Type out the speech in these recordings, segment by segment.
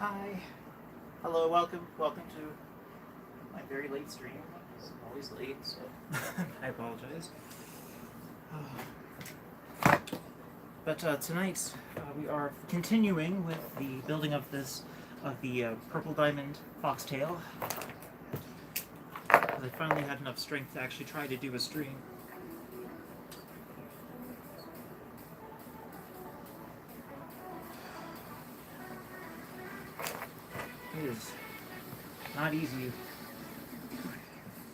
Hi. Hello, welcome to my very late stream. It's always late, so I apologize. But tonight we are continuing with the building of the purple diamond foxtail. I finally had enough strength to actually try to do a stream. It is not easy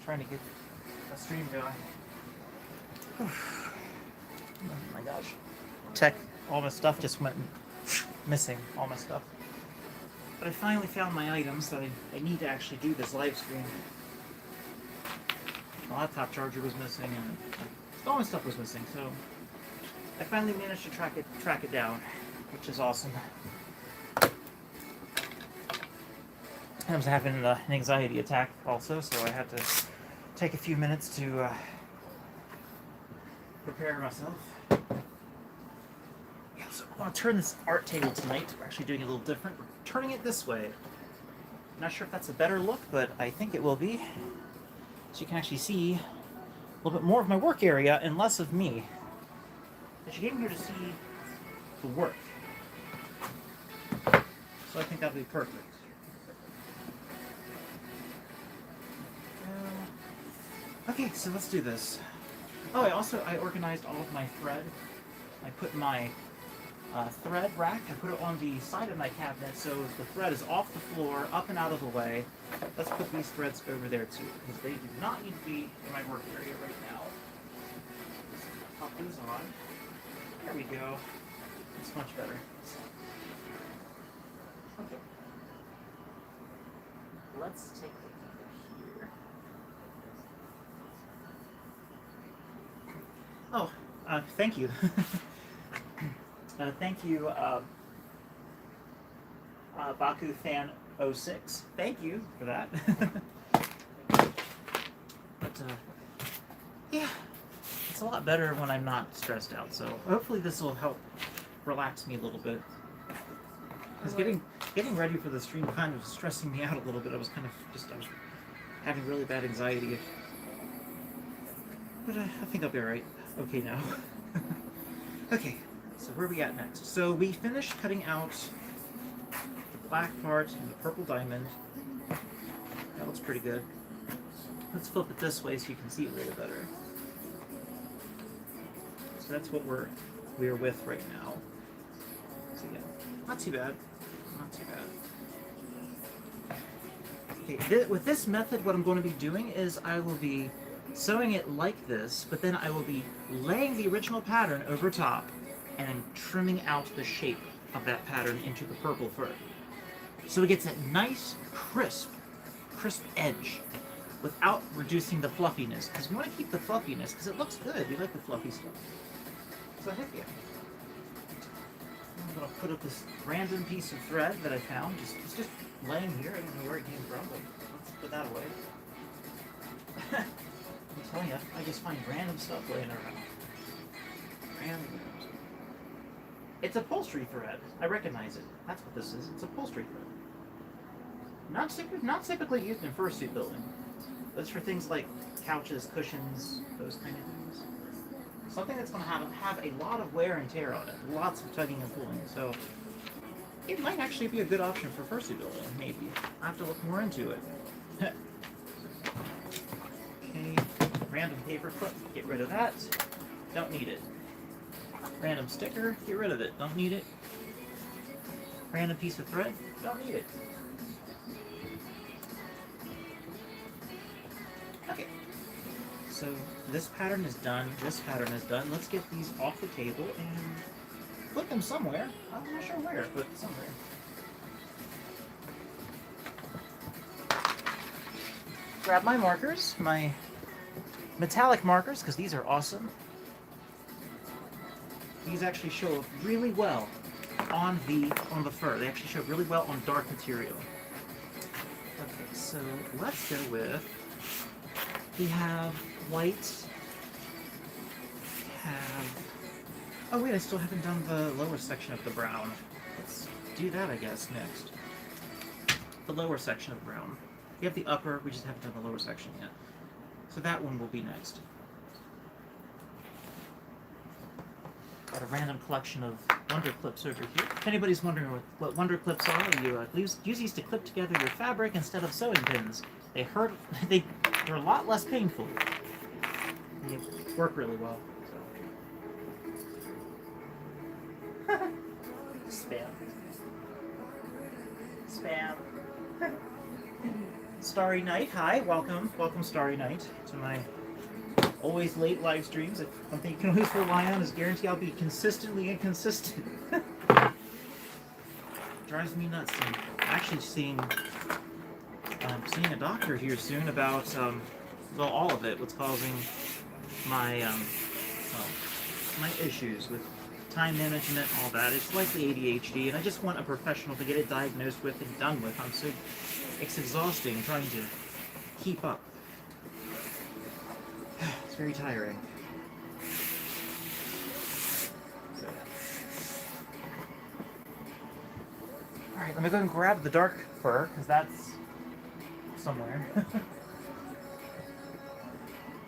trying to get a stream going. Oh my gosh. All my stuff just went missing, all my stuff. But I finally found my items that I need to actually do this live stream. My laptop charger was missing and all my stuff was missing, so I finally managed to track it down, which is awesome. I was having an anxiety attack also, so I had to take a few minutes to prepare myself. Yeah, so I want to turn this art table tonight. We're actually doing it a little different. We're turning it this way. I'm not sure if that's a better look, but I think it will be. So you can actually see a little bit more of my work area and less of me. But you came here to see the work. So I think that'll be perfect. Okay, so let's do this. Oh, I organized all of my thread. I put my thread rack, I put it on the side of my cabinet so the thread is off the floor, up and out of the way. Let's put these threads over there too, because they do not need to be in my work area right now. Just pop these on. There we go. It's much better. Okay. Let's take a look here. Oh, thank you. Thank you, Baku Fan 06. Thank you for that. But, yeah, it's a lot better when I'm not stressed out, so hopefully this will help relax me a little bit. Because getting ready for the stream kind of stressing me out a little bit. I was having really bad anxiety. But I think I'll be alright. Okay now. Okay, so where are we at next? So we finished cutting out the black part and the purple diamond. That looks pretty good. Let's flip it this way so you can see it a little better. So that's what we're with right now. So yeah, not too bad. Not too bad. Okay, with this method, what I'm going to be doing is I will be sewing it like this, but then I will be laying the original pattern over top and then trimming out the shape of that pattern into the purple fur. So it gets that nice, crisp edge without reducing the fluffiness. Because we want to keep the fluffiness because it looks good. We like the fluffy stuff. So heck yeah. I'm going to put up this random piece of thread that I found. It's just laying here. I don't know where it came from, but let's put that away. I'm telling you, I just find random stuff laying around. Random. It's upholstery thread. I recognize it. That's what this is. It's upholstery thread. Not typically used in fursuit building. But it's for things like couches, cushions, those kind of things. Something that's going to have a lot of wear and tear on it. Lots of tugging and pulling. So it might actually be a good option for fursuit building, maybe. I have to look more into it. Okay. Random paper clip, get rid of that. Don't need it. Random sticker, get rid of it. Don't need it. Random piece of thread, don't need it. Okay. So this pattern is done. This pattern is done. Let's get these off the table and put them somewhere. I'm not sure where, but somewhere. Grab my markers, my metallic markers, because these are awesome. These actually show up really well on the fur. They actually show up really well on dark material. Okay, so let's go with, we have white, oh wait, I still haven't done the lower section of the brown. Let's do that, I guess, next. the lower section of brown. We have the upper, we just haven't done the lower section yet. So that one will be next. Got a random collection of Wonder Clips over here. If anybody's wondering what Wonder Clips are, you use these to clip together your fabric instead of sewing pins. They hurt. They're a lot less painful. And they work really well. So. Spam. Spam. Starry Night, hi, welcome, Starry Night to my always late live streams. If one thing you can always rely on is guarantee I'll be consistently inconsistent. Drives me nuts. I'm actually seeing a doctor here soon about well, all of it. What's causing my my issues with time management, all that. It's likely ADHD, and I just want a professional to get it diagnosed with and done with. It's exhausting trying to keep up. It's very tiring. So, alright, let me go and grab the dark fur, because that's somewhere.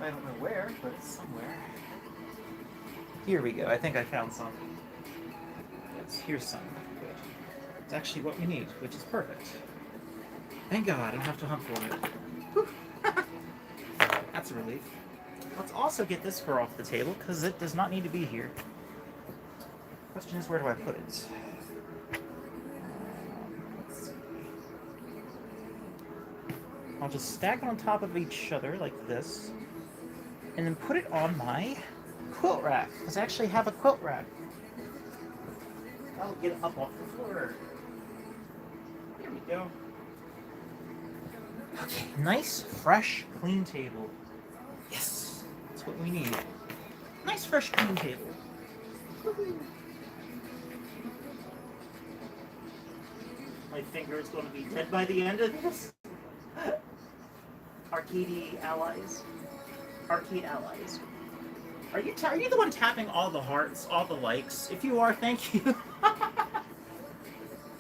I don't know where, but it's somewhere. Here we go. I think I found some. Yes, here's some. Good. It's actually what we need, which is perfect. Thank God, I don't have to hunt for it. Whew. That's a relief. Let's also get this fur off the table, because it does not need to be here. Question is, where do I put it? Let's see. I'll just stack it on top of each other like this, and then put it on my quilt rack, because I actually have a quilt rack. I'll get it up off the floor. There we go. Okay, nice, fresh, clean table. Yes, that's what we need. Nice, fresh, clean table. Woo-hoo. My finger is going to be dead by the end of this. Arcade allies. Arcade allies. Are you the one tapping all the hearts, all the likes? If you are, thank you.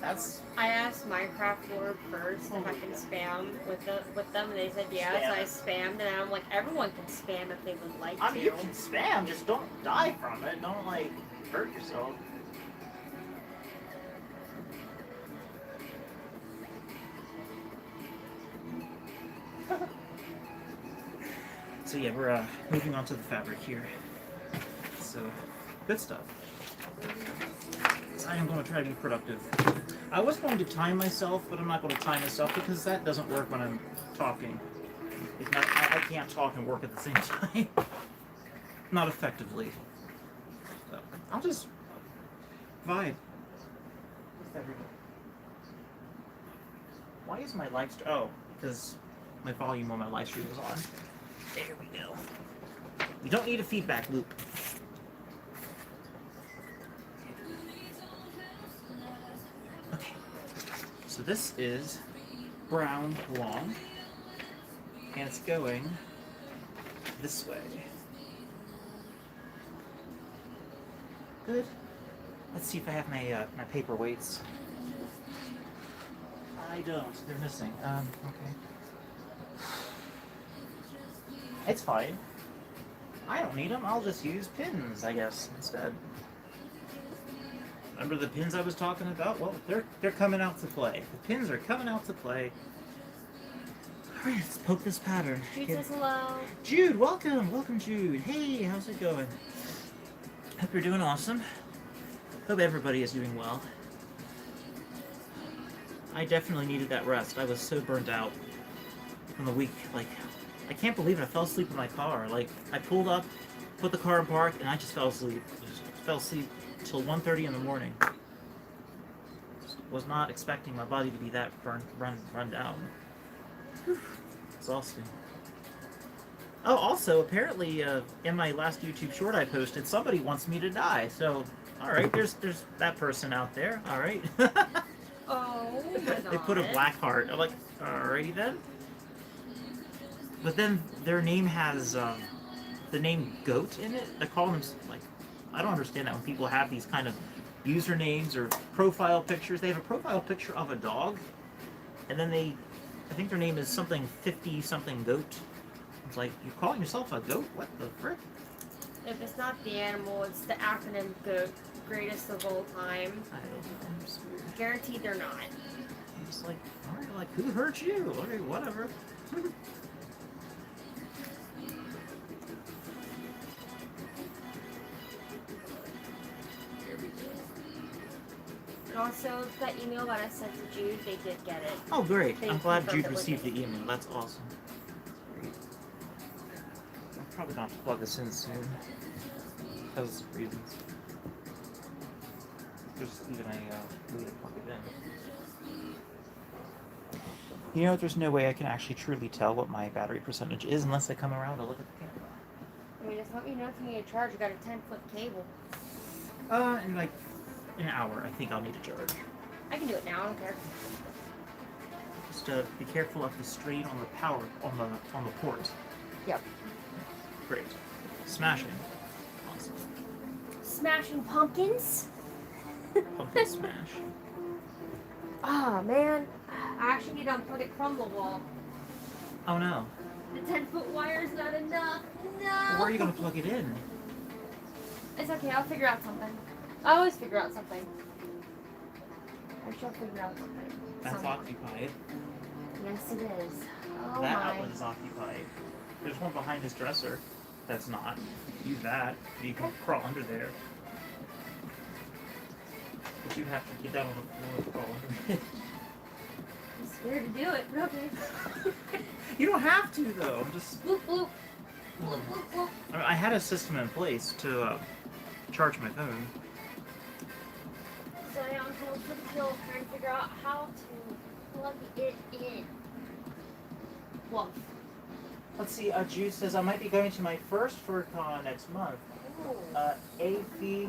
That's. I asked Minecraft Lord first if I can spam with them, and they said yes. So I spammed, and I'm like, everyone can spam if they would like to. I mean, you can spam, just don't die from it. Don't like hurt yourself. So yeah, we're moving on to the fabric here. So, good stuff. I am going to try to be productive. I was going to time myself, but I'm not going to time myself because that doesn't work when I'm talking. I can't talk and work at the same time. Not effectively. So, I'll just vibe. Why is my live stream? Oh, because my volume on my live stream is on. There we go. We don't need a feedback loop. Okay. So this is brown long, and it's going this way. Good. Let's see if I have my my paper weights. I don't. They're missing. Okay. It's fine. I don't need them. I'll just use pins, I guess, instead. Remember the pins I was talking about? Well, they're coming out to play. The pins are coming out to play. All right, let's poke this pattern. Jude says hello. Jude, welcome. Welcome, Jude. Hey, how's it going? Hope you're doing awesome. Hope everybody is doing well. I definitely needed that rest. I was so burnt out from the week. Like, I can't believe it. I fell asleep in my car. Like, I pulled up, put the car in park, and I just fell asleep. Just fell asleep till 1:30 in the morning. Just was not expecting my body to be that run down. Whew. Exhausting. Oh, also, apparently, in my last YouTube short I posted, somebody wants me to die. So, all right, there's that person out there. All right. Oh, they put a black heart. I'm like, alrighty then. But then their name has the name Goat in it. They call them, like, I don't understand that when people have these kind of usernames or profile pictures. They have a profile picture of a dog, And then I think their name is something 50 something goat. It's like, you're calling yourself a goat? What the frick? If it's not the animal, it's the acronym GOAT, greatest of all time. I don't know. I'm just weird. Guaranteed they're not. I'm just like, alright, like, who hurt you? Okay, whatever. And also, that email that I sent to Jude, they did get it. Oh, great. They I'm glad confirmed Jude it with received me. the email. That's awesome. Great. I'm probably going to have to plug this in soon. Because of reasons. There's even a way to plug it in. You know, there's no way I can actually truly tell what my battery percentage is unless I come around and look at the camera. I mean, just let me know if you need a charge. You got a 10-foot cable. In like an hour, I think I'll need a charge. I can do it now. I don't care. Just be careful of the strain on the power on the port. Yep. Great. Smashing. Awesome. Smashing pumpkins. Pumpkin smash. Ah, man. I actually need to unplug it from the wall. Oh no. The 10-foot wire is not enough. No. Well, where are you gonna plug it in? It's okay. I'll figure out something. I always figure out something. I shall figure out something. That's Something. occupied. Yes, it is. Oh That my. outlet is occupied. There's one behind his dresser. That's not. Use that. You can crawl under there. But you have to get down on the floor to crawl under it. I'm scared to do it, but okay. You don't have to though. I'm just. Bloop, bloop. Bloop, bloop, bloop. I mean, I had a system in place to charge my phone. So yeah, I'm going for the kill, trying to figure out how to plug it in. Well, Let's see. Jude says I might be going to my first FurCon next month. AFC.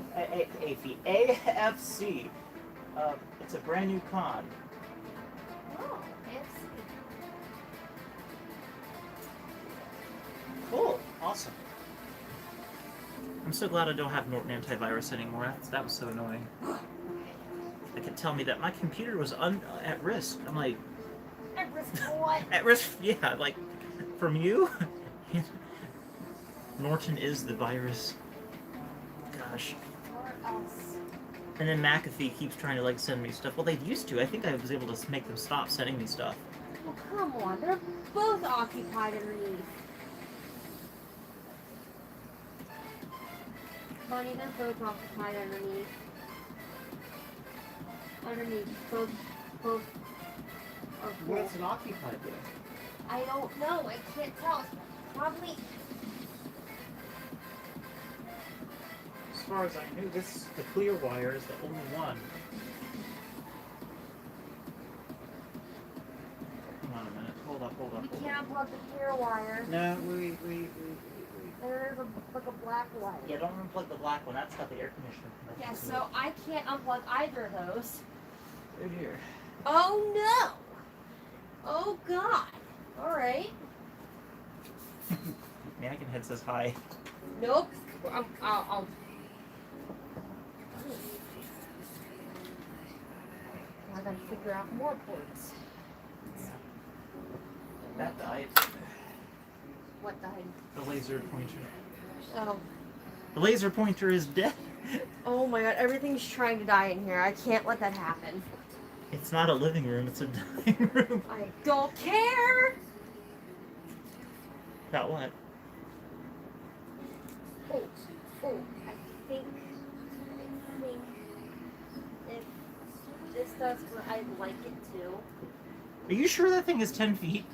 It's a brand new con. oh, AFC. Cool. Awesome. I'm so glad I don't have Norton antivirus anymore. That was so annoying. They could tell me that my computer was at risk. I'm like, At risk for what? at risk? Yeah, like, from you? Norton is the virus. Gosh. Or else. And then McAfee keeps trying to, like, send me stuff. Well, they used to. I think I was able to make them stop sending me stuff. Well, come on. They're both occupied underneath. Bunny, they're both occupied underneath. Underneath. Both are full. What's it occupied with? I don't know. I can't tell. It's probably. As far as I knew, the clear wire is the only one. Hang on a minute. Hold up. You can't unplug the clear wire. No, wait. There's like a black wire. Yeah, don't unplug the black one. That's got the air conditioner. Yeah, so I can't unplug either of those. Right here. Oh no! Oh god! Alright. Mannequin Head says hi. Nope. I'll. I gotta figure out more ports. That died. What died? The laser pointer. Oh. The laser pointer is dead. Oh my god, everything's trying to die in here. I can't let that happen. It's not a living room, it's a dining room. I don't care! About what? Oh, I think if this does what I'd like it to. Are you sure that thing is 10 feet?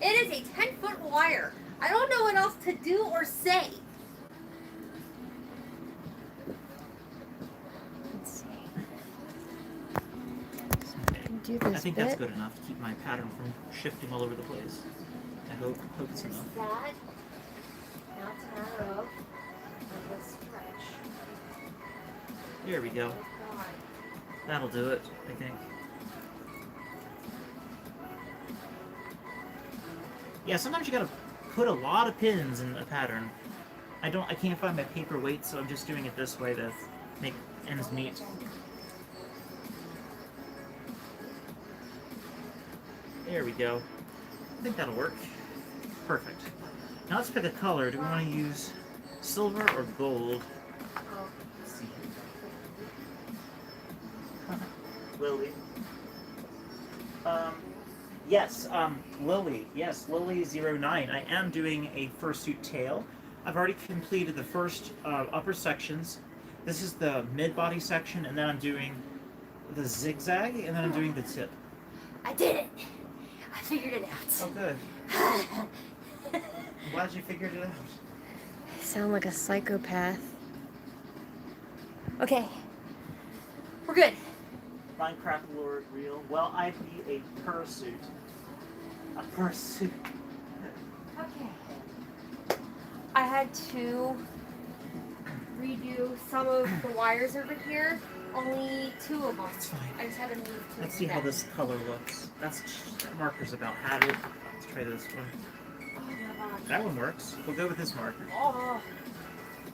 It is a 10-foot wire. I don't know what else to do or say. Let's see. Do this I think that's good enough to keep my pattern from shifting all over the place. I hope it's enough. That. Now tear up. And let's stretch. There we go. Oh god. That'll do it, I think. Yeah, sometimes you gotta put a lot of pins in a pattern. I can't find my paper weight, so I'm just doing it this way to make ends meet. There we go. I think that'll work. Perfect. Now let's pick a color. Do we want to use silver or gold? Oh. Let's see. Lily. Yes, Lily. Yes, Lily09. I am doing a fursuit tail. I've already completed the first upper sections. This is the mid-body section, and then I'm doing the zigzag, and then I'm doing the tip. I did it! I figured it out. Oh, good. I'm glad you figured it out. I sound like a psychopath. Okay. We're good. Minecraft Lord real. Well, I'd be a fursuit. A fursuit. Okay. I had to redo some of the wires over here. Only 2 of them. That's fine. I just had to move 2 Let's see how this color looks. That marker's about had it. Let's try this one. Oh my god. That one works. We'll go with this marker. Oh.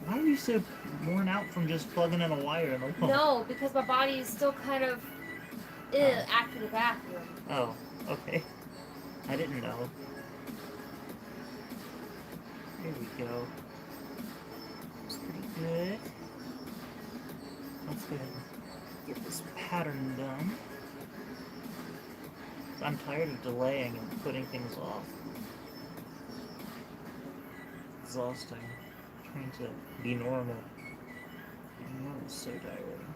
Why are you so worn out from just plugging in a wire in the wall? No, because my body is still kind of after the bathroom. Oh, okay. I didn't know. There we go. It's pretty good. Let's go ahead and get this pattern done. I'm tired of delaying and putting things off. Exhausting. Trying to be normal. Being normal is so tiring.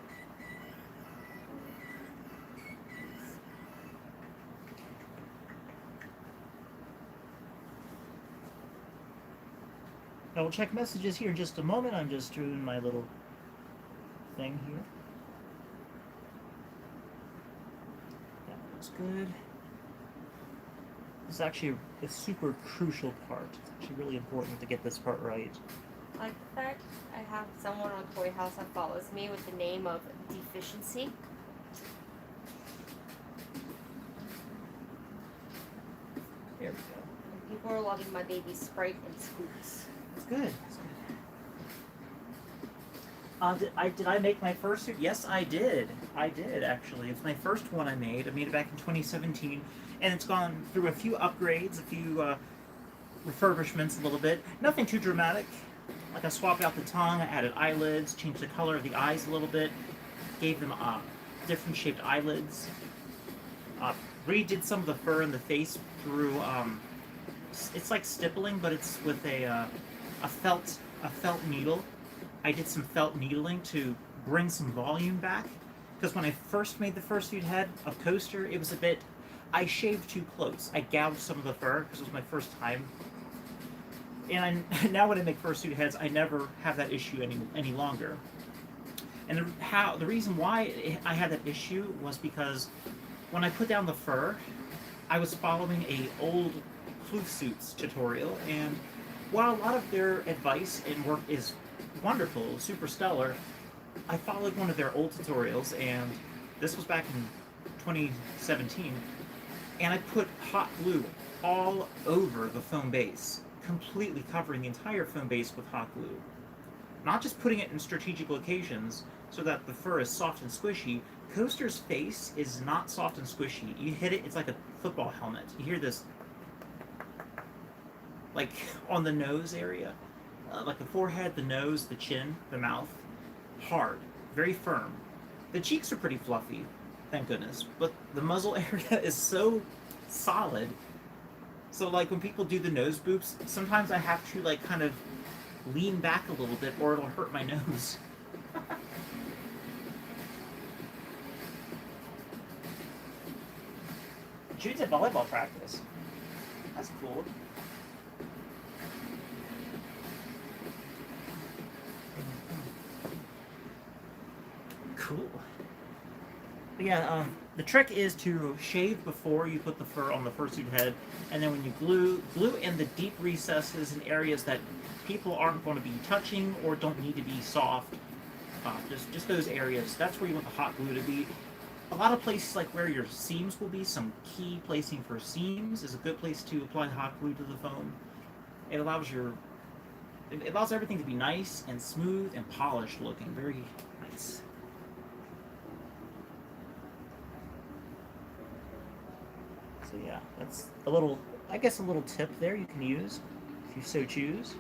I will check messages here in just a moment. I'm just doing my little thing here. That looks good. This is actually a super crucial part. It's actually really important to get this part right. Like the fact I have someone on Toy House that follows me with the name of Deficiency. There we go. And people are loving my baby Sprite and Scoops. That's good. That's good. Did I make my first suit? Yes, I did. I did, actually. It's my first one I made. I made it back in 2017, and it's gone through a few upgrades, a few refurbishments a little bit. Nothing too dramatic. Like I swapped out the tongue, I added eyelids, changed the color of the eyes a little bit, gave them different shaped eyelids. Redid some of the fur in the face through it's like stippling, but it's with a felt needle. I did some felt needling to bring some volume back, because when I first made the fursuit head of Coaster, it was a bit. I shaved too close. I gouged some of the fur because it was my first time. And now when I make fursuit heads, I never have that issue any longer. And the reason why I had that issue was because when I put down the fur, I was following a old Floof Suits tutorial, and while a lot of their advice and work is wonderful, super stellar, I followed one of their old tutorials, and this was back in 2017, and I put hot glue all over the foam base, completely covering the entire foam base with hot glue. Not just putting it in strategic locations so that the fur is soft and squishy. Coaster's face is not soft and squishy. You hit it, it's like a football helmet. You hear this, like, on the nose area. Like the forehead, the nose, the chin, the mouth. Hard. Very firm. The cheeks are pretty fluffy, thank goodness. But the muzzle area is so solid. So, like, when people do the nose boops, sometimes I have to, like, kind of lean back a little bit or it'll hurt my nose. Jude's at volleyball practice. That's cool. Cool. But yeah, the trick is to shave before you put the fur on the fursuit head, and then when you glue in the deep recesses and areas that people aren't going to be touching or don't need to be soft. Just those areas. That's where you want the hot glue to be. A lot of places, like where your seams will be, some key placing for seams is a good place to apply hot glue to the foam. It allows everything to be nice and smooth and polished looking. Very nice. So yeah, that's a little, I guess, a little tip there you can use if you so choose.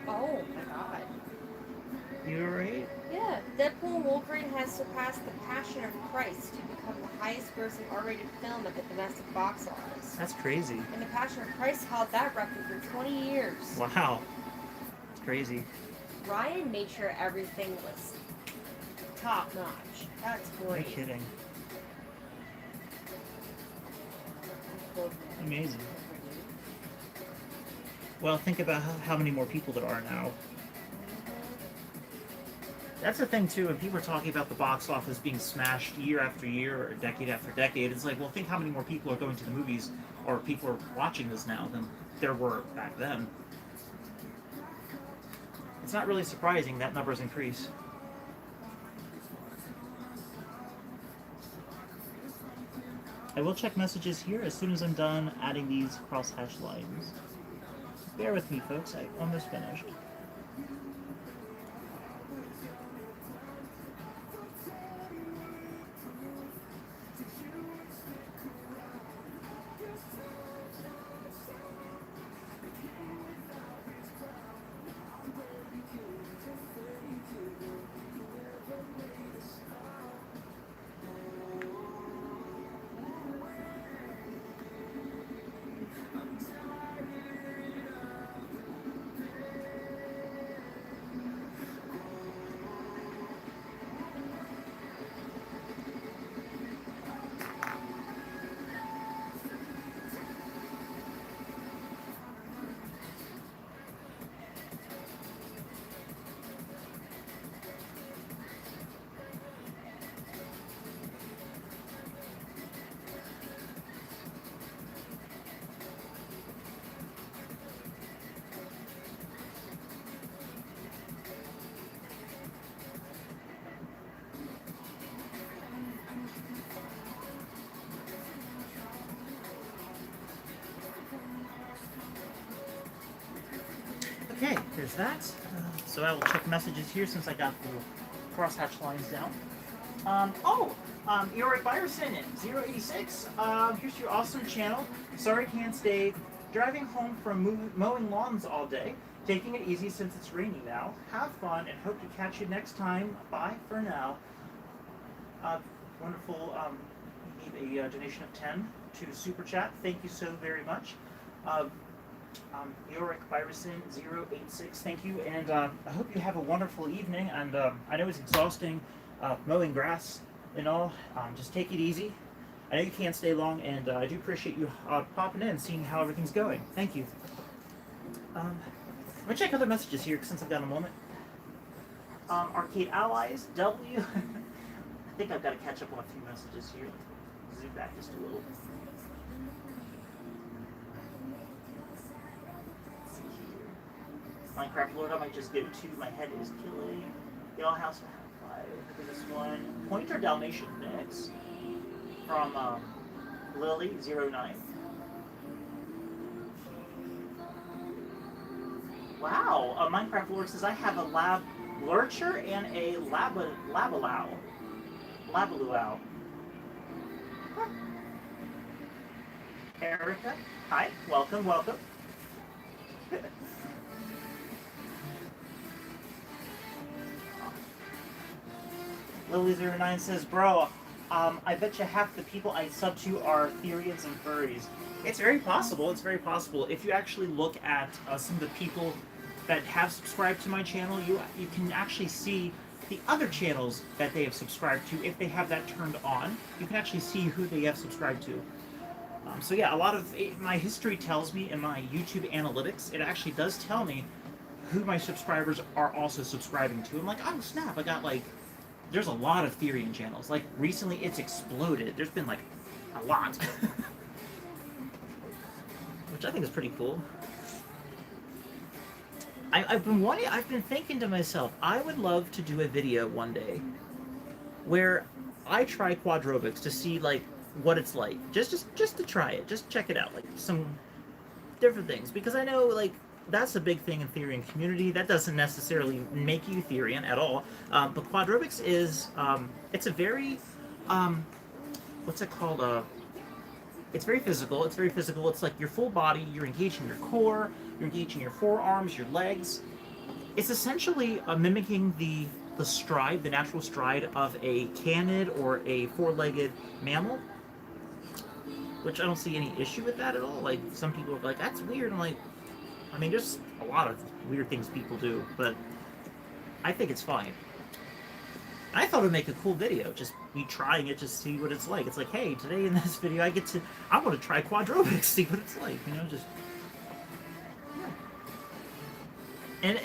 Oh my god. You alright? Yeah, Deadpool and Wolverine has surpassed The Passion of Christ to become the highest grossing R-rated film at the domestic box office. That's crazy. And The Passion of Christ held that record for 20 years. Wow. It's crazy. Ryan made sure everything was top notch. That's great. No kidding. Amazing. Well, think about how many more people there are now. That's the thing, too, when people are talking about the box office being smashed year after year or decade after decade, it's like, well, think how many more people are going to the movies or people are watching this now than there were back then. It's not really surprising that numbers increase. I will check messages here as soon as I'm done adding these crosshatch lines. Bear with me, folks. I almost finished. Okay, there's that. So I will check messages here since I got the crosshatch lines down. Eoric Byerson, 086. Here's your awesome channel. Sorry can't stay. Driving home from mowing lawns all day. Taking it easy since it's rainy now. Have fun and hope to catch you next time. Bye for now. Wonderful. You need a donation of 10 to Super Chat. Thank you so very much. Eoric Byerson 086, thank you, and I hope you have a wonderful evening. And I know it's exhausting mowing grass and all. Just take it easy. I know you can't stay long, and I do appreciate you popping in, seeing how everything's going. Thank you. I'm gonna check other messages here since I've got a moment. Arcade Allies W. I think I've got to catch up on a few messages here. Zoom back just a little. Minecraft Lord, I might just go to My Head is Killing. Y'all House of 5. Look at this one. Pointer Dalmatian Mix from Lily09. Wow, Minecraft Lord says I have a lab lurcher and a labaloo. Labaluow. Huh. Erica, hi, welcome. Lily09 says, bro, I bet you half the people I sub to are Therians and furries. It's very possible, If you actually look at some of the people that have subscribed to my channel, you can actually see the other channels that they have subscribed to. If they have that turned on, you can actually see who they have subscribed to. So yeah, a lot of my history tells me in my YouTube analytics, it actually does tell me who my subscribers are also subscribing to. I'm like, oh snap, I got like there's a lot of Therian channels. Like recently, it's exploded. There's been like a lot, which I think is pretty cool. I've been thinking to myself, I would love to do a video one day where I try quadrobics to see like what it's like, just to try it, just check it out, like some different things, because I know like that's a big thing in Therian community. That doesn't necessarily make you Therian at all, but quadrobics is it's a very what's it called? It's very physical. It's very physical. It's like your full body. You're engaging your core. You're engaging your forearms, your legs. It's essentially mimicking the stride, the natural stride of a canid or a four-legged mammal. Which I don't see any issue with that at all. Like some people are like, that's weird. I'm like, I mean, there's a lot of weird things people do, but I think it's fine. I thought it would make a cool video, just me trying it, just see what it's like. It's like, hey, today in this video, I want to try quadrobics, see what it's like, you know, just. Yeah. And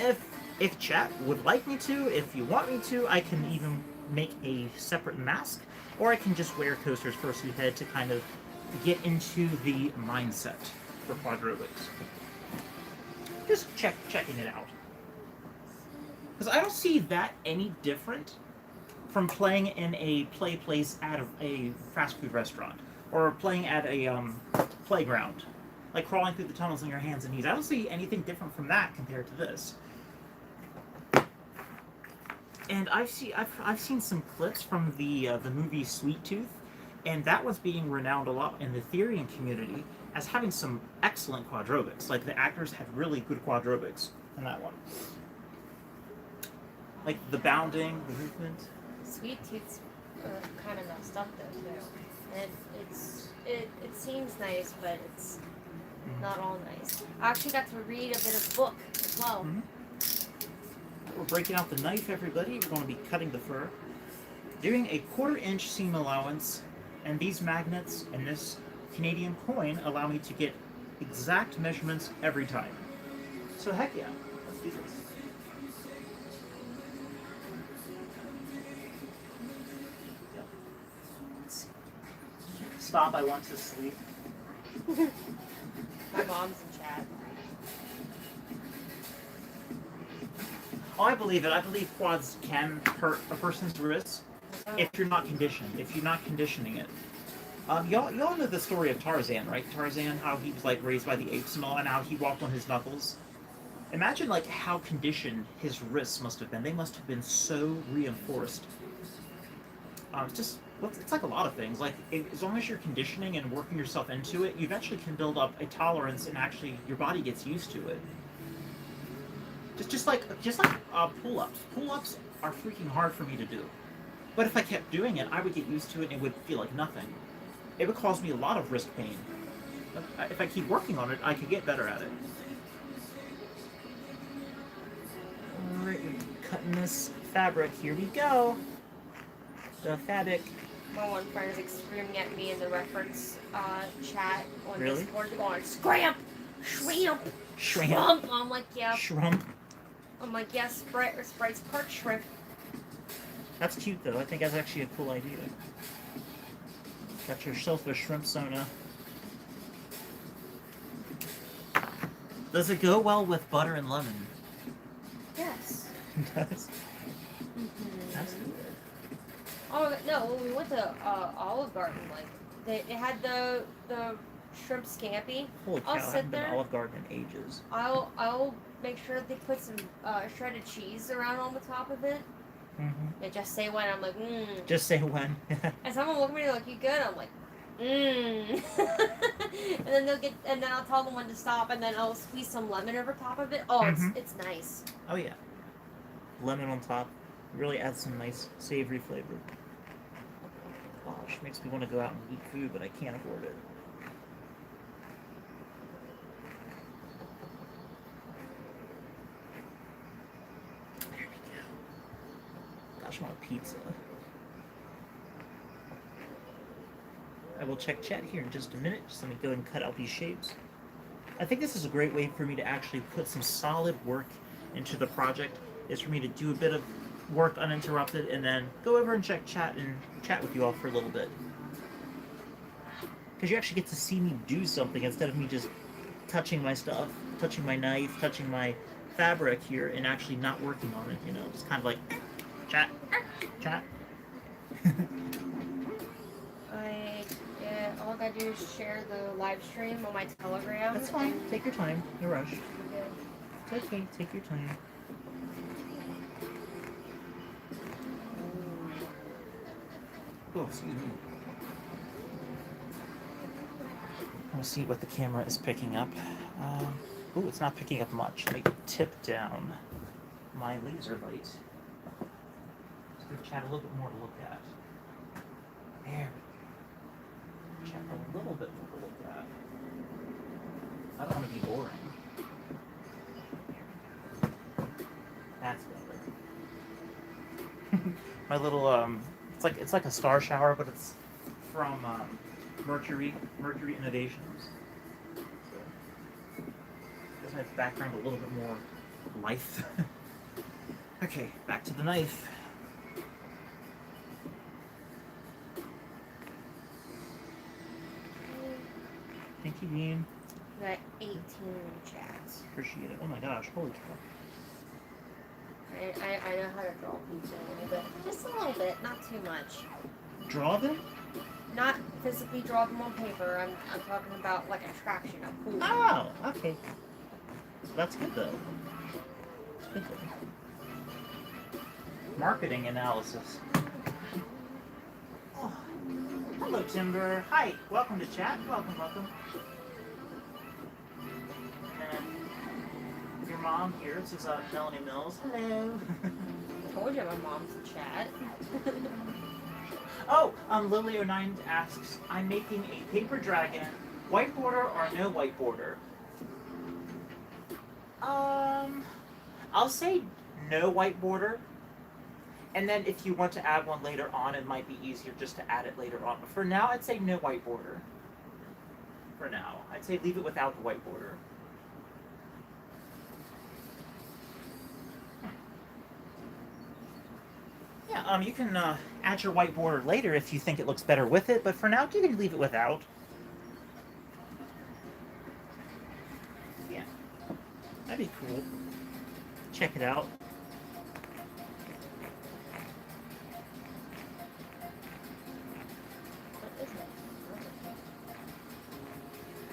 if chat would like me to, if you want me to, I can even make a separate mask, or I can just wear Coaster's fursuit head to kind of get into the mindset for quadrobics. Just checking it out. Because I don't see that any different from playing in a play place at a fast food restaurant, or playing at a playground, like crawling through the tunnels on your hands and knees. I don't see anything different from that compared to this. And I've seen some clips from the movie Sweet Tooth, and that was being renowned a lot in the Therian community as having some excellent quadrobics. Like the actors had really good quadrobics in that one. Like the bounding, the movement. Sweet Tooth's kind of messed up though too. It seems nice, but it's not all nice. I actually got to read a bit of book as well. We're breaking out the knife, everybody. We're going to be cutting the fur. Doing a 1/4-inch seam allowance, and these magnets and this Canadian coin allow me to get exact measurements every time. So heck yeah, let's do this. Stop, I want to sleep. My mom's in chat. Oh, I believe it. I believe quads can hurt a person's wrists if you're not conditioned, if you're not conditioning it. Y'all know the story of Tarzan, right? Tarzan, how he was like raised by the apes and all, and how he walked on his knuckles. Imagine like how conditioned his wrists must have been. They must have been so reinforced. It's like a lot of things. Like as long as you're conditioning and working yourself into it, you eventually can build up a tolerance, and actually your body gets used to it. Just like pull-ups. Pull-ups are freaking hard for me to do. But if I kept doing it, I would get used to it and it would feel like nothing. It would cause me a lot of wrist pain. But if I keep working on it, I could get better at it. Alright, cutting this fabric. Here we go. The fabric. My one friend is like screaming at me in the reference chat on Really? Discord, going, "Scramp! Shrimp! Shrimp. Shrimp!" I'm like, yeah. Shrimp. I'm like, yeah, Sprite's part shrimp. That's cute though. I think that's actually a cool idea. Got yourself a shrimp sona. Does it go well with butter and lemon? Yes. It does. Mm-hmm. That's good. Oh no! When we went to Olive Garden, like it had the shrimp scampi. Holy cow! I'll I sit haven't been there. to Olive Garden in ages. I'll make sure that they put some shredded cheese around on the top of it. Mm-hmm. And just say when. I'm like, mmm. Just say when. And someone look at me like, "You good?" I'm like, mmm. and then I'll tell them when to stop, and then I'll squeeze some lemon over top of it. Oh, it's nice. Oh yeah. Lemon on top really adds some nice savory flavor. Gosh, makes me want to go out and eat food, but I can't afford it. There we go. Gosh, I want a pizza. I will check chat here in just a minute. Just let me go and cut out these shapes. I think this is a great way for me to actually put some solid work into the project. Is for me to do a bit of work uninterrupted, and then go over and chat with you all for a little bit. Because you actually get to see me do something instead of me just touching my stuff, touching my knife, touching my fabric here, and actually not working on it, you know? Just kind of like, chat. All I gotta do is share the live stream on my Telegram. That's fine. Take your time. No rush. Okay. It's okay. Take your time. Oh, excuse me. We'll see what the camera is picking up. Oh, it's not picking up much. Let me tip down my laser light. Let's give chat a little bit more to look at. There. Chat a little bit more to look at. I don't want to be boring. That's better. My little it's like a star shower, but it's from Mercury Innovations. So gives my background a little bit more life. Okay, back to the knife. Thank you, Dean. We got 18 chats. Appreciate it. Oh my gosh, holy cow. I know how to draw pizza a little bit. Just a little bit, not too much. Draw them? Not physically draw them on paper. I'm talking about like a traction, a pool. Oh, okay. That's good though. Good though. Marketing analysis. Oh. Hello, Timber. Hi. Welcome to chat. Welcome. And your mom here. This is Melanie Mills. Hello. I told you my mom's in chat. Oh, Lily09 asks, I'm making a paper dragon. White border or no white border? I'll say no white border. And then if you want to add one later on, it might be easier just to add it later on. But for now, I'd say no white border. For now. I'd say leave it without the white border. Yeah, you can add your white border later if you think it looks better with it, but for now, you can leave it without. Yeah. That'd be cool. Check it out.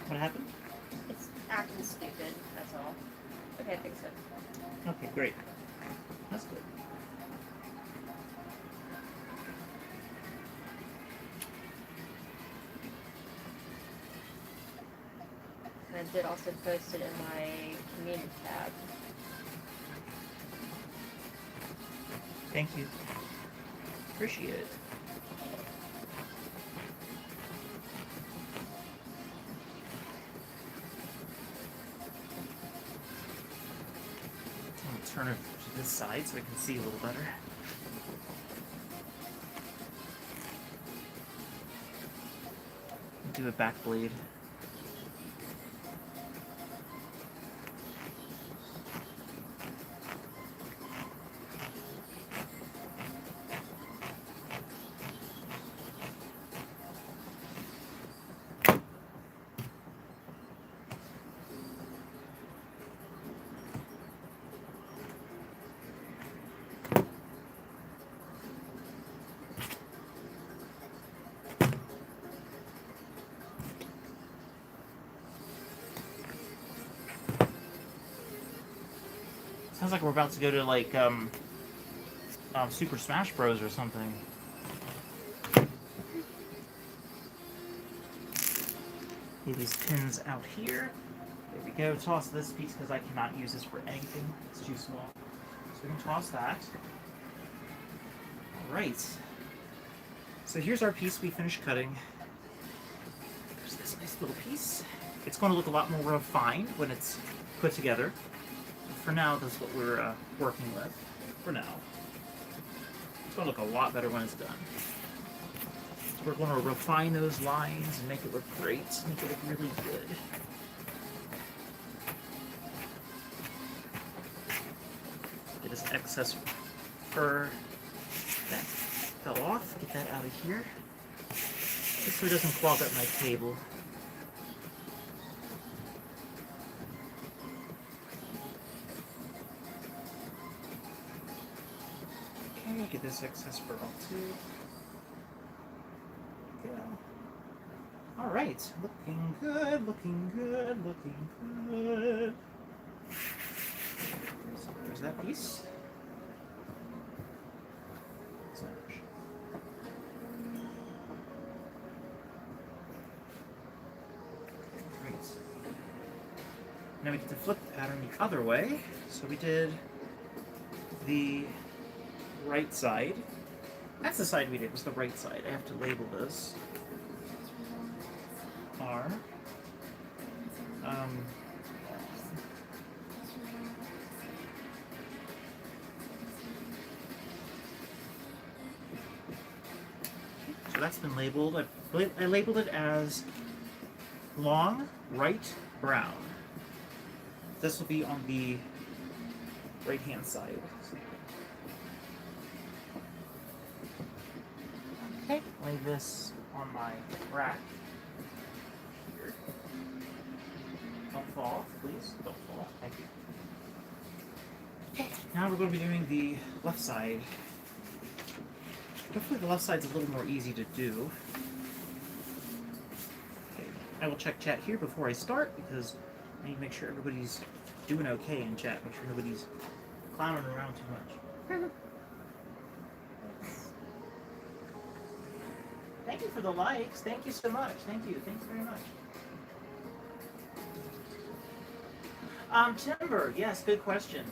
What happened? It's acting stupid, that's all. Okay, I think so. Okay, great. That's good. And I did also post it in my community tab. Thank you. Appreciate it. I'll turn it to this side so I can see a little better. Do a back blade. Sounds like we're about to go to like Super Smash Bros. Or something. Get these pins out here. There we go. Toss this piece because I cannot use this for anything. It's too small. So we can toss that. Alright. So here's our piece we finished cutting. There's this nice little piece. It's going to look a lot more refined when it's put together. For now, that's what we're working with. For now. It's going to look a lot better when it's done. So we're going to refine those lines and make it look great. Make it look really good. Get this excess fur that fell off. Get that out of here. Just so it doesn't clog up my table. Okay, get this excess fur off too. Yeah. All right, looking good, looking good, looking good. So there's that piece. Now we get to flip the pattern the other way. So we did the right side. That's the side we did, was the right side. I have to label this. R. So that's been labeled. I labeled it as long, right, brown. This will be on the right-hand side. Okay, lay this on my rack here. Don't fall, please. Don't fall. Thank you. Okay, now we're going to be doing the left side. Hopefully the left side's a little more easy to do. Okay, I will check chat here before I start because I need to make sure everybody's doing okay in chat. Make sure nobody's clowning around too much. Thank you for the likes. Thank you so much. Thank you. Thanks very much. Timber. Yes, good question.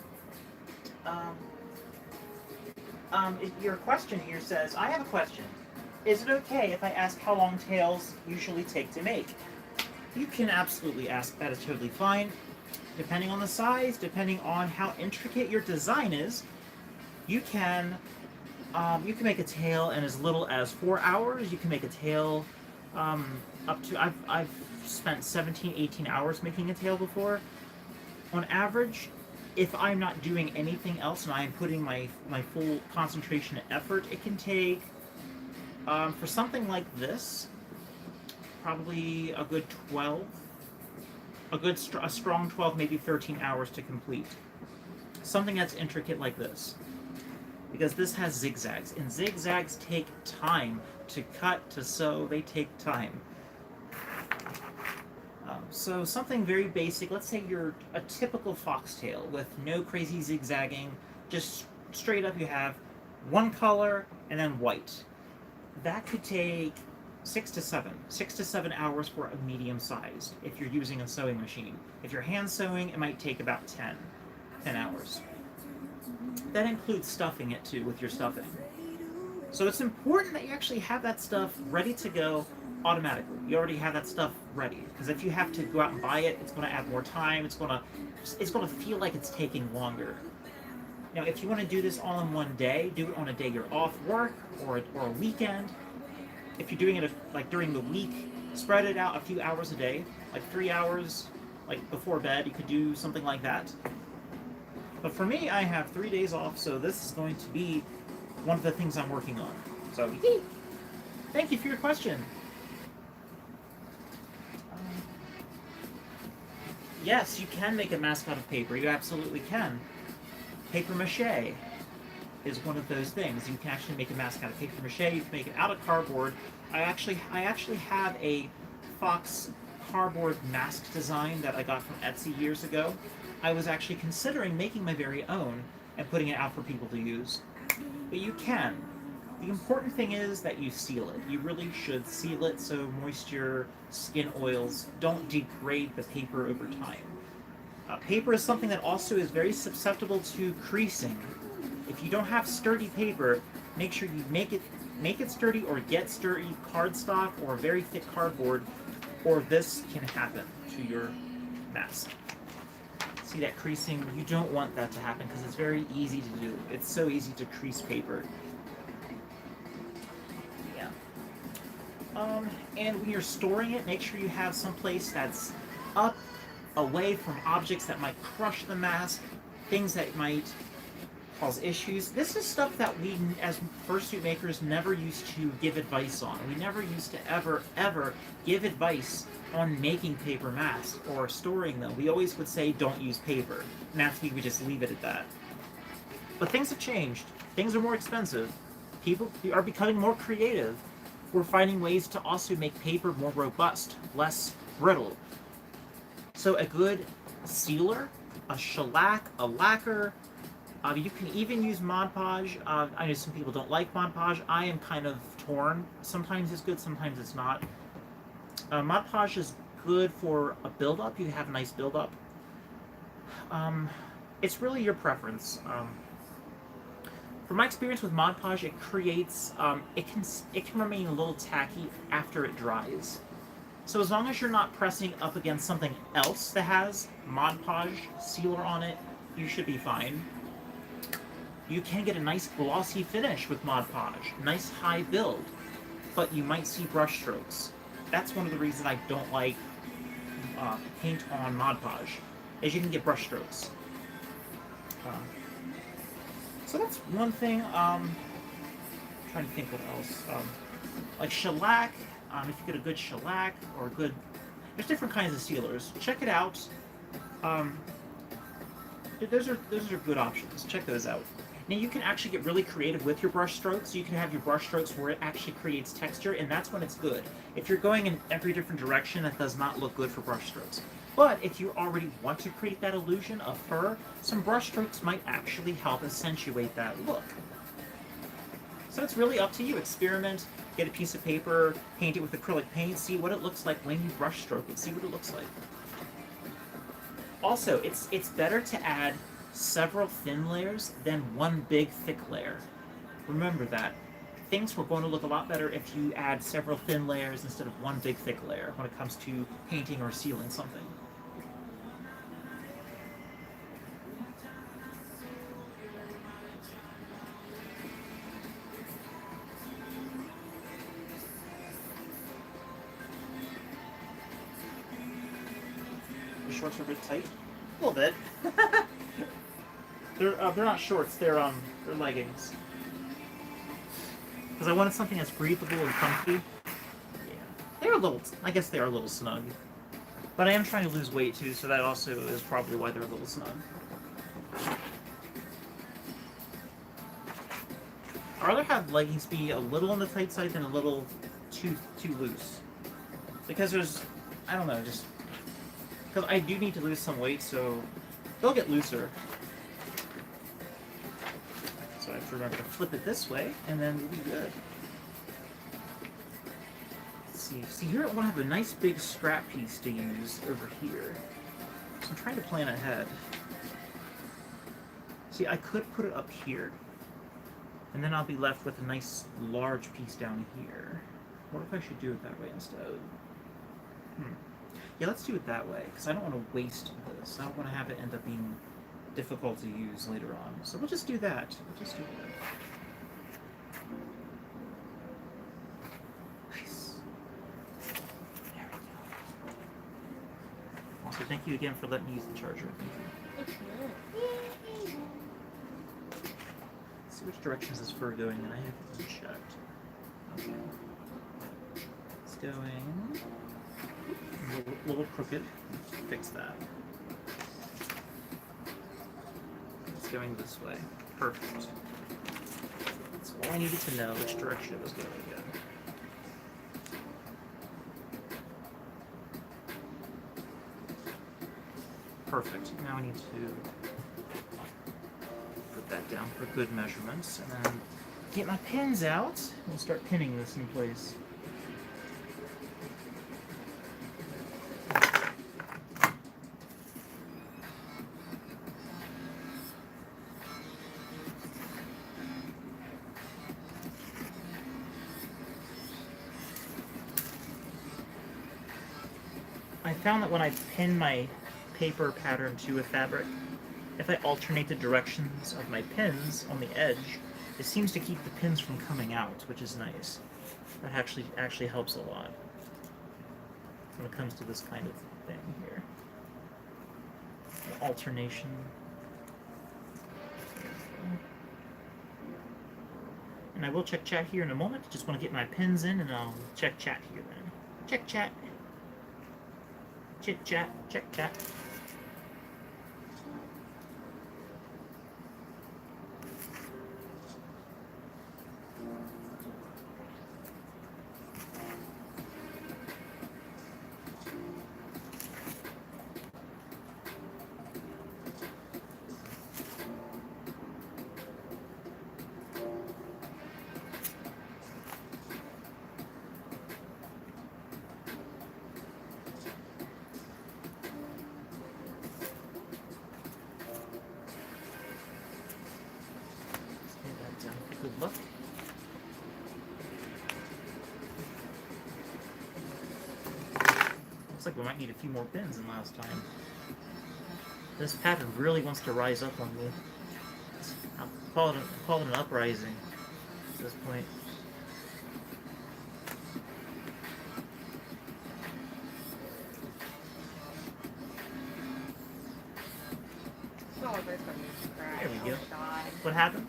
Your question here says, I have a question. Is it okay if I ask how long tails usually take to make? You can absolutely ask. That is totally fine. Depending on the size, depending on how intricate your design is, you can make a tail in as little as 4 hours. You can make a tail up to, I've spent 17, 18 hours making a tail before. On average, if I'm not doing anything else and I'm putting my full concentration and effort, it can take, for something like this, probably a good 12, a strong 12, maybe 13 hours to complete. Something that's intricate like this. Because this has zigzags, and zigzags take time to cut, to sew, they take time. So something very basic, let's say you're a typical foxtail with no crazy zigzagging, just straight up you have one color and then white. That could take 6 to 7 hours for a medium sized if you're using a sewing machine. If you're hand sewing, it might take about 10 hours. That includes stuffing it too with your stuffing. So it's important that you actually have that stuff ready to go automatically. You already have that stuff ready, because if you have to go out and buy it, it's going to add more time. It's going to feel like it's taking longer. Now, if you want to do this all in one day, do it on a day you're off work or a weekend. If you're doing it like during the week, spread it out a few hours a day, like 3 hours, like before bed. You could do something like that. But for me, I have 3 days off, so this is going to be one of the things I'm working on. So, thank you for your question. Yes, you can make a mask out of paper. You absolutely can. Paper mache is one of those things. You can actually make a mask out of paper mache. You can make it out of cardboard. I actually have a Fox cardboard mask design that I got from Etsy years ago. I was actually considering making my very own and putting it out for people to use. But you can. The important thing is that you seal it. You really should seal it so moisture, skin oils don't degrade the paper over time. Paper is something that also is very susceptible to creasing. If you don't have sturdy paper, make sure you make it sturdy or get sturdy cardstock or very thick cardboard, or this can happen to your mask. See that creasing? You don't want that to happen because it's very easy to do. It's so easy to crease paper. Yeah. And when you're storing it, make sure you have some place that's up, away from objects that might crush the mask, things that might cause issues. This is stuff that we, as fursuit makers, never used to give advice on. We never used to ever give advice on making paper masks or storing them. We always would say, don't use paper. And that's we would just leave it at that. But things have changed. Things are more expensive. People are becoming more creative. We're finding ways to also make paper more robust, less brittle. So a good sealer, a shellac, a lacquer. You can even use Mod Podge. I know some people don't like Mod Podge. I am kind of torn. Sometimes it's good, sometimes it's not. Mod Podge is good for a build-up. You have a nice build-up. It's really your preference. From my experience with Mod Podge, it creates, it can remain a little tacky after it dries. So as long as you're not pressing up against something else that has Mod Podge sealer on it, you should be fine. You can get a nice glossy finish with Mod Podge, nice high build, but you might see brush strokes. That's one of the reasons I don't like paint on Mod Podge, is you can get brush strokes. So that's one thing. I'm trying to think what else. Like shellac, if you get a good shellac or a good... There's different kinds of sealers. Check it out. Those are good options. Check those out. Now you can actually get really creative with your brush strokes. You can have your brush strokes where it actually creates texture, and that's when it's good. If you're going in every different direction, that does not look good for brush strokes. But if you already want to create that illusion of fur, some brush strokes might actually help accentuate that look. So it's really up to you. Experiment, get a piece of paper, paint it with acrylic paint, see what it looks like when you brush stroke it, see what it looks like. Also, it's better to add several thin layers than one big thick layer. Remember that. Things were going to look a lot better if you add several thin layers instead of one big thick layer when it comes to painting or sealing something. The shorts are a bit tight. A little bit. They're not shorts. They're leggings. Because I wanted something that's breathable and comfy. Yeah, they're a little. I guess they are a little snug. But I am trying to lose weight too, so that also is probably why they're a little snug. I'd rather have leggings be a little on the tight side than a little too loose. Because there's, I don't know, just because I do need to lose some weight, so they'll get looser. So I have to remember to flip it this way, and then we'll be good. Let's see. See, here I want to have a nice big scrap piece to use over here. So I'm trying to plan ahead. See, I could put it up here. And then I'll be left with a nice large piece down here. What if I should do it that way instead? Yeah, let's do it that way, because I don't want to waste this. I don't want to have it end up being difficult to use later on. So we'll just do that. We'll just do that. Nice. There we go. Also, thank you again for letting me use the charger. Thank you. Let's see which direction is this fur going, and I haven't checked. Okay. It's going a little crooked. Fix that. It's going this way. Perfect. That's all I needed to know, which direction it was going again. Perfect. Now I need to put that down for good measurements, and then get my pins out and start pinning this in place. I found that when I pin my paper pattern to a fabric, if I alternate the directions of my pins on the edge, it seems to keep the pins from coming out, which is nice. That actually helps a lot when it comes to this kind of thing here. The alternation. And I will check chat here in a moment. Just want to get my pins in, and I'll check chat here then. Check chat. Chit chat. Check chat. Good luck. Looks like we might need a few more pins than last time. This pattern really wants to rise up on me. I'll call it an uprising at this point. Oh, there's my music cry. There we go. Oh my god. What happened?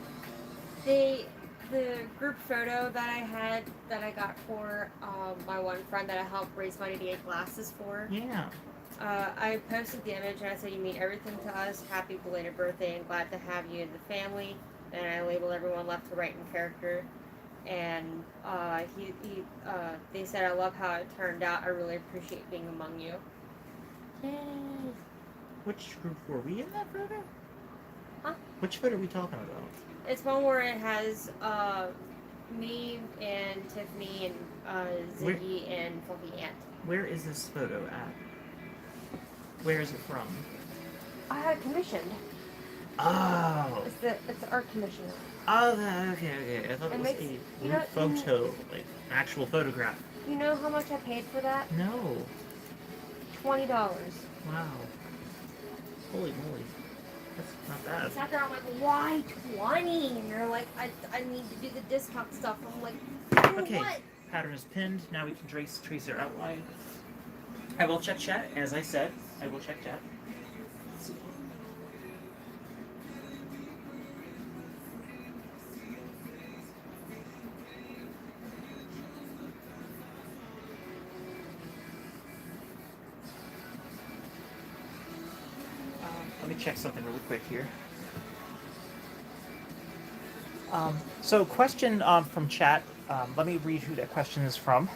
The group photo that I had that I got for my one friend that I helped raise money to get glasses for. Yeah. I posted the image and I said, "You mean everything to us. Happy belated birthday and glad to have you in the family." And I labeled everyone left to right in character. And they said, "I love how it turned out. I really appreciate being among you." Yay. Which group were we in that photo? Huh? Which photo are we talking about? It's one where it has me and Tiffany and Ziggy and Fluffy Ant. Where is this photo at? Where is it from? I had it commissioned. Oh. It's the art commissioner. Oh, okay. I thought it was a group photo, like an actual photograph. You know how much I paid for that? No. $20. Wow. Holy moly. That's not bad. I sat there, I'm like, why 20? And they're like, I need to do the discount stuff. I'm like, Okay, what? pattern is pinned. Now we can trace their outline. I will check chat, as I said. I will check chat. Let's see. Let me check something really quick here. So question from chat. Let me read who that question is from.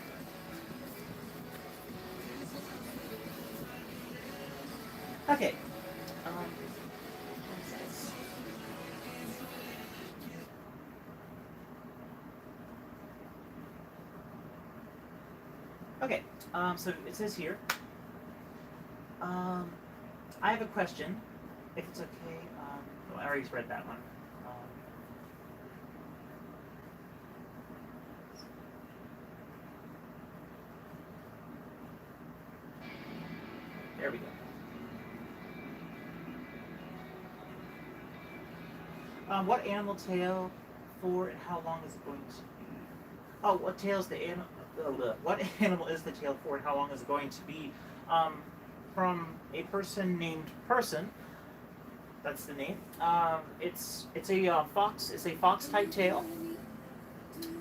Okay. Okay. So it says here. I have a question. If it's okay. I already read that one. There we go. What animal tail for and how long is it going to be? Oh, what tail's the animal? What animal is the tail for and how long is it going to be? From a person named Person. That's the name. It's a fox. It's a fox type tail.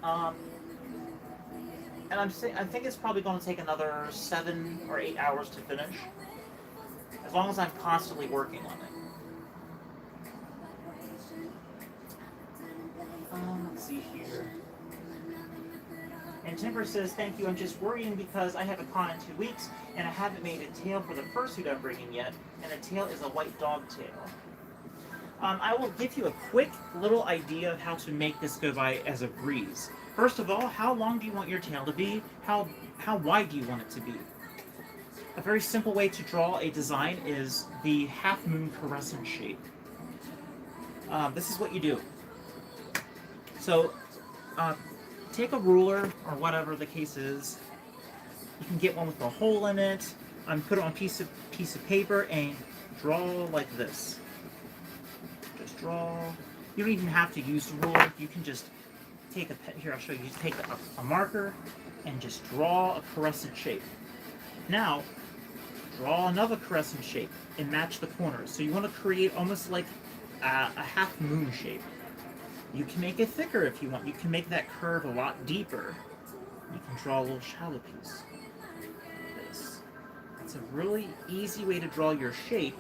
And I think it's probably going to take another 7 or 8 hours to finish. As long as I'm constantly working on it. Let's see here. And Timber says, thank you, I'm just worrying because I have a con in 2 weeks, and I haven't made a tail for the fursuit I'm bringing yet, and the tail is a white dog tail. I will give you a quick little idea of how to make this go by as a breeze. First of all, how long do you want your tail to be? How wide do you want it to be? A very simple way to draw a design is the half-moon crescent shape. This is what you do. So, take a ruler, or whatever the case is. You can get one with a hole in it. Put it on a piece of paper and draw like this. Just draw. You don't even have to use the ruler. You can just take here, I'll show you. Just take a marker and just draw a crescent shape. Now, draw another crescent shape and match the corners. So you want to create almost like a half moon shape. You can make it thicker if you want. You can make that curve a lot deeper. You can draw a little shallow piece. This. It's a really easy way to draw your shape.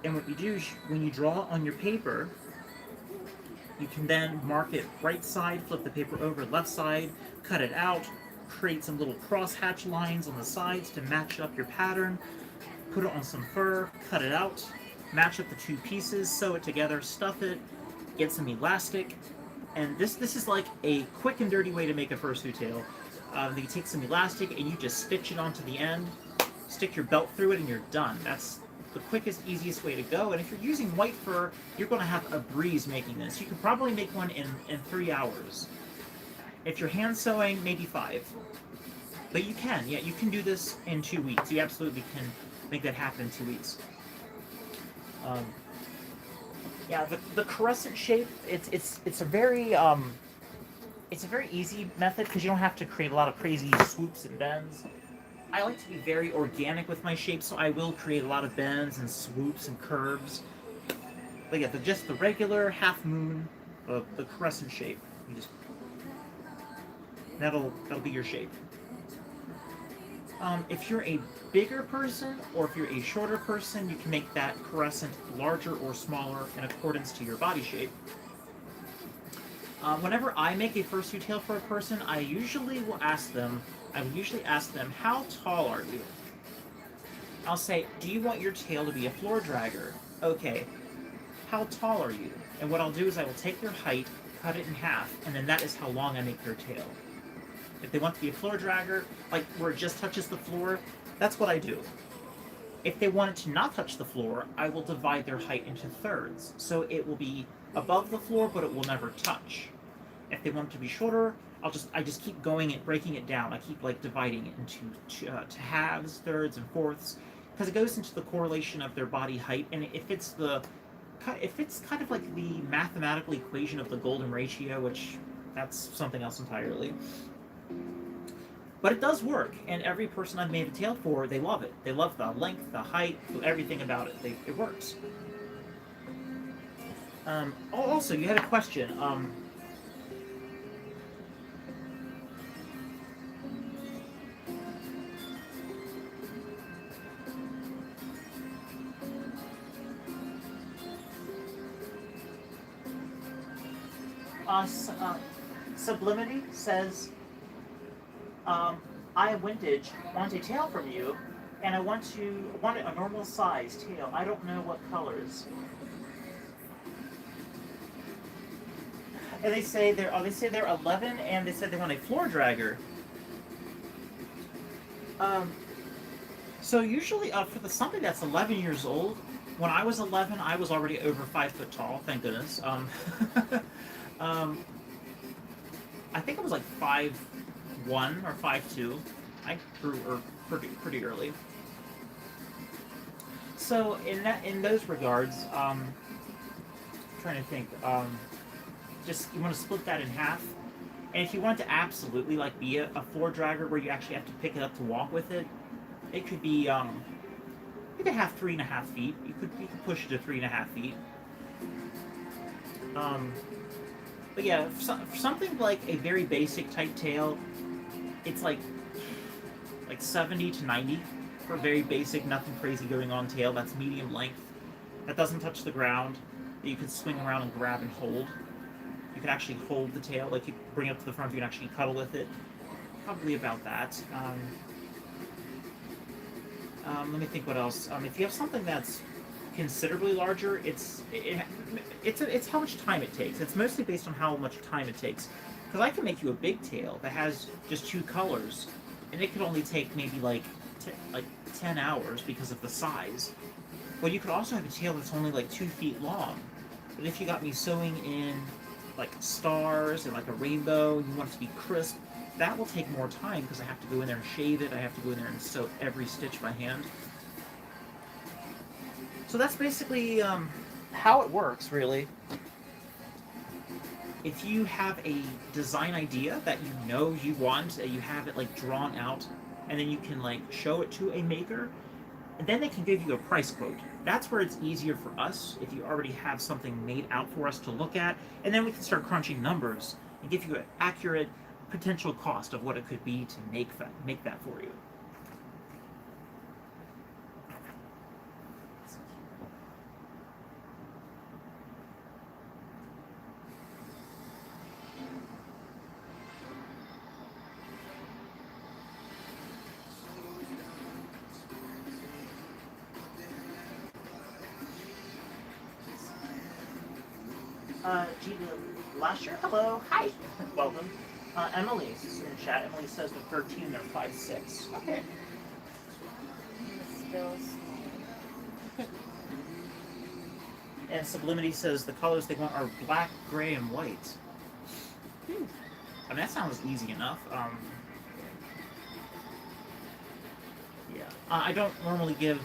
And what you do is when you draw on your paper, you can then mark it right side, flip the paper over, left side, cut it out, create some little crosshatch lines on the sides to match up your pattern, put it on some fur, cut it out, match up the two pieces, sew it together, stuff it, get some elastic, and this is like a quick and dirty way to make a fursuit tail. You take some elastic and you just stitch it onto the end, stick your belt through it, and you're done. That's the quickest, easiest way to go. And if you're using white fur, you're going to have a breeze making this. You can probably make one in 3 hours. If you're hand sewing, maybe 5. But you can, yeah, you can do this in 2 weeks. You absolutely can make that happen in 2 weeks. Yeah, the crescent shape, it's a very easy method because you don't have to create a lot of crazy swoops and bends. I like to be very organic with my shape, so I will create a lot of bends and swoops and curves. But yeah, just the regular half moon, the crescent shape. You just that'll be your shape. If you're a bigger person or if you're a shorter person, you can make that crescent larger or smaller in accordance to your body shape. Whenever I make a fursuit tail for a person, I usually ask them, how tall are you? I'll say, do you want your tail to be a floor dragger? Okay. How tall are you? And what I'll do is I will take their height, cut it in half, and then that is how long I make their tail. If they want to be a floor dragger, like where it just touches the floor, that's what I do. If they want it to not touch the floor, I will divide their height into thirds. So it will be above the floor, but it will never touch. If they want it to be shorter, I just keep going and breaking it down. I keep like dividing it into to halves, thirds, and fourths, because it goes into the correlation of their body height, and if it's kind of like the mathematical equation of the golden ratio, which that's something else entirely. But it does work, and every person I've made a tail for, they love it. They love the length, the height, everything about it. It works. Also, you had a question. Sublimity says, I Vintage want a tail from you, and I want a normal size tail. I don't know what colors. And they say they're 11, and they said they want a floor dragger. So usually for something that's 11 years old, when I was 11, I was already over 5 foot tall. Thank goodness. I think I was like 5'1" or 5'2". I grew pretty early. So in those regards, trying to think, just you want to split that in half, and if you want to absolutely like be a floor dragger where you actually have to pick it up to walk with it, it could be you could have 3.5 feet. You could push it to 3.5 feet. But yeah, for something like a very basic type tail, it's like 70 to 90 for a very basic, nothing crazy going on tail. That's medium length. That doesn't touch the ground. That you can swing around and grab and hold. You can actually hold the tail, like you bring it up to the front, you can actually cuddle with it. Probably about that. Let me think what else. If you have something that's considerably larger, it's how much time it takes. It's mostly based on how much time it takes. Because I can make you a big tail that has just 2 colors, and it could only take maybe like 10 hours because of the size. But you could also have a tail that's only like 2 feet long. But if you got me sewing in like stars and like a rainbow, and you want it to be crisp, that will take more time because I have to go in there and shave it. I have to go in there and sew every stitch by hand. So that's basically how it works, really. If you have a design idea that you want, you have it like drawn out, and then you can like show it to a maker, and then they can give you a price quote. That's where it's easier for us if you already have something made out for us to look at, and then we can start crunching numbers and give you an accurate potential cost of what it could be to make that for you. Gina Lasher, hello, hi, welcome. Emily's in the chat. Emily says the 13 they're 5'6". Okay. Still. And Sublimity says the colors they want are black, gray, and white. I mean, that sounds easy enough. Yeah. I don't normally give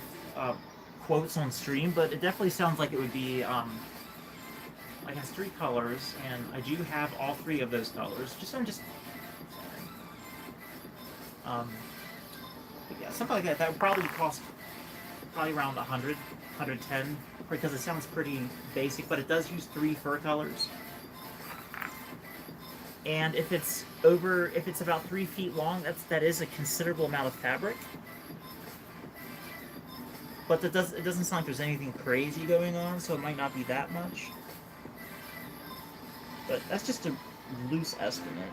quotes on stream, but it definitely sounds like it would be like it has 3 colors, and I do have all 3 of those colors. But yeah, something like that. That would probably cost around 100, 110, because it sounds pretty basic, but it does use 3 fur colors. And if it's about 3 feet long, that is a considerable amount of fabric. But it doesn't sound like there's anything crazy going on, so it might not be that much. But that's just a loose estimate.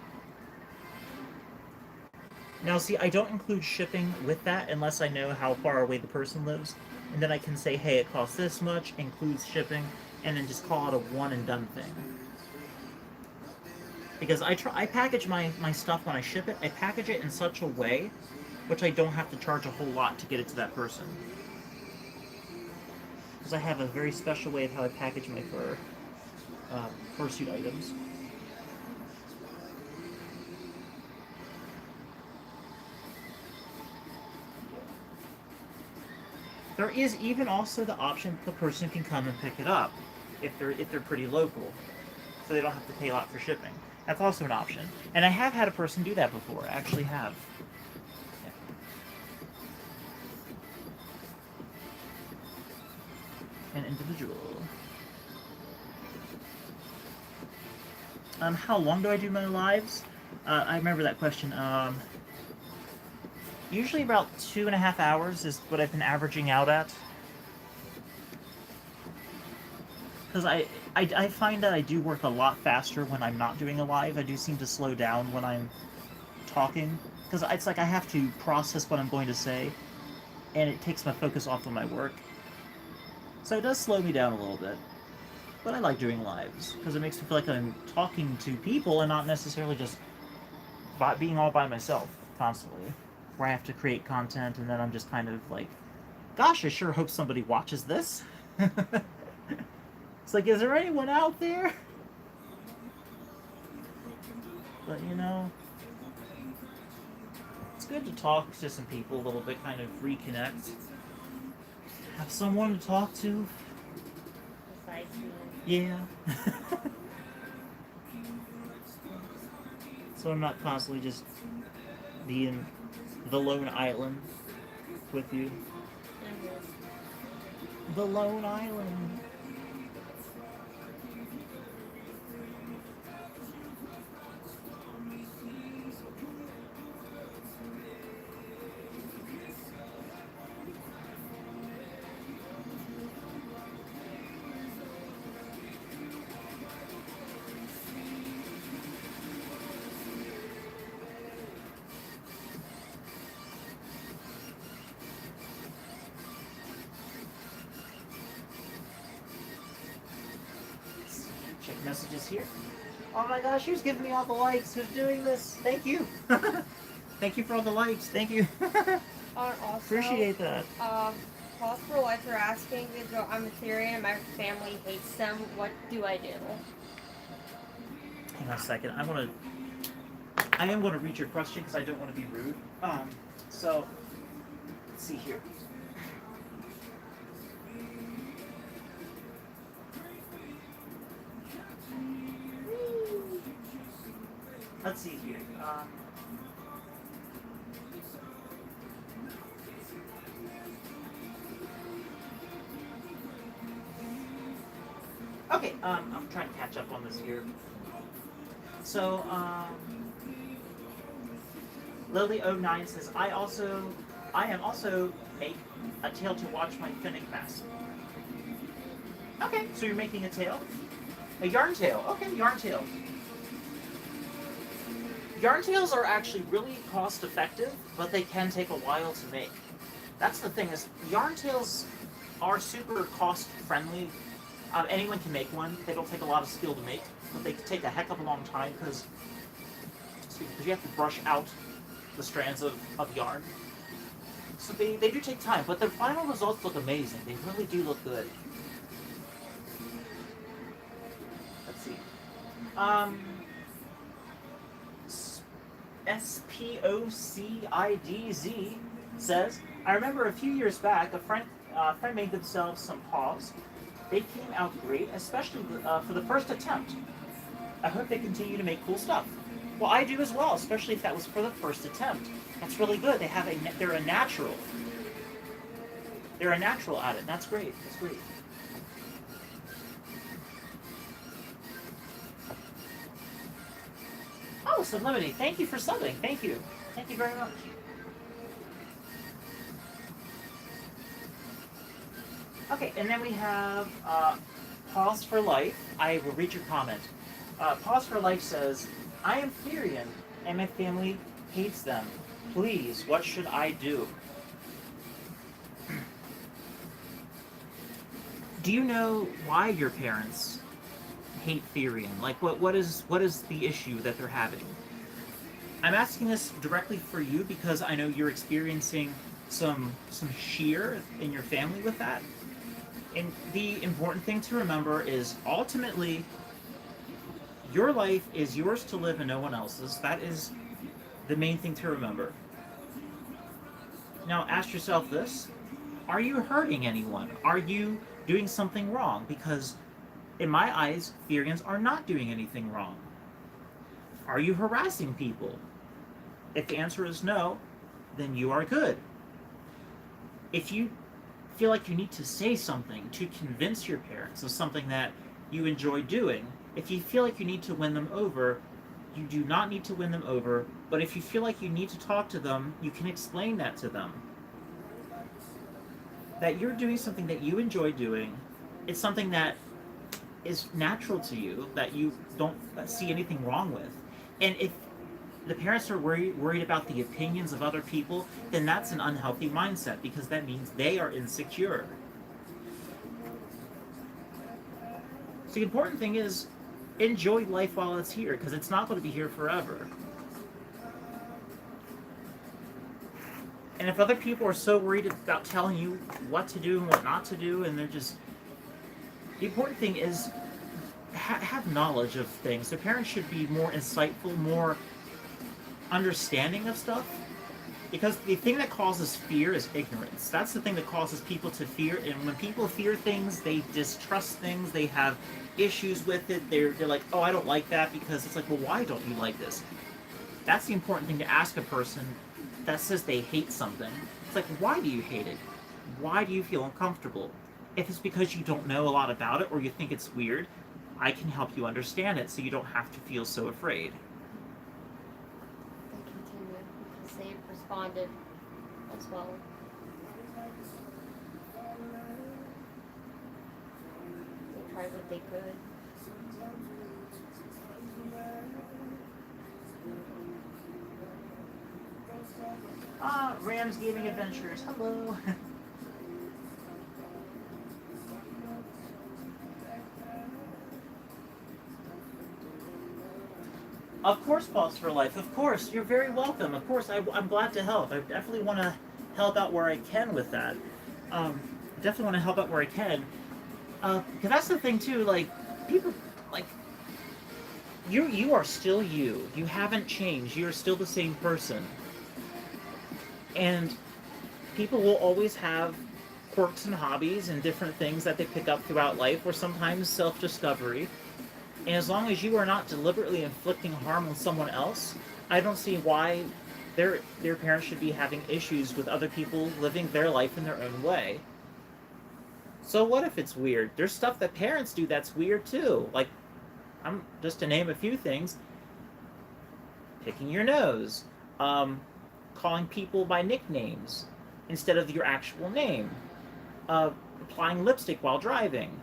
Now, see, I don't include shipping with that unless I know how far away the person lives. And then I can say, hey, it costs this much, includes shipping, and then just call it a one-and-done thing. Because I package my stuff when I ship it, I package it in such a way which I don't have to charge a whole lot to get it to that person. Because I have a very special way of how I package my fursuit items. There is even also the option the person can come and pick it up if they're pretty local, so they don't have to pay a lot for shipping. That's also an option, and I have had a person do that before. I actually have. Yeah. An individual. How long do I do my lives? I remember that question. Usually about 2.5 hours is what I've been averaging out at. Because I find that I do work a lot faster when I'm not doing a live. I do seem to slow down when I'm talking. Because it's like I have to process what I'm going to say, and it takes my focus off of my work. So it does slow me down a little bit. But I like doing lives, because it makes me feel like I'm talking to people and not necessarily just being all by myself constantly. Where I have to create content, and then I'm just kind of like, gosh, I sure hope somebody watches this. It's like, is there anyone out there? But, you know, it's good to talk to some people a little bit, kind of reconnect. Have someone to talk to. Yeah. So I'm not constantly just being the lone island with you. The lone island. Check messages here. Oh my gosh, who's giving me all the likes? Who's doing this? Thank you. Thank you for all the likes. Thank you. Also, appreciate that. Pause for Life are asking, I'm Ethereum and my family hates them. What do I do? Hang on a second. I am going to read your question because I don't want to be rude. So, let's see here. Let's see here. Okay, I'm trying to catch up on this here. So, Lily09 says, I am also make a tail to watch my finnick mask. Okay, so you're making a tail? A yarn tail. Okay, yarn tail. Yarn tails are actually really cost effective, but they can take a while to make. That's the thing is, yarn tails are super cost friendly. Anyone can make one. They don't take a lot of skill to make, but they take a heck of a long time because you have to brush out the strands of yarn. So they do take time, but the final results look amazing. They really do look good. Let's see. SPOCIDZ says, I remember a few years back, a friend made themselves some paws. They came out great, especially for the first attempt. I hope they continue to make cool stuff. Well, I do as well, especially if that was for the first attempt. That's really good. They're a natural. They're a natural at it. That's great. That's great. Oh, Sublimity, thank you for subbing. Thank you. Thank you very much. Okay, and then we have Pause for Life. I will read your comment. Pause for Life says, I am Therian, and my family hates them. Please, what should I do? Do you know why your parents hate Therian? Like, what is the issue that they're having? I'm asking this directly for you because I know you're experiencing some shear in your family with that. And the important thing to remember is ultimately your life is yours to live and no one else's. That is the main thing to remember. Now ask yourself this: are you hurting anyone? Are you doing something wrong? Because in my eyes, Therians are not doing anything wrong. Are you harassing people? If the answer is no, then you are good. If you feel like you need to say something to convince your parents of something that you enjoy doing, if you feel like you need to win them over, you do not need to win them over, but if you feel like you need to talk to them, you can explain that to them. That you're doing something that you enjoy doing, it's something that is natural to you, that you don't see anything wrong with. And if the parents are worried about the opinions of other people, then that's an unhealthy mindset, because that means they are insecure. So the important thing is, enjoy life while it's here, because it's not going to be here forever. And if other people are so worried about telling you what to do and what not to do, and they're just... The important thing is have knowledge of things. The parents should be more insightful, more understanding of stuff. Because the thing that causes fear is ignorance. That's the thing that causes people to fear. And when people fear things, they distrust things, they have issues with it. They're like, oh, I don't like that, because it's like, well, why don't you like this? That's the important thing to ask a person that says they hate something. It's like, why do you hate it? Why do you feel uncomfortable? If it's because you don't know a lot about it or you think it's weird, I can help you understand it so you don't have to feel so afraid. They continue because they responded as well. They tried what they could. Rams Gaming Adventures, hello. Of course, Pulse for Life. Of course, you're very welcome. Of course, I'm glad to help. I definitely want to help out where I can with that. Definitely want to help out where I can. Because that's the thing too. Like, people, like, you are still you. You haven't changed. You're still the same person. And people will always have quirks and hobbies and different things that they pick up throughout life, or sometimes self-discovery. And as long as you are not deliberately inflicting harm on someone else, I don't see why their parents should be having issues with other people living their life in their own way. So what if it's weird? There's stuff that parents do that's weird too. Like, I'm just to name a few things: picking your nose, um, calling people by nicknames instead of your actual name, applying lipstick while driving,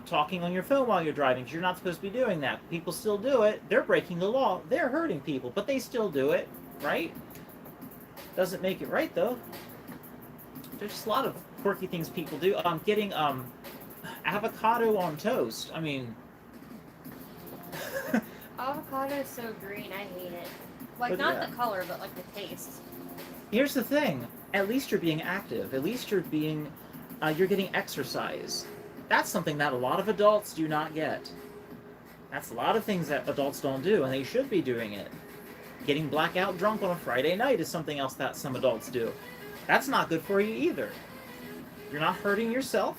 talking on your phone while you're driving. 'Cause you're not supposed to be doing that. People still do it. They're breaking the law. They're hurting people, but they still do it, right? Doesn't make it right though. There's just a lot of quirky things people do. Getting avocado on toast. I mean, Avocado is so green, I hate it. Like, but not yeah. the color, but like the taste. Here's the thing. At least you're being active. At least you're getting exercise. That's something that a lot of adults do not get. That's a lot of things that adults don't do, and they should be doing it. Getting blackout drunk on a Friday night is something else that some adults do. That's not good for you either. You're not hurting yourself.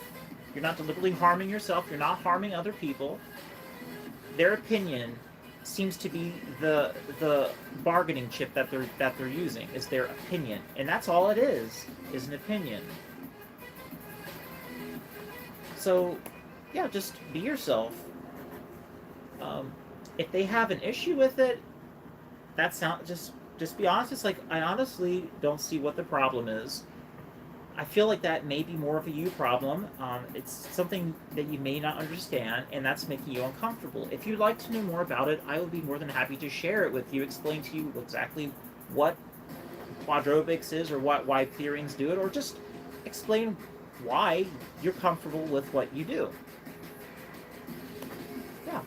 You're not deliberately harming yourself. You're not harming other people. Their opinion seems to be the bargaining chip that they're using, is their opinion, and that's all it is an opinion. So, yeah, just be yourself. If they have an issue with it, that's not just be honest. It's like, I honestly don't see what the problem is. I feel like that may be more of a you problem. It's something that you may not understand, and that's making you uncomfortable. If you'd like to know more about it, I would be more than happy to share it with you, explain to you exactly what quadrobics is, or why theory rings do it, or just explain why you're comfortable with what you do. Yeah.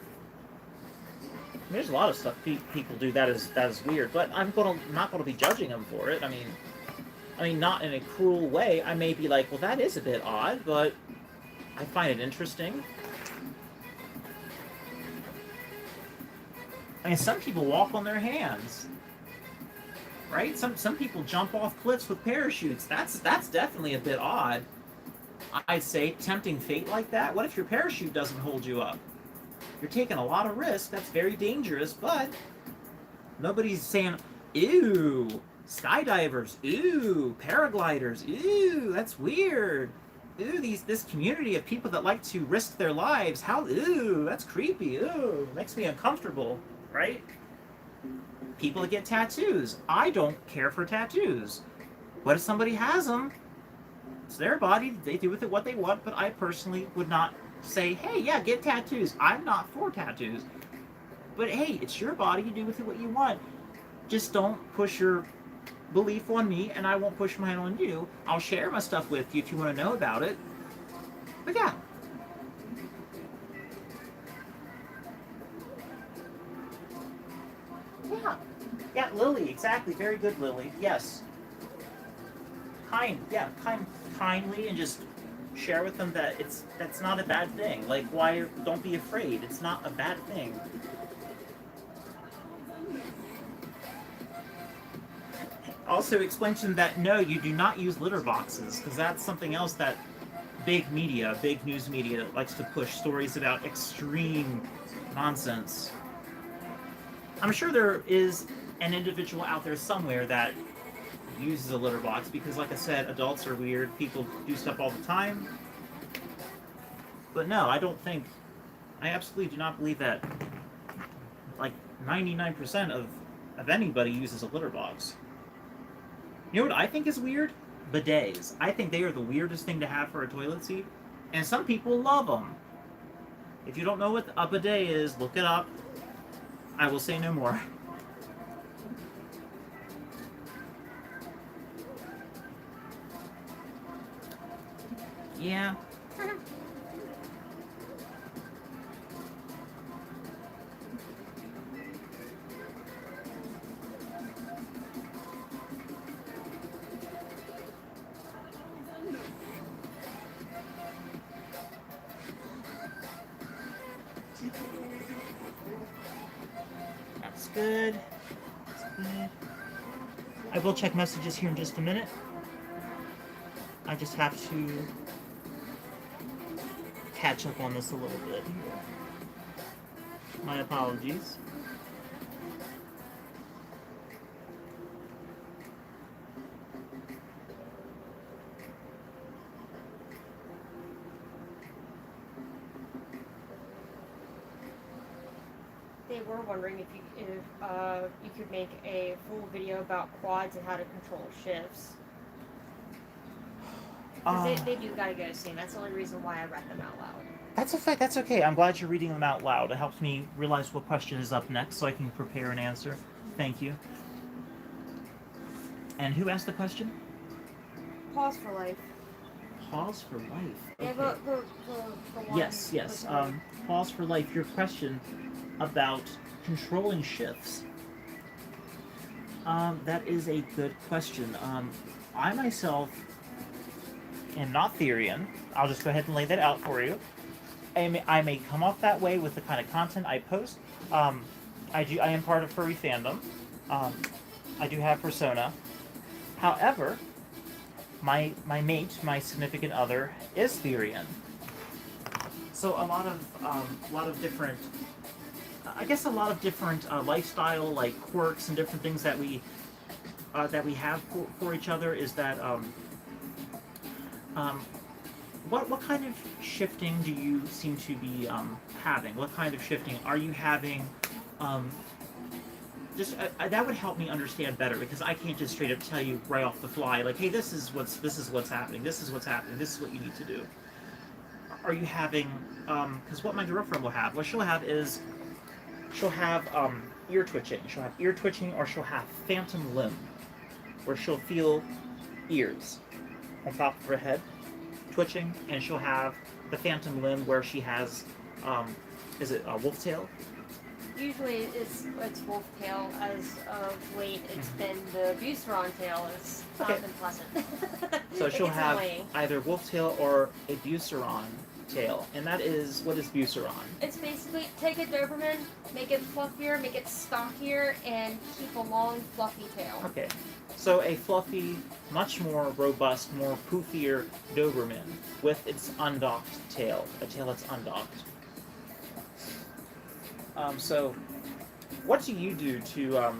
There's a lot of stuff people do that is weird, but not gonna be judging them for it. I mean, not in a cruel way. I may be like, well, that is a bit odd, but I find it interesting. I mean, some people walk on their hands, right? Some people jump off cliffs with parachutes. That's definitely a bit odd. I'd say tempting fate like that. What if your parachute doesn't hold you up? You're taking a lot of risk. That's very dangerous, but nobody's saying, ew, skydivers, ooh, paragliders, ooh, that's weird. Ooh, this community of people that like to risk their lives, how, ooh, that's creepy, ooh, makes me uncomfortable, right? People that get tattoos, I don't care for tattoos. What if somebody has them? It's their body, they do with it what they want, but I personally would not say, hey, yeah, get tattoos. I'm not for tattoos. But hey, it's your body, you do with it what you want. Just don't push your belief on me, and I won't push mine on you. I'll share my stuff with you if you want to know about it. But yeah. Yeah. Yeah, Lily, exactly. Very good, Lily. Yes. Kindly, and just share with them that that's not a bad thing. Like, why? Don't be afraid. It's not a bad thing. Also, explain to them that no, you do not use litter boxes, because that's something else that big news media likes to push stories about extreme nonsense. I'm sure there is an individual out there somewhere that uses a litter box because, like I said, adults are weird. People do stuff all the time. But no, I absolutely do not believe that, like, 99% of anybody uses a litter box. You know what I think is weird? Bidets. I think they are the weirdest thing to have for a toilet seat, and some people love them. If you don't know what a bidet is, look it up. I will say no more. Yeah. That's good. That's good. I will check messages here in just a minute. I just have to catch up on this a little bit. My apologies. they were wondering if you could make a full video about quads and how to control shifts. Because they do gotta go soon. That's the only reason why I read them out loud. That's a fact. That's okay. I'm glad you're reading them out loud. It helps me realize what question is up next, so I can prepare an answer. Thank you. And who asked the question? Pause for life. Pause for life. Okay. Yeah, the one. Yes. Pause for life. Your question about controlling shifts. That is a good question. I myself am not Therian. I'll just go ahead and lay that out for you. I may come off that way with the kind of content I post. I am part of furry fandom. I do have persona. However, my mate, my significant other, is Therian. So a lot of different, I guess a lot of different lifestyle like quirks and different things that we have for each other is that what kind of shifting do you seem to be having? What kind of shifting are you having? Just that would help me understand better, because I can't just straight up tell you right off the fly, like, hey, this is what's happening. This is what's happening. This is what you need to do. Are you having? Because what my girlfriend will have, what she'll have is, she'll have ear twitching. She'll have ear twitching, or she'll have phantom limb, where she'll feel ears on top of her head twitching, and she'll have the phantom limb where she has, is it a wolf tail? Usually it's wolf tail. As of late, it's been the Buceron tail. It's not been pleasant. So she'll have either wolf tail or a Buceron tail, and that is, what is Buceron? It's basically take a Doberman, make it fluffier, make it stockier, and keep a long fluffy tail. Okay, so a fluffy, much more robust, more poofier Doberman with its undocked tail, a tail that's undocked. So what do you do to,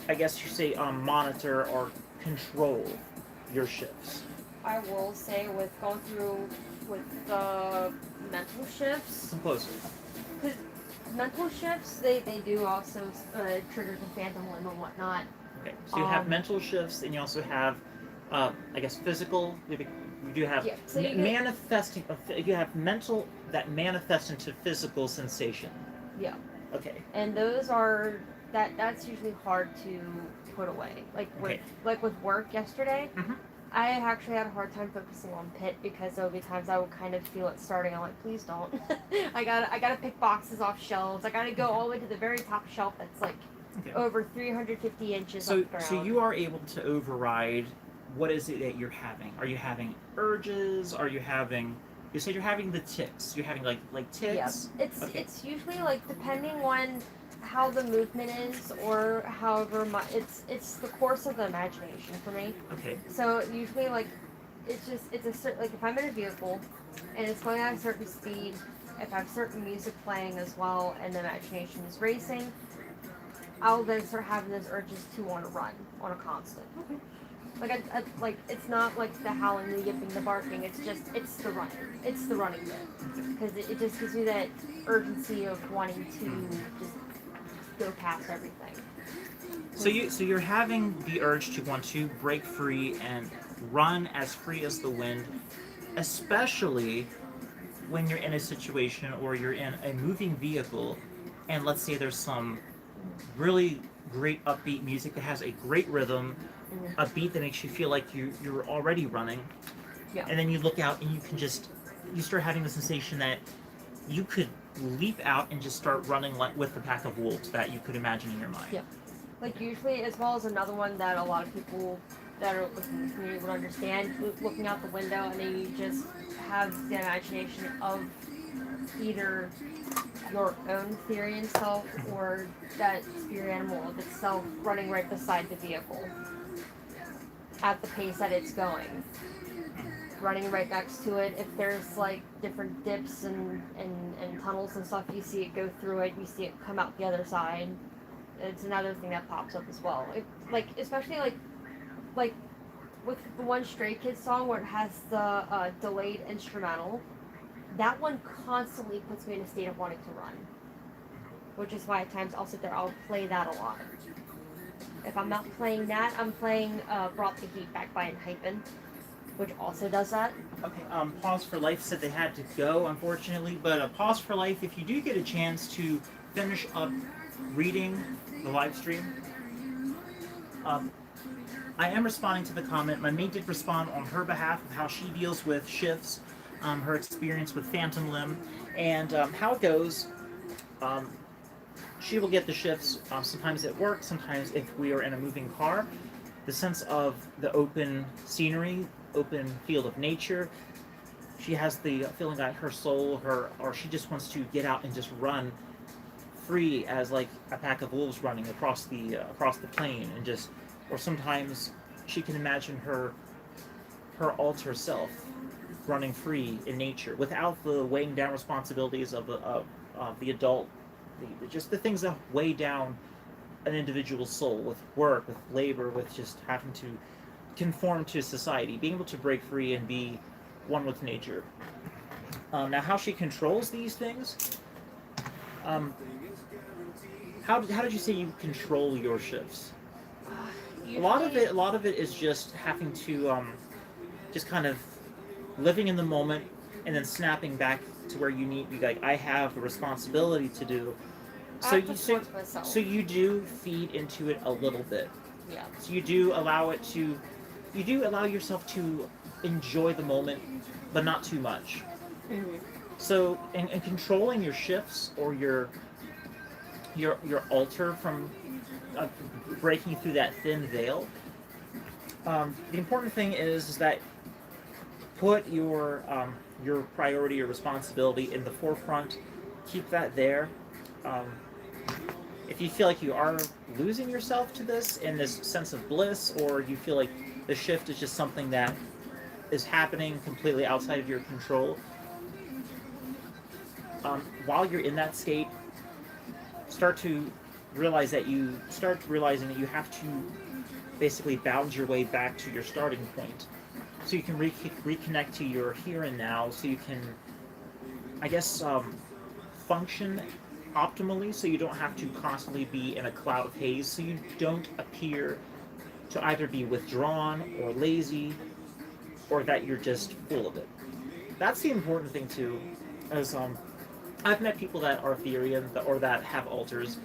I guess you say, monitor or control your shifts? I will say, with going through with the mental shifts. Come closer. Because mental shifts, they do also trigger the phantom limb and whatnot. Okay, so you have mental shifts, and you also have, I guess, physical. You do have so manifesting. You have mental that manifests into physical sensation. Yeah. Okay. And those are that's usually hard to put away. Like with work yesterday, I actually had a hard time focusing on Pit, because there would be times I would kind of feel it starting. I'm like, please don't. I gotta pick boxes off shelves. I gotta go all the way to the very top shelf that's like over 350 inches off the ground. So you are able to override. What is it that you're having? Are you having urges? Are you having? You said you're having the tics. You're having like tics. Yeah, it's usually like depending on how the movement is, or however much it's the course of the imagination for me. Okay. So usually like it's a certain, like if I'm in a vehicle and it's going at a certain speed, if I have certain music playing as well and the imagination is racing, I'll then start having those urges to want to run on a constant. Okay. Like it's not like the howling, the yipping, the barking. It's the running. It's the running bit, because it just gives me that urgency of wanting to just go past everything. So you're having the urge to want to break free and run as free as the wind, especially when you're in a situation or you're in a moving vehicle, and let's say there's some really great upbeat music that has a great rhythm. A beat that makes you feel like you're already running, and then you look out and you start having the sensation that you could leap out and just start running like with the pack of wolves that you could imagine in your mind. Yeah, like usually, as well as another one that a lot of people that are within the community would understand, looking out the window, and then you just have the imagination of either your own Therian self or that spirit animal of itself running right beside the vehicle at the pace that it's going, running right next to it. If there's like different dips and tunnels and stuff, you see it go through it, you see it come out the other side. It's another thing that pops up as well. Especially like with the one Stray Kids song where it has the delayed instrumental, that one constantly puts me in a state of wanting to run. which is why at times I'll sit there, I'll play that a lot. If I'm not playing that, I'm playing Brought the Heat Back by Hypen, which also does that. Okay, Pause for Life said they had to go, unfortunately, but Pause for Life, if you do get a chance to finish up reading the live stream, um, I am responding to the comment. My mate did respond on her behalf of how she deals with shifts, her experience with Phantom Limb, and how it goes. Um, she will get the shifts sometimes at work, sometimes if we are in a moving car. The sense of the open scenery, open field of nature. She has the feeling that her soul, or she just wants to get out and just run free as like a pack of wolves running across the plain, and just, or sometimes she can imagine her alter self running free in nature without the weighing down responsibilities of the adult, just the things that weigh down an individual's soul with work, with labor, with just having to conform to society, being able to break free and be one with nature. Now, how she controls these things? Um, how did you say you control your shifts? Usually, A lot of it is just having to just kind of living in the moment and then snapping back to where you need. You like, I have a responsibility to do. I have to force myself. So you do feed into it a little bit. Yeah. So you do allow yourself to enjoy the moment, but not too much. Mm-hmm. So in controlling your shifts or your altar from breaking through that thin veil, the important thing is that put your priority or responsibility in the forefront. Keep that there. Um, if you feel like you are losing yourself to this in this sense of bliss, or you feel like the shift is just something that is happening completely outside of your control, while you're in that state, start realizing that you have to basically bounce your way back to your starting point, so you can reconnect to your here and now, so you can, I guess, function optimally, so you don't have to constantly be in a cloud of haze, so you don't appear to either be withdrawn or lazy, or that you're just full of it. That's the important thing too, as I've met people that are Ethereum or that have alters,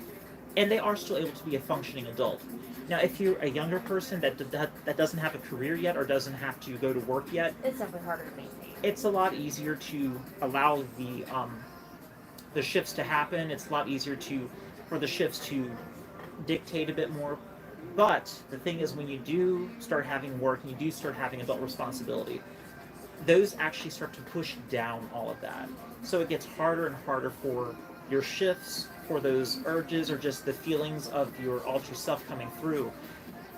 and they are still able to be a functioning adult. Now, if you're a younger person that doesn't have a career yet or doesn't have to go to work yet, It's definitely harder to maintain. it's a lot easier to allow the shifts to happen. It's a lot easier for the shifts to dictate a bit more. But the thing is, when you do start having work and you do start having adult responsibility, those actually start to push down all of that. So it gets harder and harder for your shifts, for those urges, or just the feelings of your alter self coming through.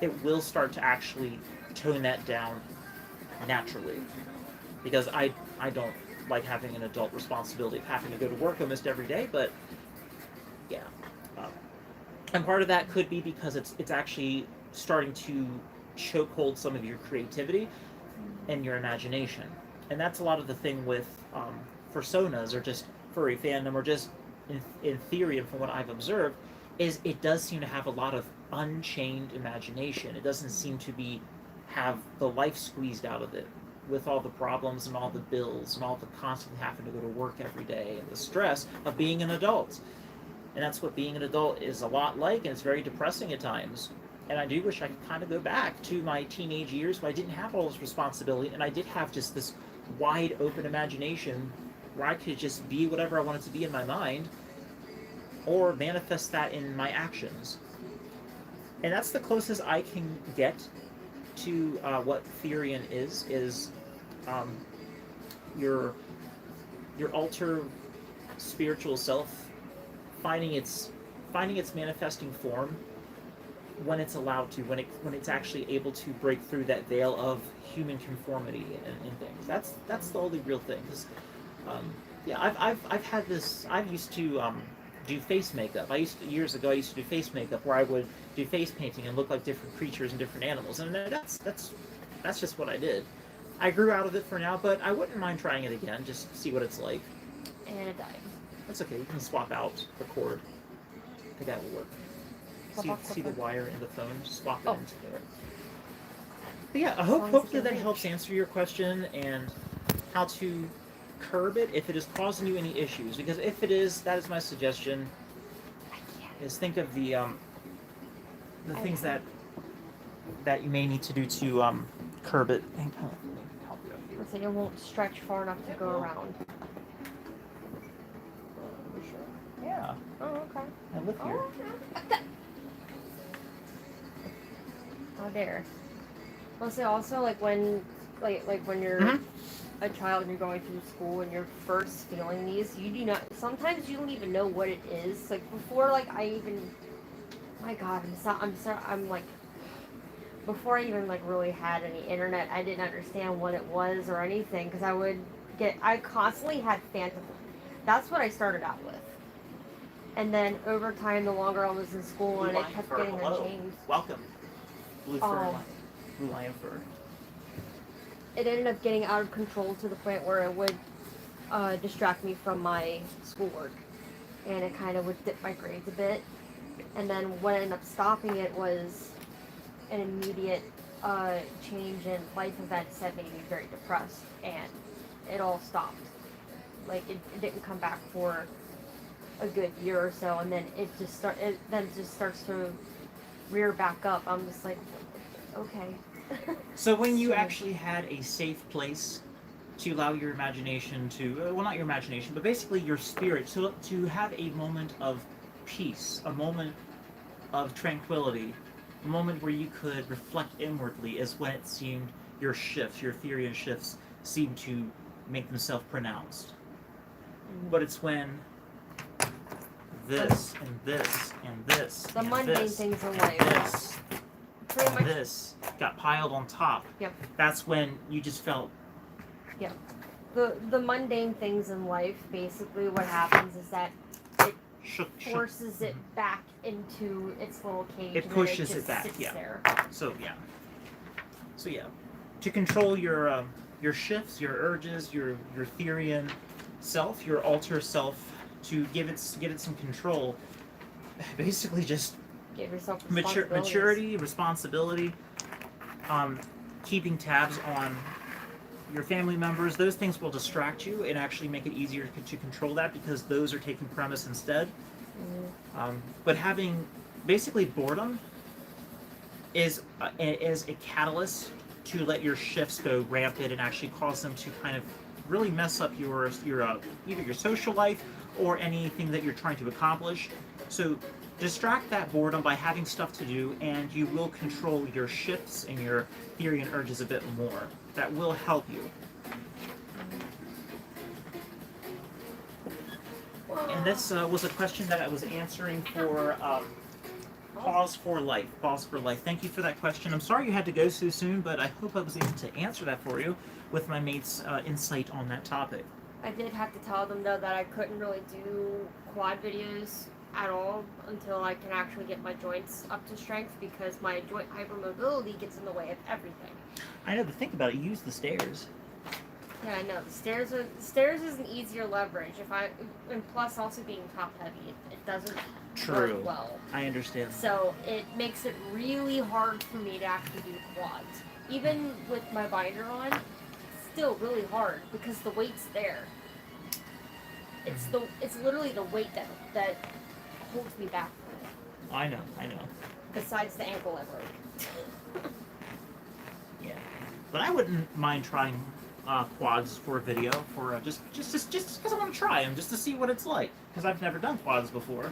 It will start to actually tone that down naturally. Because I don't like having an adult responsibility of having to go to work almost every day, but yeah. Um, and part of that could be because it's actually starting to chokehold some of your creativity and your imagination. And that's a lot of the thing with personas, or just furry fandom, or just in theory, and from what I've observed, is it does seem to have a lot of unchained imagination. It doesn't seem to have the life squeezed out of it, with all the problems and all the bills and all the constantly having to go to work every day and the stress of being an adult. And that's what being an adult is a lot like, and it's very depressing at times. And I do wish I could kind of go back to my teenage years where I didn't have all this responsibility, and I did have just this wide open imagination where I could just be whatever I wanted to be in my mind, or manifest that in my actions. And that's the closest I can get to what Therian is um, your alter spiritual self finding its manifesting form when it's allowed to, when it's actually able to break through that veil of human conformity and things. That's the only real thing. 'Cause, yeah, I've had this. I used to do face makeup. Years ago I used to do face makeup where I would do face painting and look like different creatures and different animals, and that's just what I did. I grew out of it for now, but I wouldn't mind trying it again, just to see what it's like. And it died. That's okay. You can swap out the cord. think that will work. See the wire in the phone? Swap it into there. But yeah, hopefully that helps answer your question and how to curb it if it is causing you any issues. Because if it is, that is my suggestion. Is think of the things that you may need to do to curb it. And kind of help you out here. So it won't stretch far enough to go around. Yeah. Oh, okay. And look here. Oh, there. Well, see, also, like when you're a child and you're going through school and you're first feeling these, you do not. Sometimes you don't even know what it is. Like before, like I even. My God, I'm sorry. I'm like. Before I even like really had any internet, I didn't understand what it was or anything because I constantly had phantom. That's what I started out with. And then over time, the longer I was in school and it kept getting unchanged. Welcome. Blue lion fur. It ended up getting out of control to the point where it would distract me from my schoolwork. And it kind of would dip my grades a bit. And then what ended up stopping it was an immediate change in life events that made me very depressed. And it all stopped. Like, it didn't come back for a good year or so, and then it just starts to rear back up. I'm just like, okay. So when you actually had a safe place to allow your imagination to, well, not your imagination, but basically your spirit to have a moment of peace, a moment of tranquility, a moment where you could reflect inwardly, is when it seemed your theory and shifts seemed to make themselves pronounced. But it's when this and this and this the and mundane this, things in life, this pretty much. this got piled on top. Yep. That's when you just felt. Yep. The mundane things in life, basically, what happens is that it forces it back into its little cage. It pushes it back. Yeah. There. So yeah. To control your shifts, your urges, your Therian self, your alter self, to get it some control. Basically, just give yourself maturity, responsibility, keeping tabs on your family members. Those things will distract you and actually make it easier to control that because those are taking premise instead. But having basically boredom is a catalyst to let your shifts go rampant and actually cause them to kind of really mess up your either your social life or anything that you're trying to accomplish. So distract that boredom by having stuff to do, and you will control your shifts and your theory and urges a bit more. That will help you. And this was a question that I was answering for Pause for Life. Pause for Life. Thank you for that question. I'm sorry you had to go so soon, but I hope I was able to answer that for you with my mate's insight on that topic. I did have to tell them, though, that I couldn't really do quad videos at all until I can actually get my joints up to strength because my joint hypermobility gets in the way of everything. I know, but think about it. You use the stairs. Yeah, I know. The stairs is an easier leverage. And plus also being top heavy, it doesn't work well. I understand. So it makes it really hard for me to actually do quads. Even with my binder on, it's still really hard because the weight's there. It's literally the weight that holds me back. I know. Besides the ankle I broke. Yeah, but I wouldn't mind trying quads for a video for just because I want to try them, just to see what it's like. Because I've never done quads before.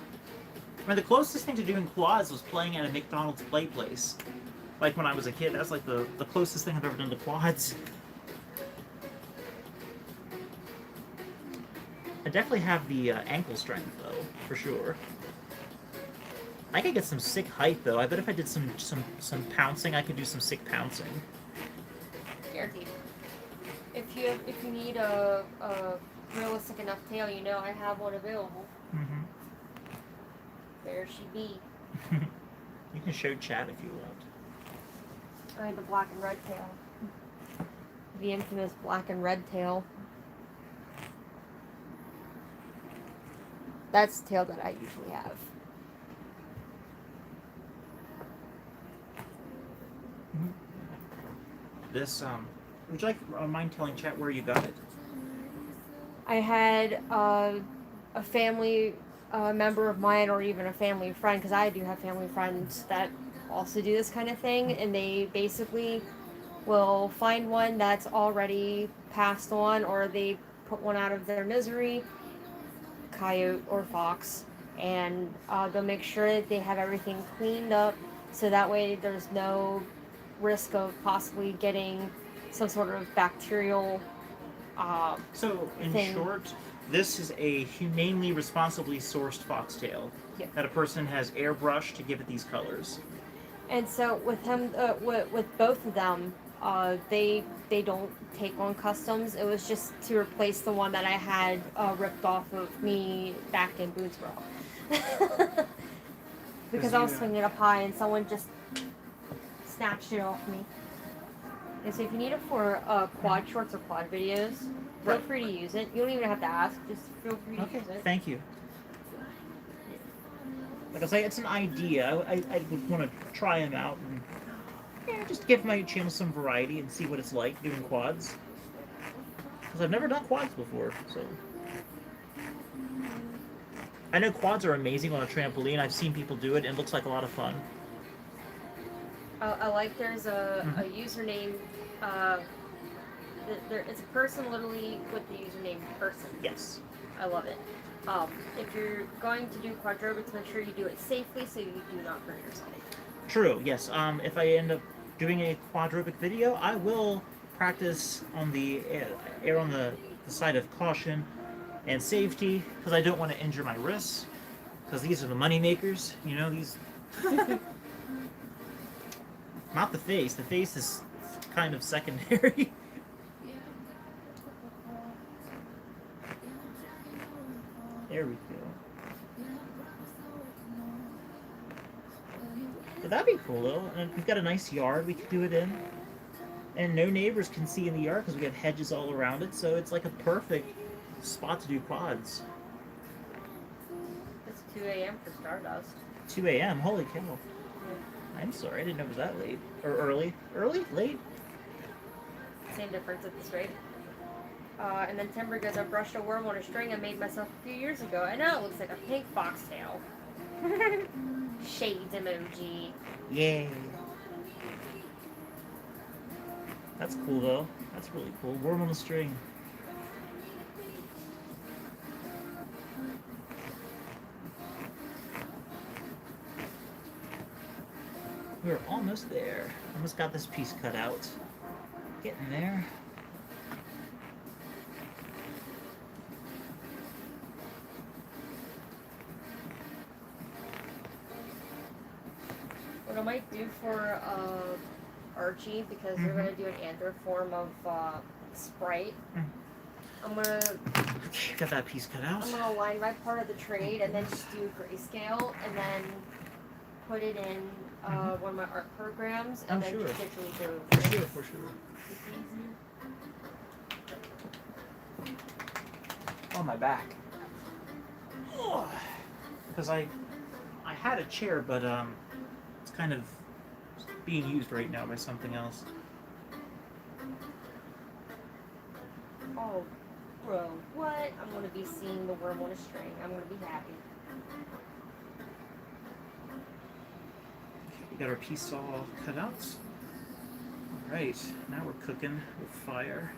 I mean, the closest thing to doing quads was playing at a McDonald's play place. Like when I was a kid, that's like the closest thing I've ever done to quads. I definitely have the ankle strength though, for sure. I could get some sick height though. I bet if I did some pouncing, I could do some sick pouncing. Guaranteed. If you need a realistic enough tail, you know I have one available. Mm-hmm. There she be. You can show chat if you want. I have the black and red tail. The infamous black and red tail. That's the tail that I usually have. this. Would you like mind telling chat where you got it? I had a family member of mine, or even a family friend, because I do have family friends that also do this kind of thing, and they basically will find one that's already passed on, or they put one out of their misery, coyote or fox, and they'll make sure that they have everything cleaned up, so that way there's no risk of possibly getting some sort of bacterial So, in thing. short, this is a humanely, responsibly sourced foxtail Yep. that a person has airbrushed to give it these colors. And so with him, with both of them, they don't take on customs. It was just to replace the one that I had ripped off of me back in Boonesboro. Because I was swinging up high and someone just snatched it off me. And so if you need it for quad shorts or quad videos, feel free to use it. You don't even have to ask. Just feel free to use it. Thank you. Like I say, it's an idea. I would want to try them out and just give my channel some variety and see what it's like doing quads. Because I've never done quads before, so... I know quads are amazing on a trampoline. I've seen people do it, and it looks like a lot of fun. I like there's a username. It's a person literally with the username person. Yes. I love it. If you're going to do quadrobics, make sure you do it safely so you do not hurt yourself. True, yes. If I end up doing a quadrobic video, I will practice on the err on the side of caution and safety, because I don't want to injure my wrists, because these are the money makers, you know, these... Not the face. The face is kind of secondary. There we go. But that'd be cool, though. And we've got a nice yard we could do it in. And no neighbors can see in the yard because we have hedges all around it, so it's like a perfect spot to do quads. It's 2 a.m. for Stardust. 2 a.m.? Holy cow. I'm sorry, I didn't know it was that late. Or early. Early? Late? Same difference at this rate. And then Timber goes, I brushed a worm on a string I made myself a few years ago, and now it looks like a pink foxtail. Shades emoji. Yay. That's cool, though. That's really cool. Worm on a string. We're almost there. Almost got this piece cut out. Getting there. What I might do for Archie, because we're going to do an andro form of Sprite, I'm going to... Got that piece cut out. I'm going to line my part of the trade and then just do grayscale and then put it in one of my art programs and then just digitally do it. For sure. On my back. Because I had a chair, but it's kind of being used right now by something else. Oh, bro, what? I'm going to be seeing the worm on a string. I'm going to be happy. We got our piece saw cut out. Alright, now we're cooking with fire.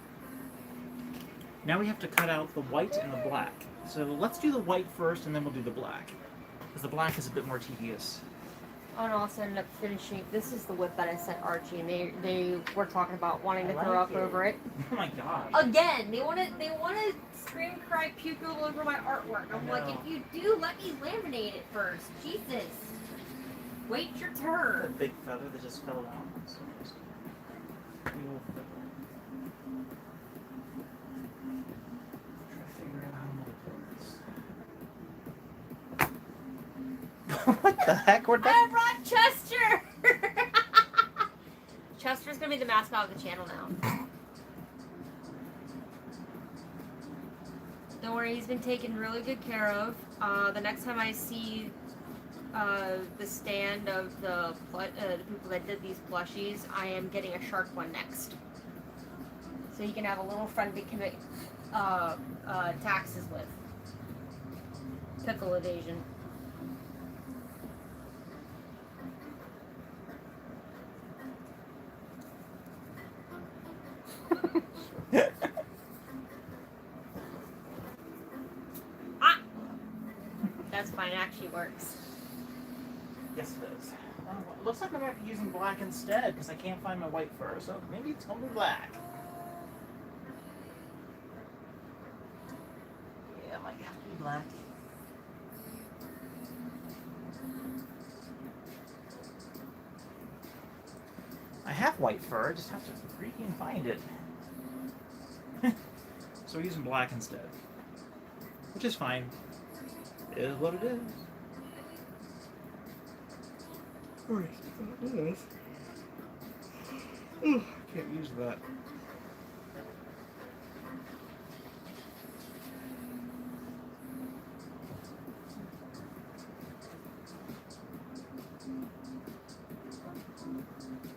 Now we have to cut out the white and the black. So let's do the white first and then we'll do the black. Because the black is a bit more tedious. Oh, and also ended up finishing. This is the whip that I sent Archie, and they were talking about wanting to throw up over it. Oh my gosh. Again, they want to scream, cry, puke all over my artwork. I'm like, if you do, let me laminate it first. Jesus. Wait your turn. A big feather that just fell down. What the heck? Where'd that... I brought Chester! Chester's gonna be the mascot of the channel now. Don't worry, he's been taken really good care of. The next time I see the stand of the people that did these plushies, I am getting a shark one next. So you can have a little friend to commit taxes with. Pickle evasion. Ah! That's fine, it actually works. Yes, it is. It looks like I'm going to be using black instead because I can't find my white fur, so maybe it's going to be black. Yeah, it might have to be black. I have white fur, I just have to freaking find it. So we're using black instead. Which is fine. It is what it is. Alright, this. Can't use that.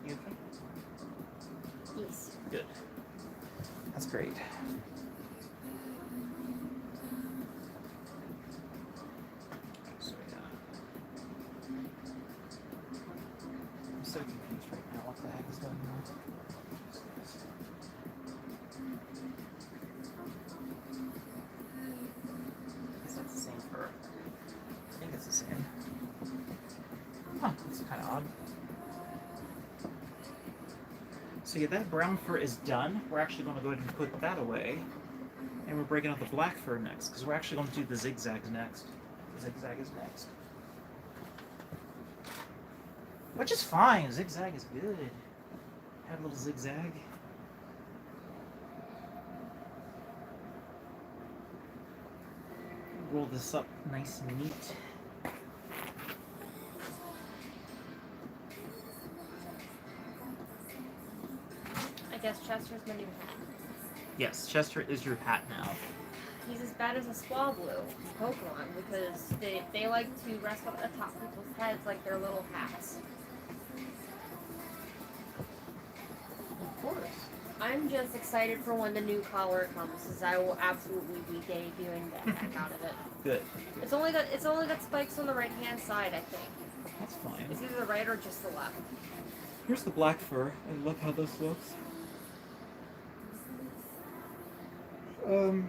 You okay? Yes. Good. That's great. So yeah. I'm so confused right now. What the heck is going on? I guess that's the same fur. I think it's the same. Huh, that's kind of odd. So yeah, that brown fur is done. We're actually going to go ahead and put that away. And we're breaking out the black fur next, because we're actually going to do the zigzags next. The zigzag is next. Which is fine. Zigzag is good. Have a little zigzag. Roll this up nice and neat. I guess Chester's my new hat. Yes, Chester is your hat now. He's as bad as a Swablu Pokemon because they like to rest up atop people's heads like they're little hats. Of course. I'm just excited for when the new collar comes, because I will absolutely be debuting the heck out of it. Good. It's only got spikes on the right hand side, I think. That's fine. It's either the right or just the left. Here's the black fur. I love how this looks. I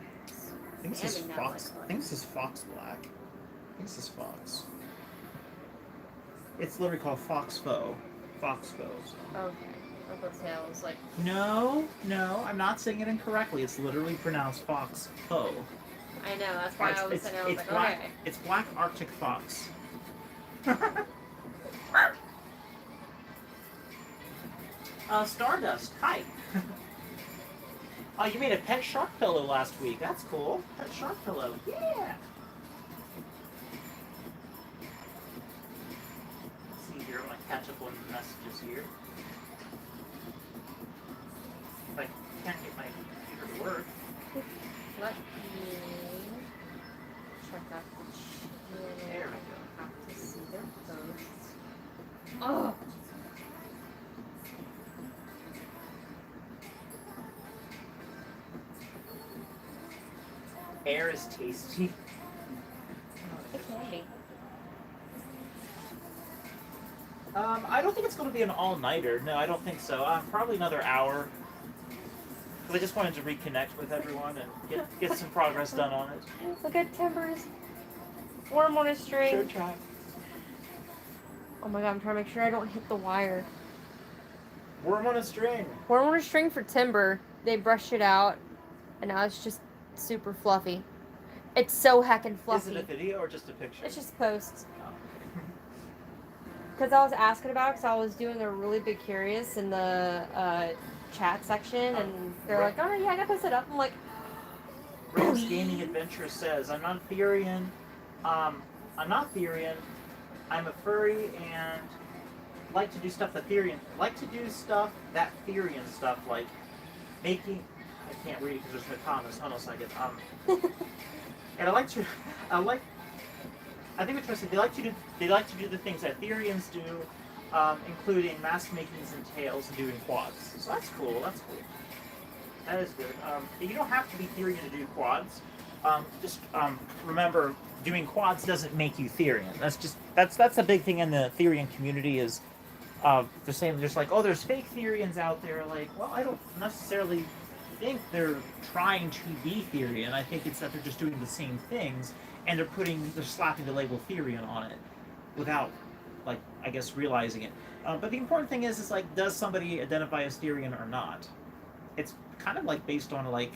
think this is Damn, fox. that looks I think this is fox black. I think this is fox. It's literally called fox faux. Fox faux. So. Okay. I was say, I was like, No, I'm not saying it incorrectly. It's literally pronounced fox faux. I know, that's why I was saying, I was like, black, okay. It's black Arctic fox. Stardust, hi. Oh, you made a pet shark pillow last week. That's cool. Pet shark pillow. Yeah. Let's see here. I'm gonna catch up on the messages here. If I can't get my computer to work. Let me check out the channel. There we I go. don't have to see their posts. Oh! Air is tasty. Okay. I don't think it's going to be an all-nighter. No, I don't think so. Probably another hour. Because I just wanted to reconnect with everyone and get some progress done on it. Look at Timbers. Worm on a string. Sure, try. Oh my god, I'm trying to make sure I don't hit the wire. Worm on a string. Worm on a string for Timber. They brushed it out, and now it's just super fluffy. It's so heckin' fluffy. Is it a video or just a picture? It's just posts. Oh. Because I was asking about it, because I was doing a really big curious in the chat section, and they're like, oh yeah, I gotta post it up. I'm like, Rams Gaming Adventure says, I'm not Therian. I'm a furry and like to do stuff that Therian stuff like making. I can't read because there's no comments. Hold on a second. And I like I think what Trust they like to do the things that Therians do, including mask makings and tails and doing quads. So that's cool. That's cool. That is good. You don't have to be Therian to do quads. Just remember, doing quads doesn't make you Therian. That's a big thing in the Therian community is the same. There's like, oh, there's fake Therians out there. Like, well, I don't necessarily think they're trying to be Therian. I think it's that they're just doing the same things and they're slapping the label Therian on it without, like, I guess realizing it. But the important thing is like, does somebody identify as Therian or not? It's kind of like based on like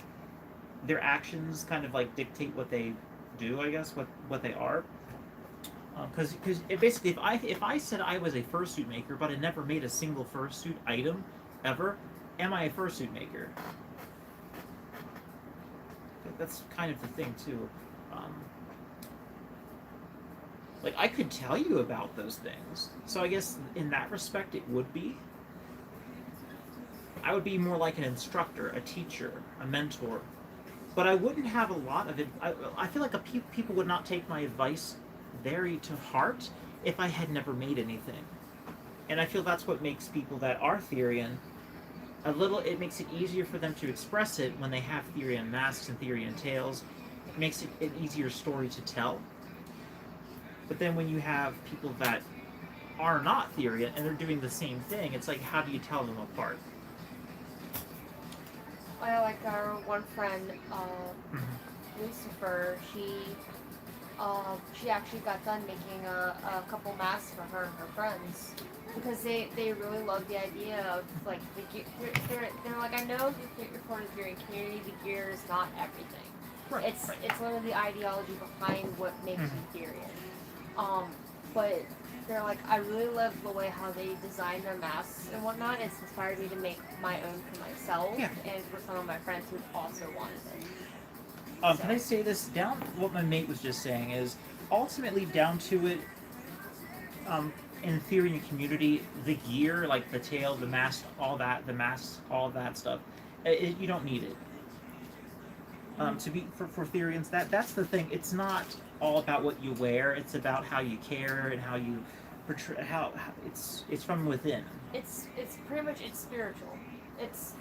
their actions kind of like dictate what they do, I guess, what they are. Because basically, if I said I was a fursuit maker, but I never made a single fursuit item ever, am I a fursuit maker? That's kind of the thing too. Like I could tell you about those things, so I guess in that respect it would be. I would be more like an instructor, a teacher, a mentor, but I wouldn't have a lot of it. I feel like people would not take my advice very to heart if I had never made anything. And I feel that's what makes people that are Therian it makes it easier for them to express it when they have Therian masks and Therian tails. It makes it an easier story to tell. But then when you have people that are not Therian and they're doing the same thing, it's like, how do you tell them apart? I like our one friend, Lucifer. She actually got done making a couple masks for her and her friends because they really love the idea of like they're like, I know you're part of the Therian community. The gear is not everything. Right. It's one of the ideology behind what makes you Therian. But they're like, I really love the way how they design their masks and whatnot. It's inspired me to make my own for myself and for some of my friends who also wanted it. Can I say this? Down what my mate was just saying is ultimately down to it. In the Therian community, the gear, like the tail, the mask, all that stuff, you don't need it. To be for Therians, that's the thing. It's not all about what you wear. It's about how you care and how you portray. How it's from within. It's pretty much spiritual. It's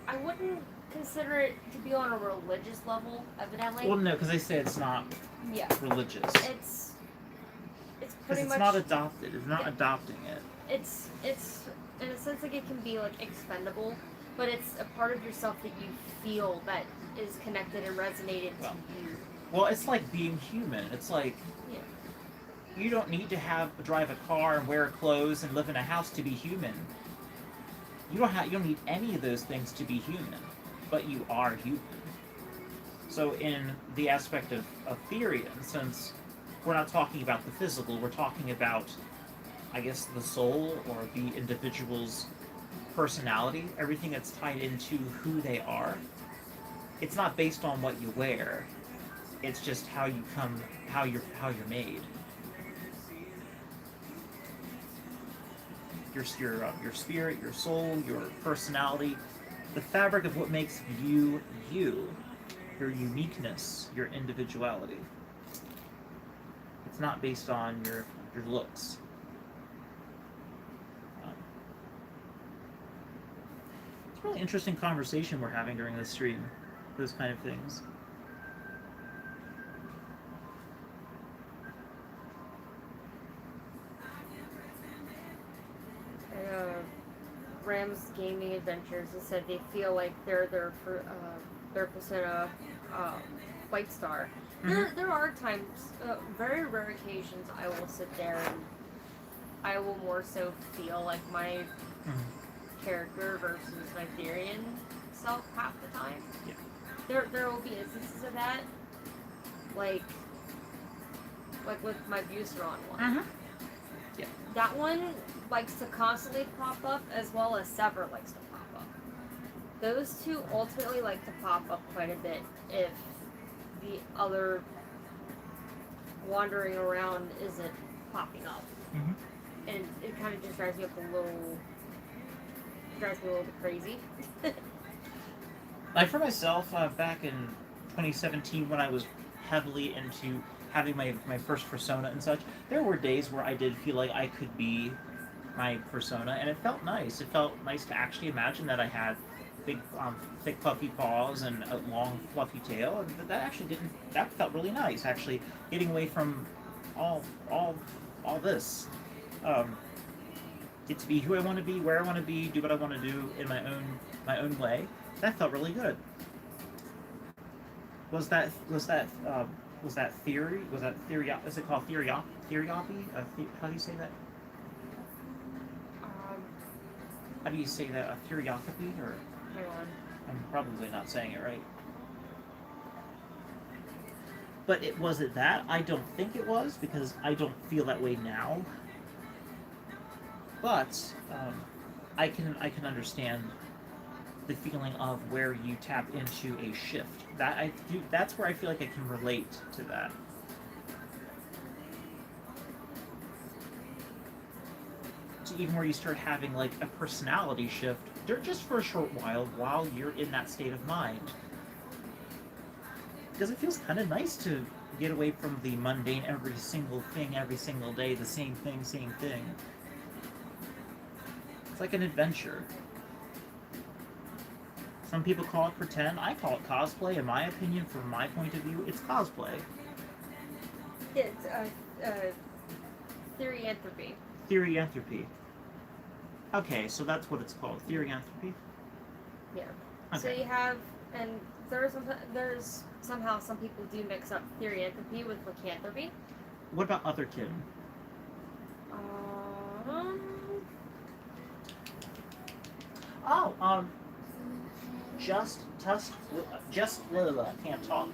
I wouldn't consider it to be on a religious level, evidently. Well, no, because they say it's not religious. It's pretty much. It's not adopted. It's not adopting it. It's in a sense like it can be like expendable, but it's a part of yourself that you feel that is connected and resonated to you. Well, it's like being human. It's like you don't need to drive a car and wear clothes and live in a house to be human. You don't need any of those things to be human, but you are human. So in the aspect of Therian, since we're not talking about the physical, we're talking about, I guess, the soul or the individual's personality, everything that's tied into who they are. It's not based on what you wear. It's just how you're made. Your spirit, your soul, your personality, the fabric of what makes you, your uniqueness, your individuality. It's not based on your looks. It's a really interesting conversation we're having during this stream. Those kind of things. Ram's Gaming Adventures has said they feel like they're their persona White Star. There are times, very rare occasions, I will sit there and I will more so feel like my character versus my Therian self half the time. Yeah. There will be instances of that, like with my Buceron one. Yeah. That one likes to constantly pop up, as well as Sever likes to pop up. Those two ultimately like to pop up quite a bit if the other wandering around isn't popping up. And it kind of just drives me up a little bit crazy. Like for myself, back in 2017 when I was heavily into having my first persona and such, there were days where I did feel like I could be my persona, and it felt nice. It felt nice to actually imagine that I had big, thick, puffy paws and a long, fluffy tail, and that actually didn't. That felt really nice. Actually, getting away from all, all, all this. Um, get to be who I want to be, where I want to be, do what I want to do in my own way. That felt really good. Was that theory? Was that theory? Is it called theory? Theoryopy? How do you say that? Um, How do you say that? A theoryopy? Or hang on. I'm probably not saying it right. But was it that? I don't think it was, because I don't feel that way now. But I can understand the feeling of where you tap into a shift. That's where I feel like I can relate to that. To even where you start having like a personality shift, just for a short while you're in that state of mind. Because it feels kind of nice to get away from the mundane, every single thing, every single day, the same thing, same thing. It's like an adventure. Some people call it pretend. I call it cosplay. In my opinion, from my point of view, it's cosplay. It's theoryantropy. Theoryantropy. Okay, so that's what it's called. Theoryantropy? Yeah. Okay. So you have, and there's somehow some people do mix up theoryantropy with lycanthropy. What about otherkin? Oh, can't talk.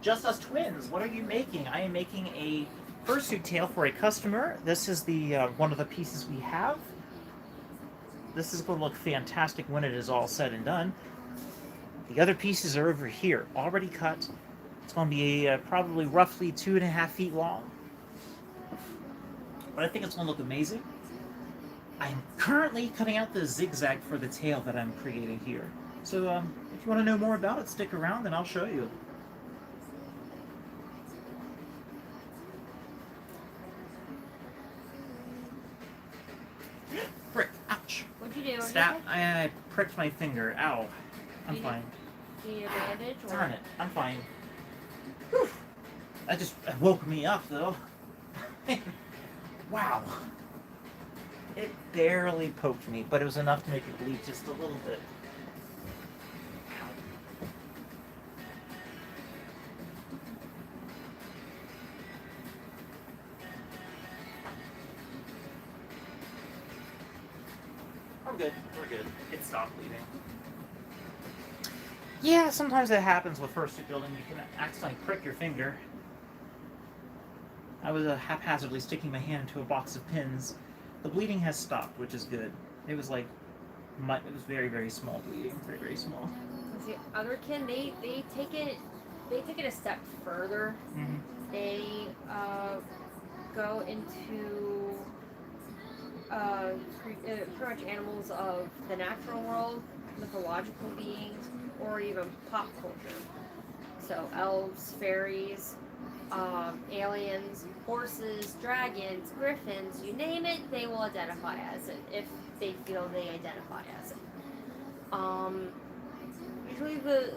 Just Us Twins. What are you making? I am making a fursuit tail for a customer. This is the one of the pieces we have. This is going to look fantastic when it is all said and done. The other pieces are over here, already cut. It's going to be probably roughly 2.5 feet long. But I think it's going to look amazing. I'm currently cutting out the zigzag for the tail that I'm creating here. So if you want to know more about it, stick around and I'll show you. Frick, ouch. What'd you do? Snap, I pricked my finger. Ow. I'm fine. Do you need a bandage? Or? Darn it, I'm fine. Whew. That just woke me up though. Wow. It barely poked me, but it was enough to make it bleed just a little bit. I'm good. We're good. It stopped bleeding. Yeah, sometimes it happens with fursuit building. You can accidentally prick your finger. I was haphazardly sticking my hand into a box of pins. The bleeding has stopped, which is good. It was like, it was very, very small bleeding, very, very small. See, otherkin, they take it a step further. Mm-hmm. They go into pretty much animals of the natural world, mythological beings, or even pop culture. So elves, fairies, aliens, horses, dragons, griffins, you name it, they will identify as it if they feel they identify as it. Usually the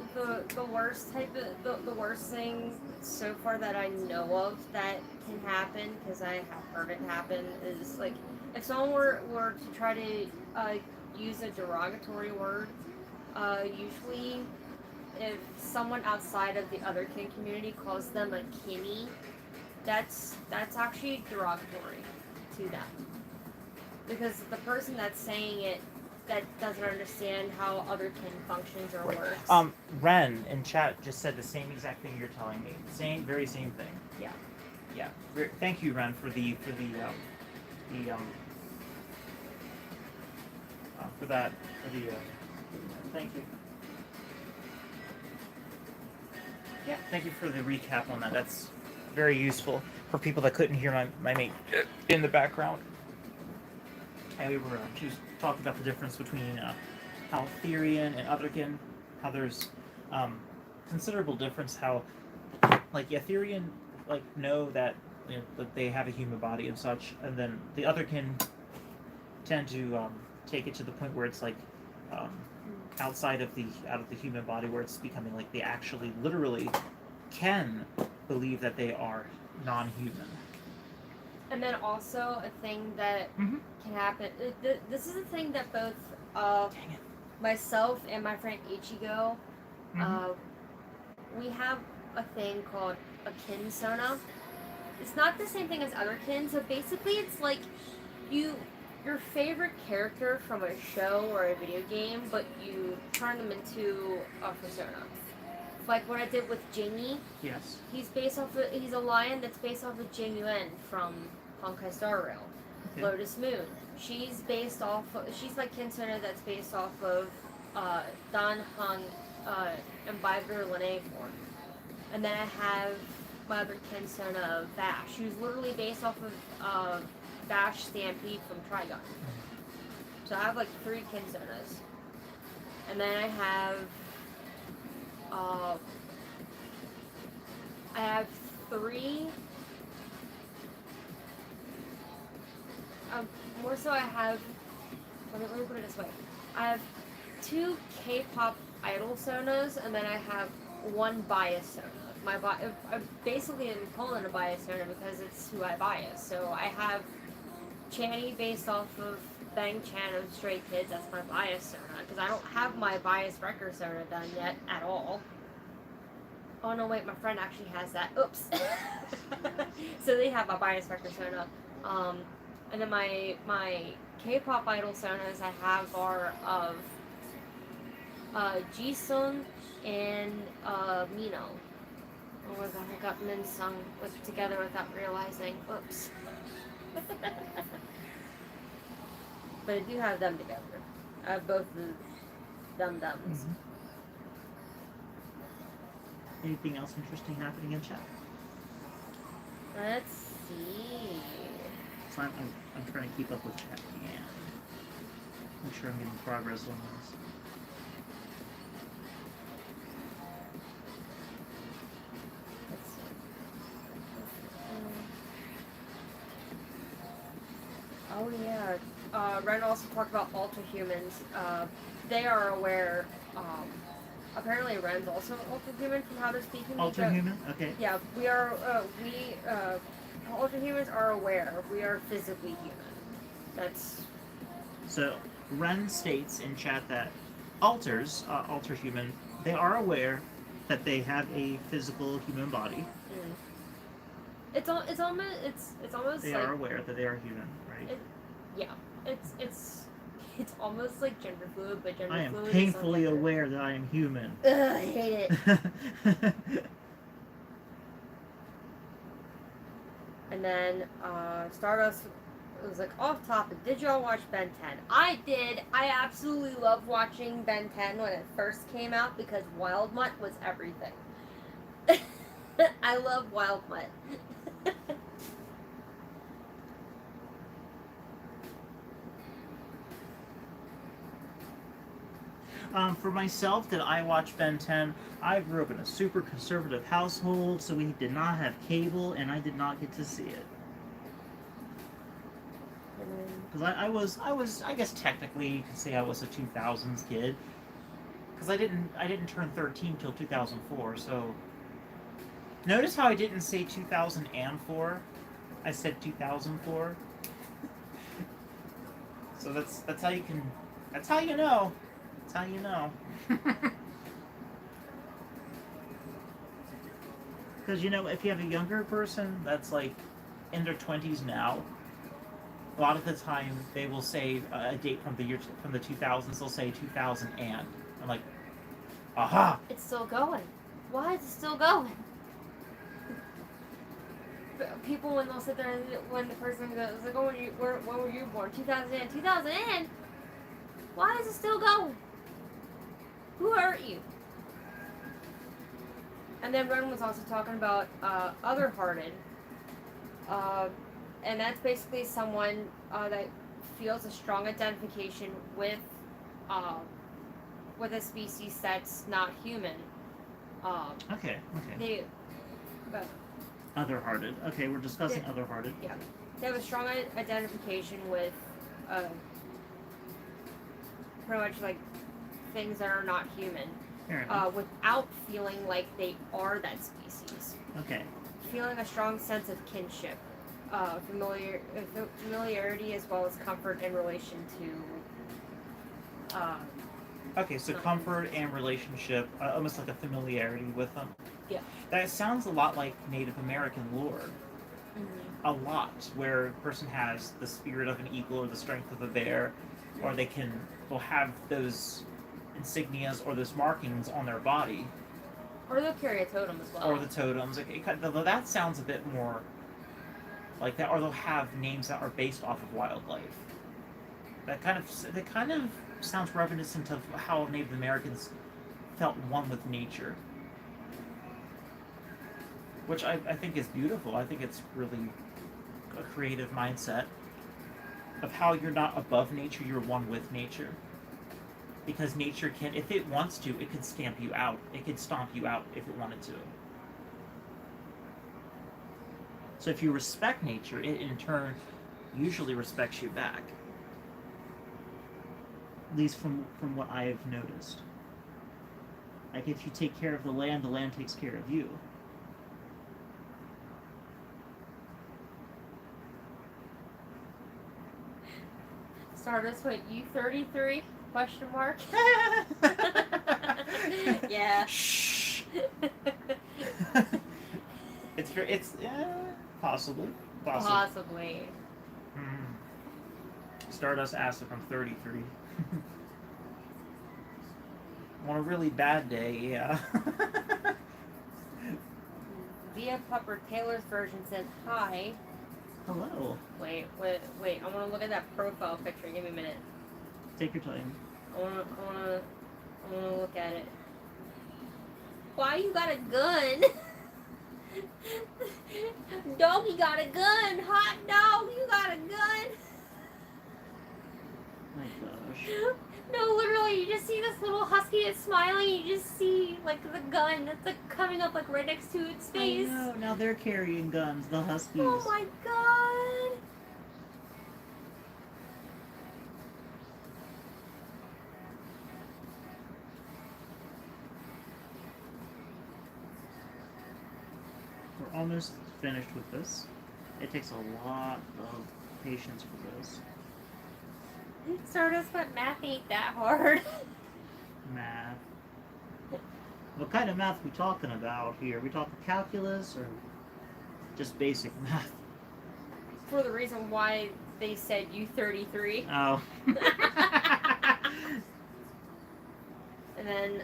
worst the worst thing so far that I know of that can happen, because I have heard it happen, is like if someone were to try to use a derogatory word, usually if someone outside of the otherkin community calls them a kinny, that's actually derogatory to them. Because the person that's saying it that doesn't understand how otherkin functions or works. Ren in chat just said the same exact thing you're telling me. Very same thing. Yeah. Yeah. Thank you, Ren, for that. Thank you. Yeah, thank you for the recap on that. That's very useful for people that couldn't hear my mate in the background. And we were just talking about the difference between how Therian and Otherkin, how there's considerable difference, how like Etherean like know that that they have a human body and such, and then the other kin tend to take it to the point where it's like um, outside of the out of the human body, where it's becoming like they actually literally can believe that they are non-human. And then also a thing that Mm-hmm. can happen. This is a thing that both Dang it. myself and my friend Ichigo, Mm-hmm. we have a thing called a kin sona. It's not the same thing as other kin. So basically, it's like your favorite character from a show or a video game, but you turn them into a persona. Like what I did with Jingy. Yes. He's a lion that's based off of Jing Yuan from Honkai Star Rail. Okay. Lotus Moon. She's my Kinsona that's based off of Dan Heng Imbiber Lene form. And then I have my other Kinsona, Vash, who's literally based off of Vash Stampede from Trigun. So I have like 3 Kinsonas. And then I have 3. More so, I have. Let me put it this way. I have 2 K-pop idol sonas, and then I have 1 bias sona. I basically am calling it a bias sona because it's who I bias. So I have Channy based off of Bang Chan of Stray Kids. That's my bias sona because I don't have my bias record sona done yet at all. Oh no, wait, my friend actually has that. Oops. So they have my bias record sona. And then my K-pop idol sonas I have are of Jisung and Mino. Oh my god, I got Minsung together without realizing. Oops. But I do have them together. I have both the dum-dums. Mm-hmm. Anything else interesting happening in chat? Let's see. So I'm trying to keep up with chat. Yeah. Make sure I'm getting progress on this. Let's see. Oh yeah. Ren also talked about ultra humans. They are aware. Apparently, Ren's also an ultra human from how they're speaking. Ultra human? Okay. Yeah, we are. Ultra humans are aware. We are physically human. That's. So Ren states in chat that alters, ultra human, they are aware that they have a physical human body. It's almost They like, are aware that they are human, right? It's almost like gender fluid, but gender I am fluid painfully is aware that I am human. Ugh, I hate it. And then Stardust was like, off topic, did y'all watch Ben 10? I did. I absolutely loved watching Ben 10 when it first came out because Wild Mutt was everything. I love Wild Mutt. For myself, did I watch Ben 10? I grew up in a super conservative household, so we did not have cable, and I did not get to see it. Because I guess technically you could say I was a 2000s kid. Because I didn't turn 13 till 2004, so... Notice how I didn't say 2004? I said 2004. So that's how you can... That's how you know. That's how you know. Because, if you have a younger person that's, like, in their 20s now, a lot of the time they will say a date from the 2000s, they'll say 2000 and. I'm like, aha! It's still going. Why is it still going? People, when they'll sit there, when the person goes, like, oh, when were you born? 2000 and? Why is it still going? Who hurt you? And then Ren was also talking about other-hearted. And that's basically someone that feels a strong identification with a species that's not human. Okay. But Other-hearted. Okay, we're discussing other-hearted. yeah, they have a strong identification with pretty much like things that are not human, Fair enough. without feeling like they are that species. Okay. Feeling a strong sense of kinship, familiarity, as well as comfort in relation to. Okay, so comfort and relationship, almost like a familiarity with them. Yeah. That sounds a lot like Native American lore. Mm-hmm. A lot, where a person has the spirit of an eagle or the strength of a bear, or will have those insignias or those markings on their body. Or they'll carry a totem as well. Or the totems. That sounds a bit more like that. Or they'll have names that are based off of wildlife. That kind of sounds reminiscent of how Native Americans felt one with nature. Which I think is beautiful. I think it's really a creative mindset of how you're not above nature, you're one with nature. Because nature can, if it wants to, it can stamp you out. It can stomp you out if it wanted to. So if you respect nature, it in turn usually respects you back. At least from what I have noticed. Like if you take care of the land takes care of you. Stardust went U33? Question mark. Yeah. Shh. It's possibly. Possibly. Stardust asked if I'm 33. On a really bad day, yeah. Via Pupper Taylor's version said hi. Hello. Wait. I want to look at that profile picture. Give me a minute. Take your time. I wanna look at it. Why you got a gun? Doggy got a gun. Hot dog, you got a gun. My gosh. No, literally, you just see this little husky that's smiling. You just see like the gun that's like coming up like right next to its face. I know. Now they're carrying guns. The huskies. Oh my god. We're almost finished with this. It takes a lot of patience for this. Stardust, but math ain't that hard. Math. What kind of math we talking about here? We talking calculus or just basic math? For the reason why they said U33. Oh. And then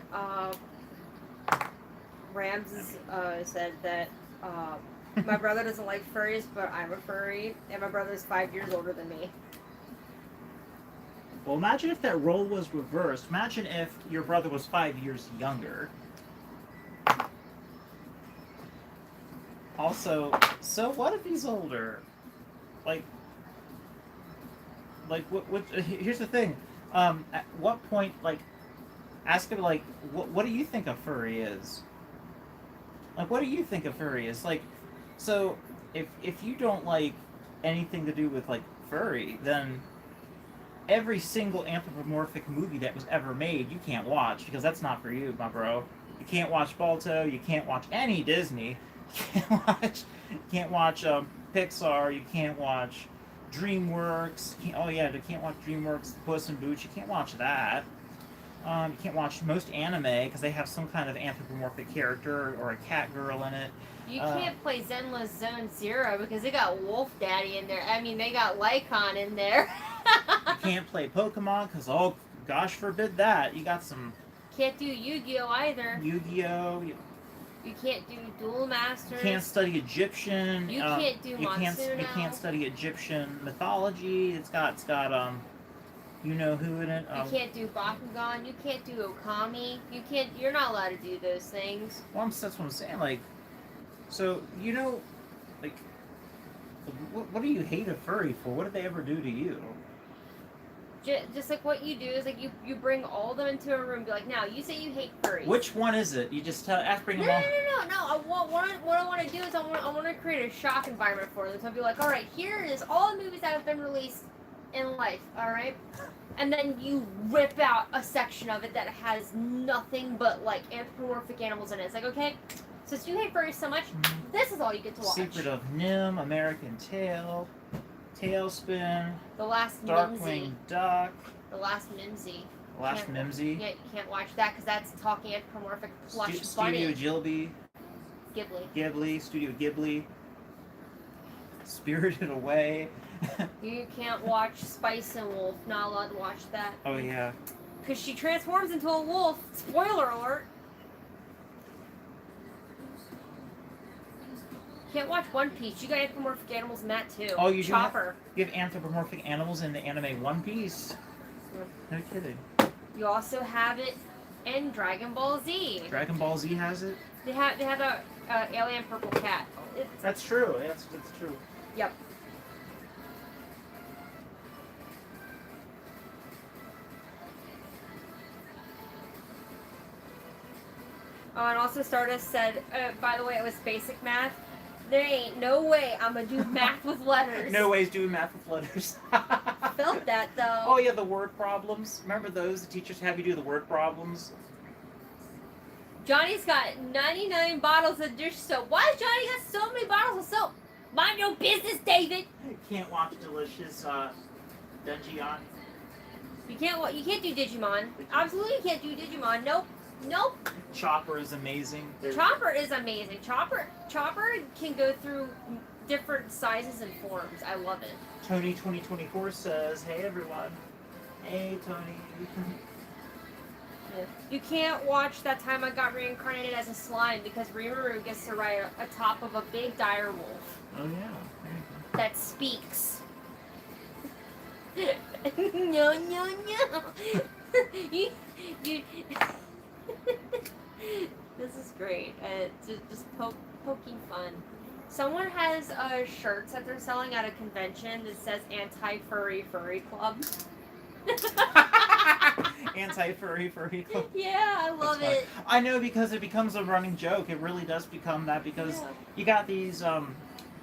Rams said that my brother doesn't like furries, but I'm a furry, and my brother's 5 years older than me. Well, imagine if that role was reversed. Imagine if your brother was 5 years younger. Also, so what if he's older? Like what here's the thing. At what point, like, ask him, like, what do you think a furry is? Like, what do you think a furry is? Like, so, if you don't like anything to do with, like, furry, then every single anthropomorphic movie that was ever made, you can't watch, because that's not for you, my bro. You can't watch Balto, you can't watch any Disney, you can't watch Pixar, you can't watch DreamWorks, you can't watch DreamWorks, Puss in Boots, you can't watch that. You can't watch most anime because they have some kind of anthropomorphic character or a cat girl in it. You can't play Zenless Zone Zero because they got Wolf Daddy in there. I mean, they got Lycon in there. You can't play Pokemon because, oh, gosh forbid that. You got some... Can't do Yu-Gi-Oh! Either. Yu-Gi-Oh! You can't do Duel Masters. You can't study Egyptian. You can't do Monsuno. You can't study Egyptian mythology. It's got you know who in it. You can't do Bakugan. You can't do Okami. You're not allowed to do those things. Well, that's what I'm saying. Like, so, you know, like, what do you hate a furry for? What did they ever do to you? just like what you do is like you bring all of them into a room. Be like, now you say you hate furries. Which one is it? You just bring No, them no. What I want to do is I want to create a shock environment for them. So I'll be like, all right, here is all the movies that have been released in life. All right, and then you rip out a section of it that has nothing but like anthropomorphic animals in it. It's like, okay, since you hate furries so much, this is all you get to watch. Secret of Nim, American Tail, Tailspin, The Last Darkwing Mimsy. Duck, The Last Mimsy. The Last Mimsy. Yeah, you can't watch that because that's talking anthropomorphic plush Studio bunny. Ghibli, Studio Ghibli, Spirited Away. You can't watch Spice and Wolf. Not allowed to watch that. Oh yeah. Because she transforms into a wolf. Spoiler alert. Can't watch One Piece. You got anthropomorphic animals in that too. Oh, you Chopper. You have anthropomorphic animals in the anime One Piece. No kidding. You also have it in Dragon Ball Z. Dragon Ball Z has it. They have a alien purple cat. That's true. That's true. Yep. Oh, and also Stardust said, by the way, it was basic math. There ain't no way I'm gonna do math with letters. No ways doing math with letters. Felt that though. Oh yeah, the word problems. Remember those? The teachers have you do the word problems. Johnny's got 99 bottles of dish soap. Why does Johnny got so many bottles of soap? Mind your business, David. Can't watch delicious Dungeon. You can't do Digimon. Absolutely can't do Digimon. Nope. Chopper is amazing. Chopper is amazing. Chopper can go through different sizes and forms. I love it. Tony 2024 says, "Hey everyone." Hey Tony. You can't watch That Time I Got Reincarnated as a Slime because Rimuru gets to ride atop of a big dire wolf. Oh yeah. That speaks. No. you This is great. Just poking fun. Someone has shirts that they're selling at a convention that says Anti-Furry Club. Anti-furry club. Yeah, I love it. I know, because it becomes a running joke. It really does become that, because you got these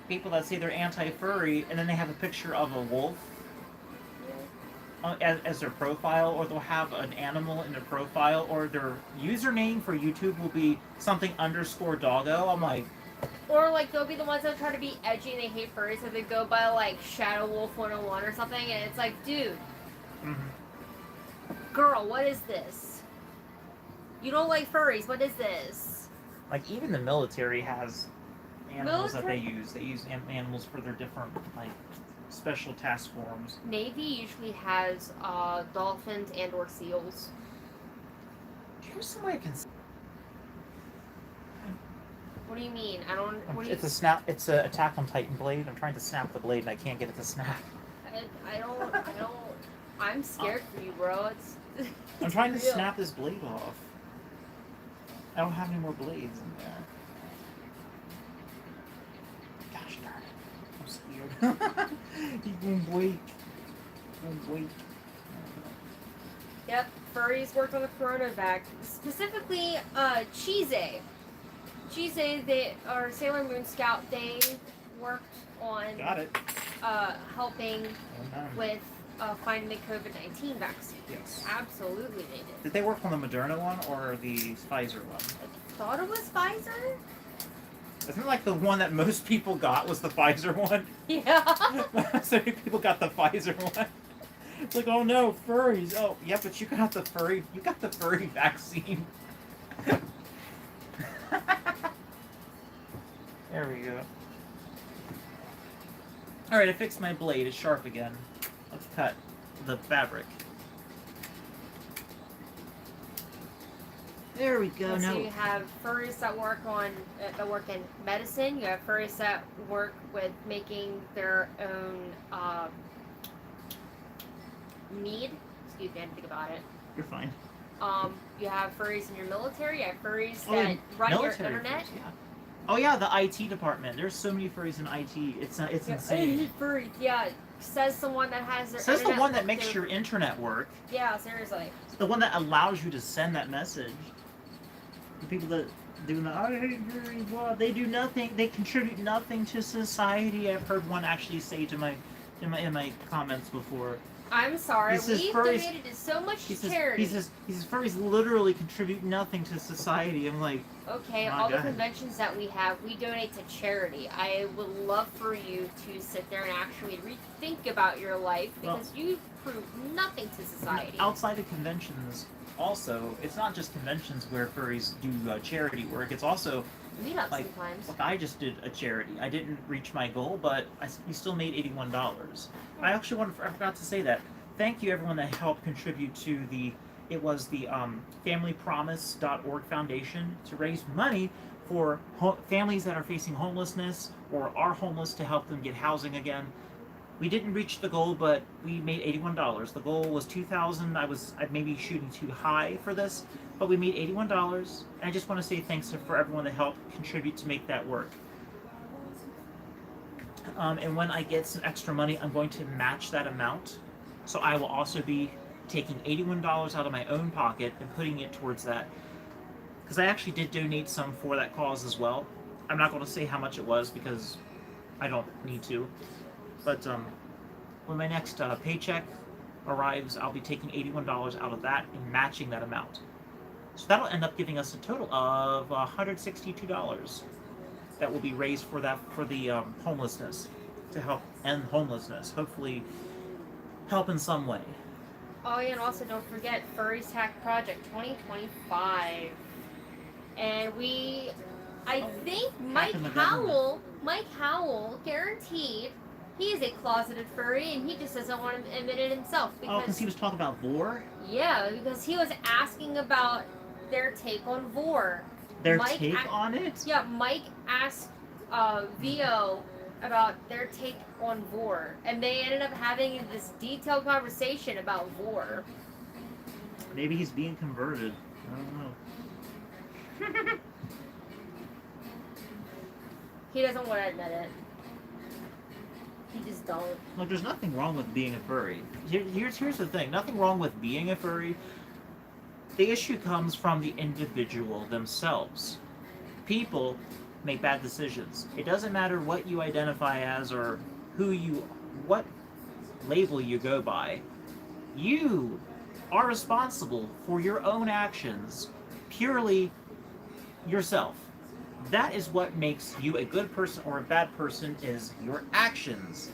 people that say they're anti-furry, and then they have a picture of a wolf as their profile, or they'll have an animal in their profile, or their username for YouTube will be something _doggo. I'm like... Or like they'll be the ones that try to be edgy and they hate furries, so they go by like Shadow Wolf 101 or something, and it's like, dude, girl, what is this? You don't like furries, what is this? Like, even the military has animals that they use. They use animals for their different, like, special task forms. Navy usually has dolphins and or seals. Here's some way I can... What do you mean? I don't... It's a Attack on Titan blade. I'm trying to snap the blade and I can't get it to snap. I don't... I'm scared for you, bro. I'm trying to snap this blade off. I don't have any more blades in there. Gosh darn it. I'm scared. You won't wait. Yep, furries worked on the Coronavac. Specifically, Cheese. They are Sailor Moon Scout. They worked on helping with finding the COVID-19 vaccine. Yes. Absolutely they did. Did they work on the Moderna one or the Pfizer one? I thought it was Pfizer? Isn't it like the one that most people got was the Pfizer one? Yeah. So many people got the Pfizer one. It's like, oh no, furries. Oh, yeah, but you got the furry vaccine. There we go. Alright, I fixed my blade. It's sharp again. Let's cut the fabric. There we go. So you have furries that work in medicine. You have furries that work with making their own mead. Excuse me, I didn't think about it. You're fine. You have furries in your military. You have furries that run your internet. Furries, yeah. Oh yeah, the IT department. There's so many furries in IT. It's insane. Furry, yeah. Says someone that has their Says the internet one that hooked makes to- your internet work. Yeah, seriously. The one that allows you to send that message. The people that do the I hate furries, blah, they do nothing. They contribute nothing to society. I've heard one actually say to my in my comments before. I'm sorry. He says We've furries- donated to so much He says, charity. he says furries literally contribute nothing to society. I'm like, Okay, my all the God. conventions that we have, we donate to charity. I would love for you to sit there and actually rethink about your life because you prove nothing to society. outside of conventions, also, it's not just conventions where furries do charity work. It's also Meetups like, sometimes. look, I just did a charity. I didn't reach my goal, but we still made $81. I actually I forgot to say that. Thank you everyone that helped contribute to the FamilyPromise.org Foundation to raise money for families that are facing homelessness or are homeless to help them get housing again. We didn't reach the goal, but we made $81. The goal was $2,000. I maybe shooting too high for this, but we made $81. And I just want to say thanks for everyone that helped contribute to make that work. And when I get some extra money, I'm going to match that amount. So I will also be taking $81 out of my own pocket and putting it towards that. Because I actually did donate some for that cause as well. I'm not going to say how much it was because I don't need to. But when my next paycheck arrives, I'll be taking $81 out of that and matching that amount. So that'll end up giving us a total of $162 that will be raised for the homelessness, to help end homelessness. Hopefully, help in some way. Oh yeah, and also don't forget Furries Hack Project 2025. And I think Mike Howell, guaranteed, he is a closeted furry and he just doesn't want to admit it himself. Because he was talking about vor? Yeah, because he was asking about their take on vor. Their take on it? Yeah, Mike asked VO about their take on vor, and they ended up having this detailed conversation about vor. Maybe he's being converted. I don't know. He doesn't want to admit it. He just don't. Look, there's nothing wrong with being a furry. Here's the thing. Nothing wrong with being a furry. The issue comes from the individual themselves. People make bad decisions. It doesn't matter what you identify as or what label you go by. You are responsible for your own actions, purely yourself. That is what makes you a good person or a bad person, is your actions,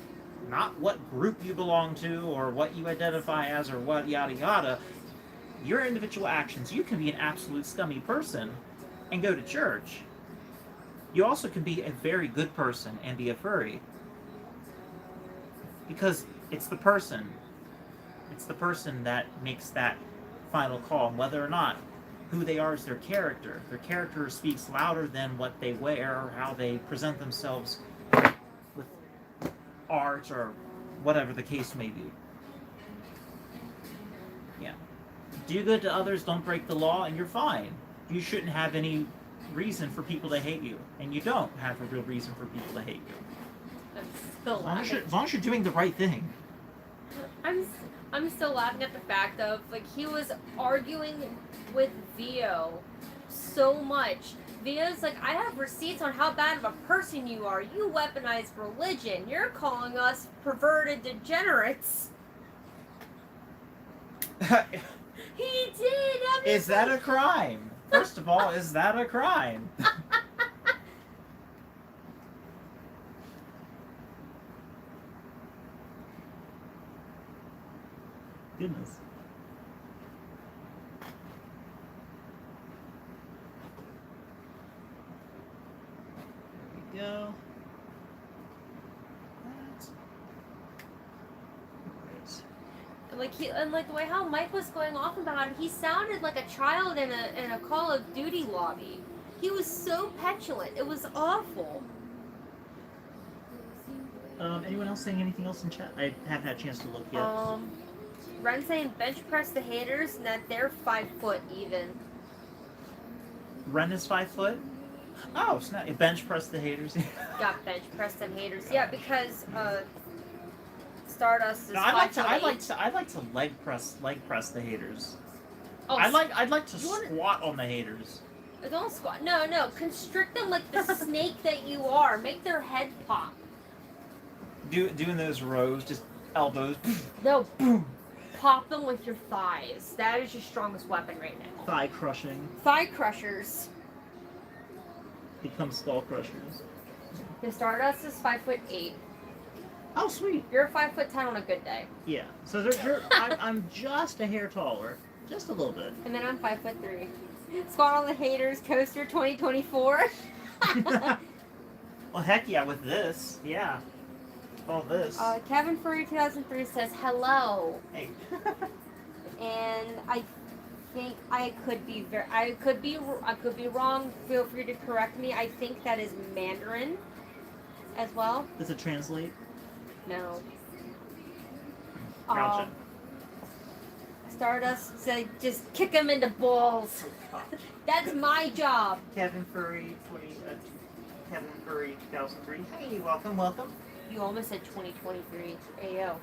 not what group you belong to or what you identify as or what yada yada. Your individual actions. You can be an absolute scummy person and go to church. You also can be a very good person and be a furry. Because it's the person. It's the person that makes that final call. Whether or not who they are is their character. Their character speaks louder than what they wear or how they present themselves with art or whatever the case may be. Yeah. Do good to others, don't break the law, and you're fine. You shouldn't have any reason for people to hate you. And you don't have a real reason for people to hate you. I'm still laughing. As long as you're doing the right thing. I'm still laughing at the fact of, like, he was arguing with Vio so much. Vio's like, I have receipts on how bad of a person you are. You weaponize religion. You're calling us perverted degenerates. He did. Is that a crime? First of all, is that a crime? Goodness. There we go. Like the way how Mike was going off about it, he sounded like a child in a Call of Duty lobby. He was so petulant. It was awful. Anyone else saying anything else in chat? I haven't had a chance to look yet. Ren saying bench press the haters and that they're 5 foot even. Ren is 5 foot? Oh, snap! Bench press the haters. Got bench press them haters. Yeah, because Stardust is No, 5'8". I'd like to leg press the haters. Oh, I'd like to you wanna- squat on the haters. Don't squat. No, no. Constrict them like the snake that you are. Make their head pop. Doing those rows, just elbows. No, pop them with your thighs. That is your strongest weapon right now. Thigh crushing. Thigh crushers. Become skull crushers. The Stardust is 5'8". Oh, sweet. You're 5'10" on a good day. Yeah. So I'm just a hair taller, just a little bit. And then I'm 5'3". Squat on the haters coaster 2024. Well, heck yeah, with this, yeah. All this. Kevin Furry 2003 says hello, Hey. and I think I could be wrong. Feel free to correct me. I think that is Mandarin, as well. Does it translate? No. Gotcha. Stardust said, just kick him in the balls. That's my job. Kevin Furry 2003. Hey, welcome. You almost said 2023. Ayo.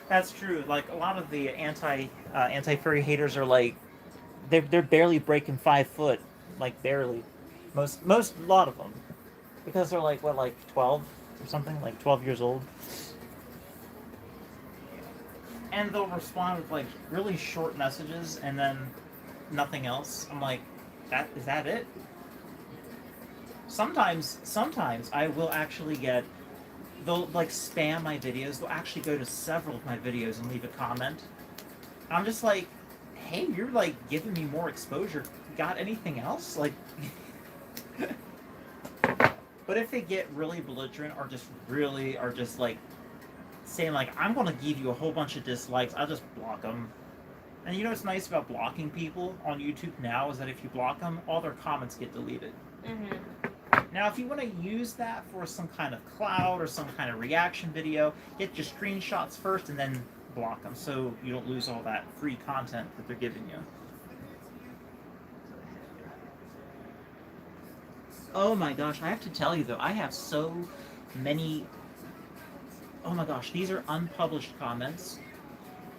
That's true. Like a lot of the anti furry haters are like, they're barely breaking 5 foot, like barely. Most a lot of them, because they're like 12 or something, like 12 years old. And they'll respond with like really short messages and then nothing else. I'm like, is that it? Sometimes I will actually get, they'll like spam my videos. They'll actually go to several of my videos and leave a comment. I'm just like, hey, you're like giving me more exposure. Got anything else? Like, but if they get really belligerent or just like saying like, I'm gonna give you a whole bunch of dislikes, I'll just block them. And you know what's nice about blocking people on YouTube now is that if you block them, all their comments get deleted. Mm-hmm. Now, if you want to use that for some kind of cloud or some kind of reaction video, get your screenshots first and then block them so you don't lose all that free content that they're giving you. Oh my gosh, I have to tell you though, I have so many... Oh my gosh, these are unpublished comments.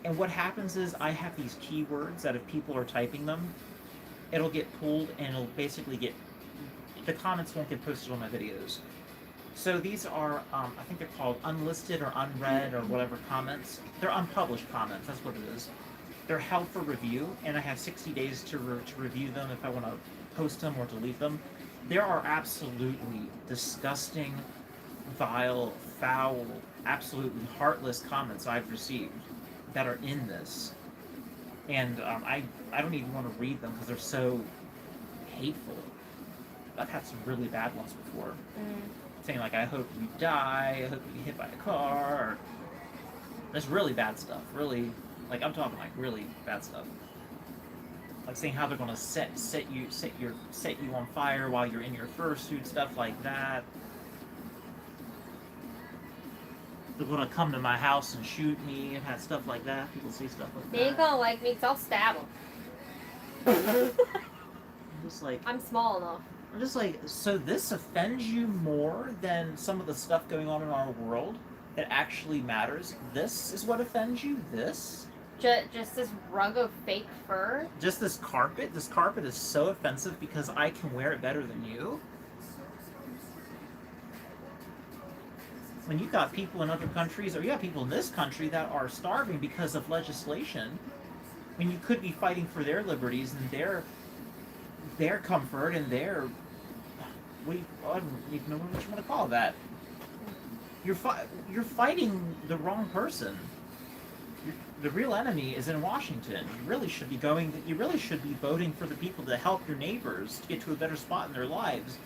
And what happens is I have these keywords that if people are typing them, it'll get pulled and it'll basically get... The comments won't get posted on my videos. So these are, I think they're called unlisted or unread or whatever comments. They're unpublished comments, that's what it is. They're held for review, and I have 60 days to review them if I want to post them or delete them. There are absolutely disgusting, vile, foul, absolutely heartless comments I've received that are in this. And I don't even want to read them because they're so hateful. I've had some really bad ones before. Saying like, I hope you die, I hope you get hit by a car, or... That's really bad stuff. Really, like, I'm talking like really bad stuff. Like saying how they're gonna set you on fire while you're in your fursuit, stuff like that. They're gonna come to my house and shoot me. I've had stuff like that. People say stuff like that. They ain't gonna like me because I'll stab them. I'm just like... I'm small enough. I'm just like, so this offends you more than some of the stuff going on in our world that actually matters? This is what offends you? This? Just this rug of fake fur? Just this carpet? This carpet is so offensive because I can wear it better than you? When you got people in other countries, or you got people in this country that are starving because of legislation, when you could be fighting for their liberties and their comfort and their... I don't even know what you want to call that. You're fighting the wrong person. The real enemy is in Washington. You really should be voting for the people to help your neighbors to get to a better spot in their lives,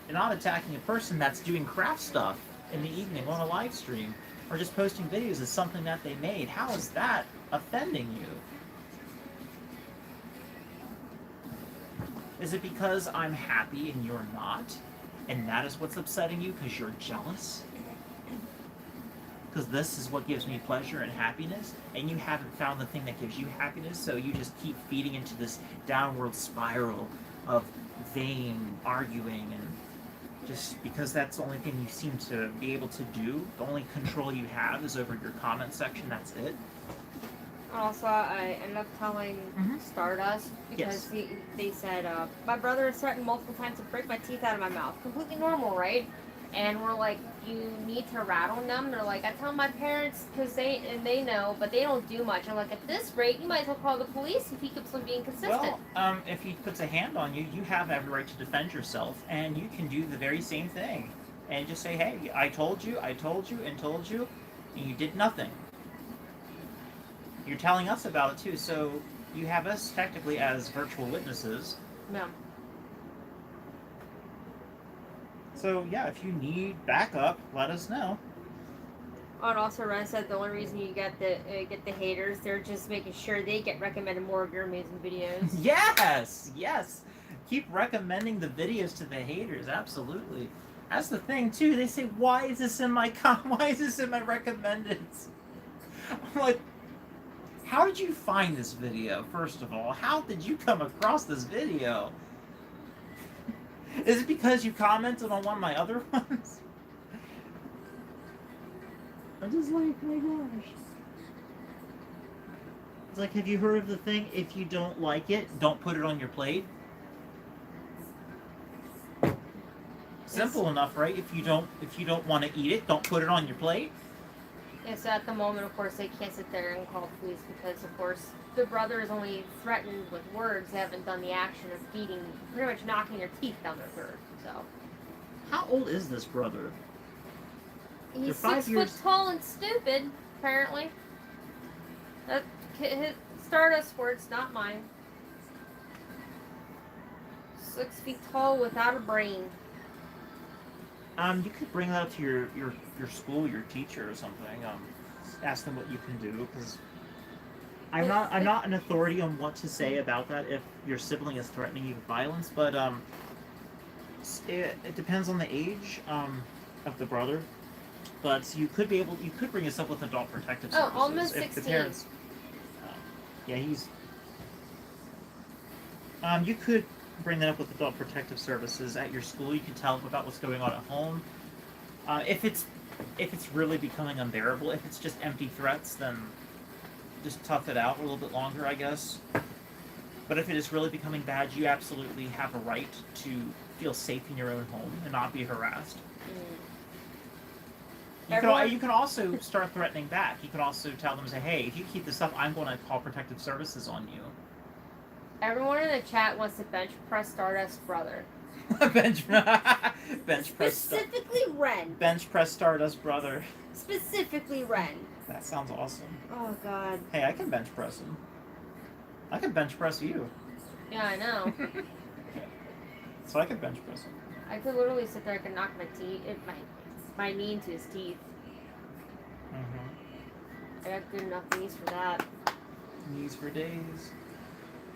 and not attacking a person that's doing craft stuff in the evening on a live stream, or just posting videos of something that they made. How is that offending you? Is it because I'm happy and you're not? And that is what's upsetting you because you're jealous? because this is what gives me pleasure and happiness, and you haven't found the thing that gives you happiness, so you just keep feeding into this downward spiral of vain arguing, and just because that's the only thing you seem to be able to do, the only control you have is over your comment section, that's it. Also, I ended up telling Stardust because they said, my brother has threatened multiple times to break my teeth out of my mouth. Completely normal, right? And we're like, you need to rattle them. They're like, I tell my parents because they know, but they don't do much. I'm like, at this rate, you might as well call the police if he keeps on being consistent. Well, if he puts a hand on you, you have every right to defend yourself, and you can do the very same thing. And just say, hey, I told you, and told you, and you did nothing. You're telling us about it too, so you have us technically as virtual witnesses. No. So yeah, if you need backup, let us know. Oh, and also Ren said the only reason you get the haters, they're just making sure they get recommended more of your amazing videos. Yes. Keep recommending the videos to the haters. Absolutely. That's the thing too. They say, why is this in my recommended? I'm like, how did you find this video? First of all, how did you come across this video? Is it because you commented on one of my other ones? I'm just like, my gosh. It's like, have you heard of the thing, if you don't like it, don't put it on your plate? Simple enough, right? If you don't want to eat it, don't put it on your plate. Yeah, so at the moment, of course, they can't sit there and call the police because, of course, the brother is only threatened with words. They haven't done the action of feeding, pretty much knocking their teeth down their throat. So. How old is this brother? He's 6 foot tall and stupid, apparently. That Stardust words, not mine. 6 feet tall without a brain. You could bring that up to your school, your teacher or something. Ask them what you can do, because I'm not an authority on what to say about that if your sibling is threatening you with violence, but it depends on the age of the brother. But you could bring this up with Adult Protective Services. Oh, almost if 16. The parents, yeah, he's. You could bring that up with Adult Protective Services at your school. You can tell them about what's going on at home. If it's really becoming unbearable, if it's just empty threats, then just tough it out a little bit longer, I guess. But if it is really becoming bad, you absolutely have a right to feel safe in your own home and not be harassed. You can also start threatening back. You can also tell them, say, hey, if you keep this up, I'm going to call Protective Services on you. Everyone in the chat wants to bench press Stardust brother. bench press. Specifically Ren. Bench press Stardust brother. Specifically Ren. That sounds awesome. Oh God. Hey, I can bench press him. I can bench press you. Yeah, I know. So I can bench press him. I could literally sit there and knock my knee into his teeth. I got good enough knees for that. Knees for days.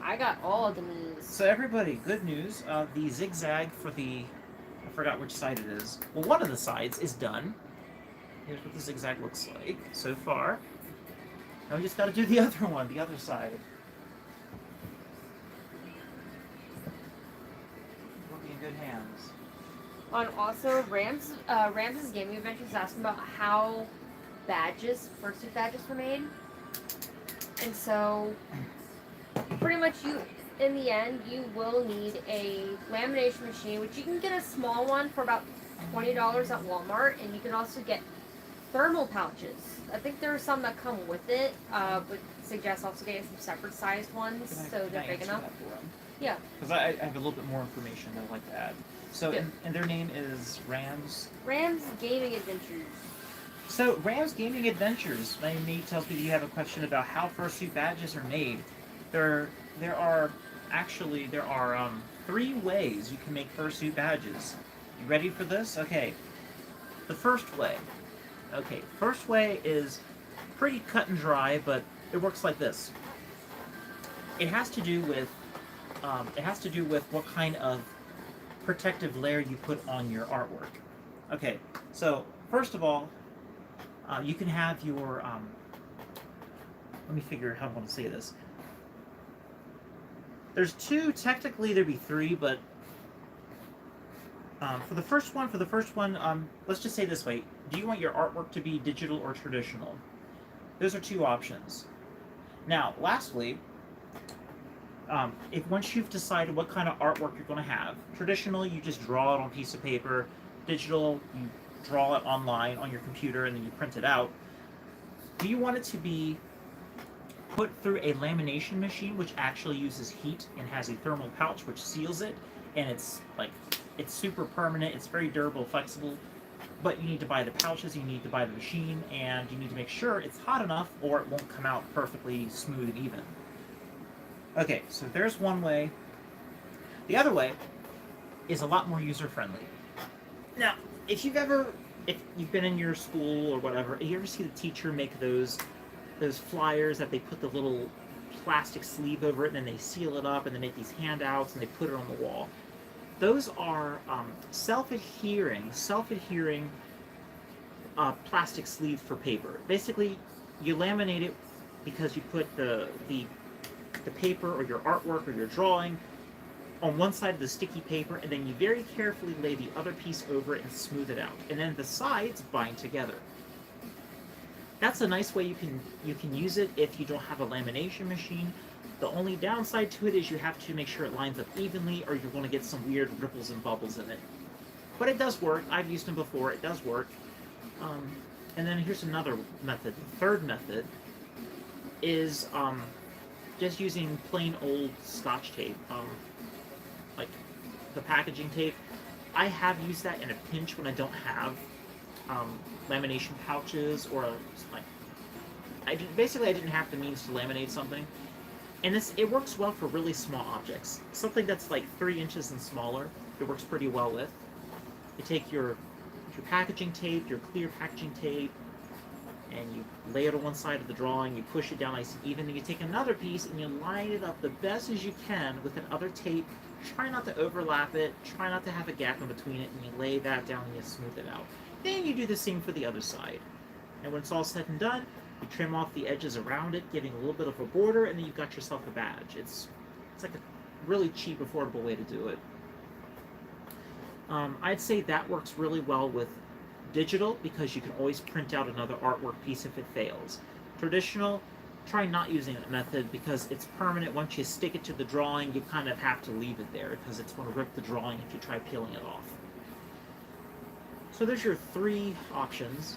I got all the knees. So everybody, good news. The zigzag for I forgot which side it is. Well, one of the sides is done. Here's what the zigzag looks like so far. Now we just got to do the other one, the other side. We'll be in good hands. And also, Rams's Gaming Adventures asking about how fursuit badges were made. And so, pretty much in the end, you will need a lamination machine, which you can get a small one for about $20 at Walmart, and you can also get thermal pouches. I think there are some that come with it, but suggest also getting some separate sized ones so they're big enough. Yeah. Because I have a little bit more information that I'd like to add. So, and their name is Rams Gaming Adventures. So, Rams Gaming Adventures. My mate tells me you have a question about how fursuit badges are made. There are 3 ways you can make fursuit badges. You ready for this? Okay. The first way. Okay, first way is pretty cut and dry, but it works like this. It has to do with what kind of protective layer you put on your artwork. Okay, so first of all, You can have your, let me figure how I'm going to say this. There's two, technically there'd be three, but for the first one, let's just say it this way. Do you want your artwork to be digital or traditional? Those are two options. Now, lastly, if once you've decided what kind of artwork you're going to have, traditional, you just draw it on a piece of paper. Digital, you draw it online on your computer and then you print it out. Do you want it to be put through a lamination machine, which actually uses heat and has a thermal pouch which seals it, and it's super permanent, it's very durable, flexible, but you need to buy the pouches, you need to buy the machine, and you need to make sure it's hot enough or it won't come out perfectly smooth and even. Okay, so there's one way. The other way is a lot more user-friendly. Now, if you've been in your school or whatever, you ever see the teacher make those flyers that they put the little plastic sleeve over it and then they seal it up and they make these handouts and they put it on the wall. Those are self-adhering plastic sleeve for paper. Basically, you laminate it because you put the paper or your artwork or your drawing on one side of the sticky paper, and then you very carefully lay the other piece over it and smooth it out. And then the sides bind together. That's a nice way you can use it if you don't have a lamination machine. The only downside to it is you have to make sure it lines up evenly, or you're going to get some weird ripples and bubbles in it. But it does work. I've used them before. It does work. And then here's another method. The third method is just using plain old Scotch tape, like the packaging tape. I have used that in a pinch when I don't have lamination pouches, or I didn't have the means to laminate something, and it works well for really small objects. Something that's like 3 inches and smaller, it works pretty well with. You take your packaging tape, your clear packaging tape, and you lay it on one side of the drawing, you push it down nice and even, then you take another piece and you line it up the best as you can with another tape. Try not to overlap it, try not to have a gap in between it, and you lay that down and you smooth it out. Then you do the same for the other side. And when it's all said and done, you trim off the edges around it, giving a little bit of a border, and then you've got yourself a badge. It's like a really cheap, affordable way to do it. I'd say that works really well with digital, because you can always print out another artwork piece if it fails. Traditional, try not using that method because it's permanent. Once you stick it to the drawing, you kind of have to leave it there because it's going to rip the drawing if you try peeling it off. So there's your 3 options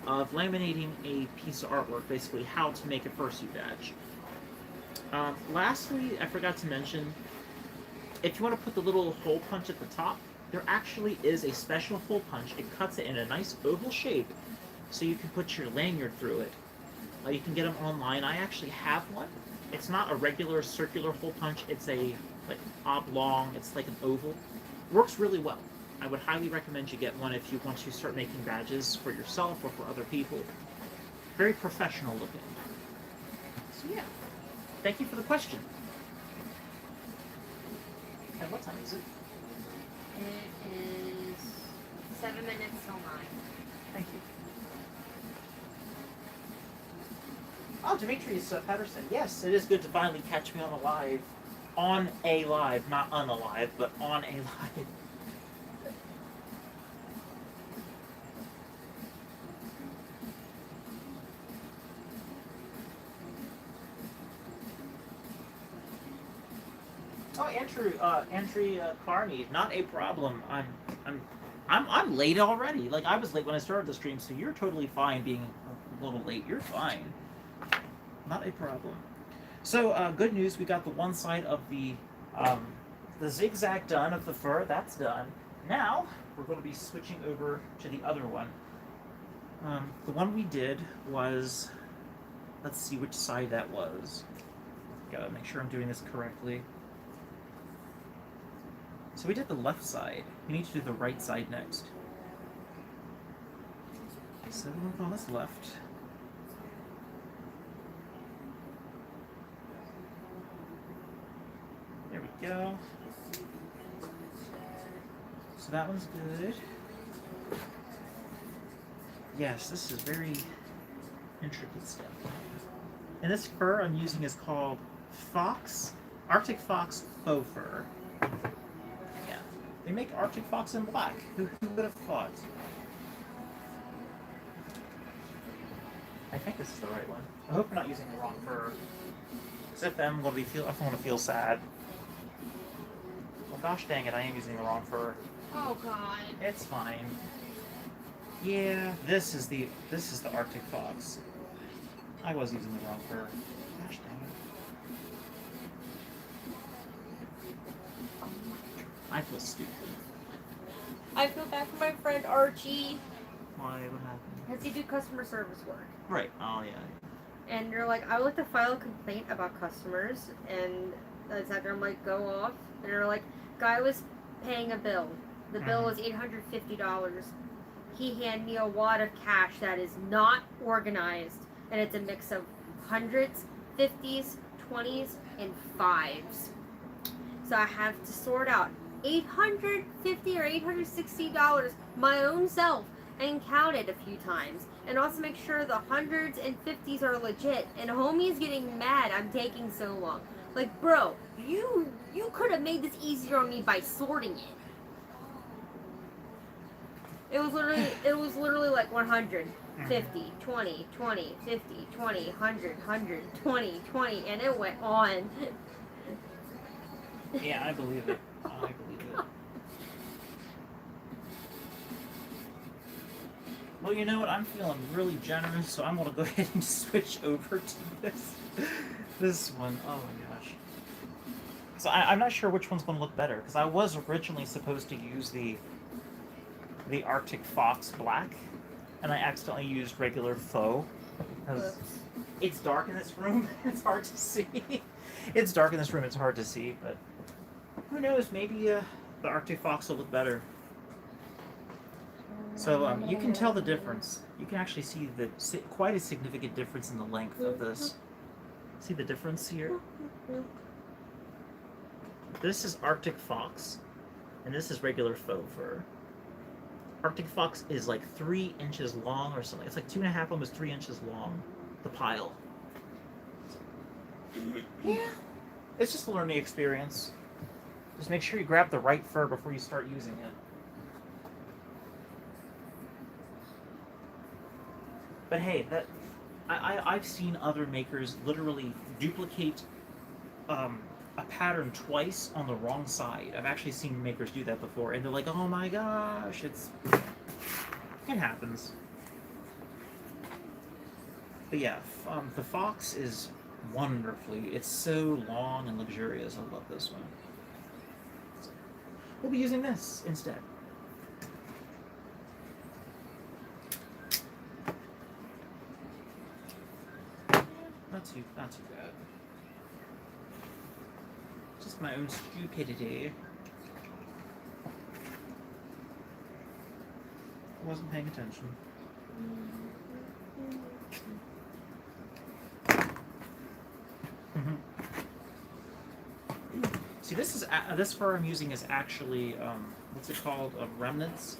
of laminating a piece of artwork, basically how to make a fursuit badge. Lastly, I forgot to mention, if you want to put the little hole punch at the top, there actually is a special hole punch. It cuts it in a nice oval shape so you can put your lanyard through it. You can get them online. I actually have one. It's not a regular circular hole punch. It's a oblong. It's like an oval. Works really well. I would highly recommend you get one if you want to start making badges for yourself or for other people. Very professional looking. So yeah, thank you for the question. And what time is it? It is 7 minutes till 9. Thank you. Oh, Demetrius Patterson. Yes, it is good to finally catch me on a live. On a live, not unalive, but on a live. Oh, Andrew Carney, not a problem. I'm late already. Like, I was late when I started the stream, so you're totally fine being a little late. You're fine. Not a problem. So, good news. We got the one side of the zigzag done of the fur. That's done. Now we're going to be switching over to the other one. The one we did was, let's see which side that was. Gotta make sure I'm doing this correctly. So we did the left side. We need to do the right side next. So we'll go on this left. There we go. So that one's good. Yes, this is very intricate stuff. And this fur I'm using is called Fox, Arctic Fox Faux Fur. Yeah. They make Arctic Fox in black. Who would have thought? I think this is the right one. I hope I'm not using the wrong fur. Because if I'm going to feel sad. Well, gosh dang it, I am using the wrong fur. Oh God. It's fine. Yeah, this is the Arctic Fox. I was using the wrong fur. Gosh dang it. I feel stupid. I feel bad for my friend Archie. Why? What happened? Because he do customer service work. Right. Oh yeah. And they're like, I would like to file a complaint about customers. And that's after I'm like, go off. And they're like, guy was paying a bill. The bill was $850. He handed me a wad of cash that is not organized. And it's a mix of hundreds, 50s, 20s, and 5s. So I have to sort out $850 or $860 my own self and count it a few times. And also make sure the hundreds and 50s are legit. And homie's getting mad I'm taking so long. Like, bro, you could have made this easier on me by sorting it. It was literally like 100, 50, 20, 20, 50, 20, 100, 100, 20, 20, and it went on. Yeah, I believe it. I believe it. Well, you know what? I'm feeling really generous, so I'm going to go ahead and switch over to this one. Oh my gosh. So I'm not sure which one's going to look better, because I was originally supposed to use the Arctic Fox Black, and I accidentally used regular faux. Because it's dark in this room, it's hard to see. It's dark in this room, it's hard to see, but who knows, maybe the Arctic Fox will look better. So you can tell the difference. You can actually see quite a significant difference in the length of this. See the difference here? This is Arctic Fox, and this is regular faux fur. Arctic Fox is like 3 inches long or something. It's like 2.5, almost 3 inches long, the pile. Yeah. It's just a learning experience. Just make sure you grab the right fur before you start using it. But hey, I've seen other makers literally duplicate a pattern twice on the wrong side. I've actually seen makers do that before, and they're like, "Oh my gosh, it happens." But yeah, the Fox is wonderfully. It's so long and luxurious. I love this one. So we'll be using this instead. Not too bad. Just my own stupidity. I wasn't paying attention. See, this fur I'm using is actually what's it called? Remnants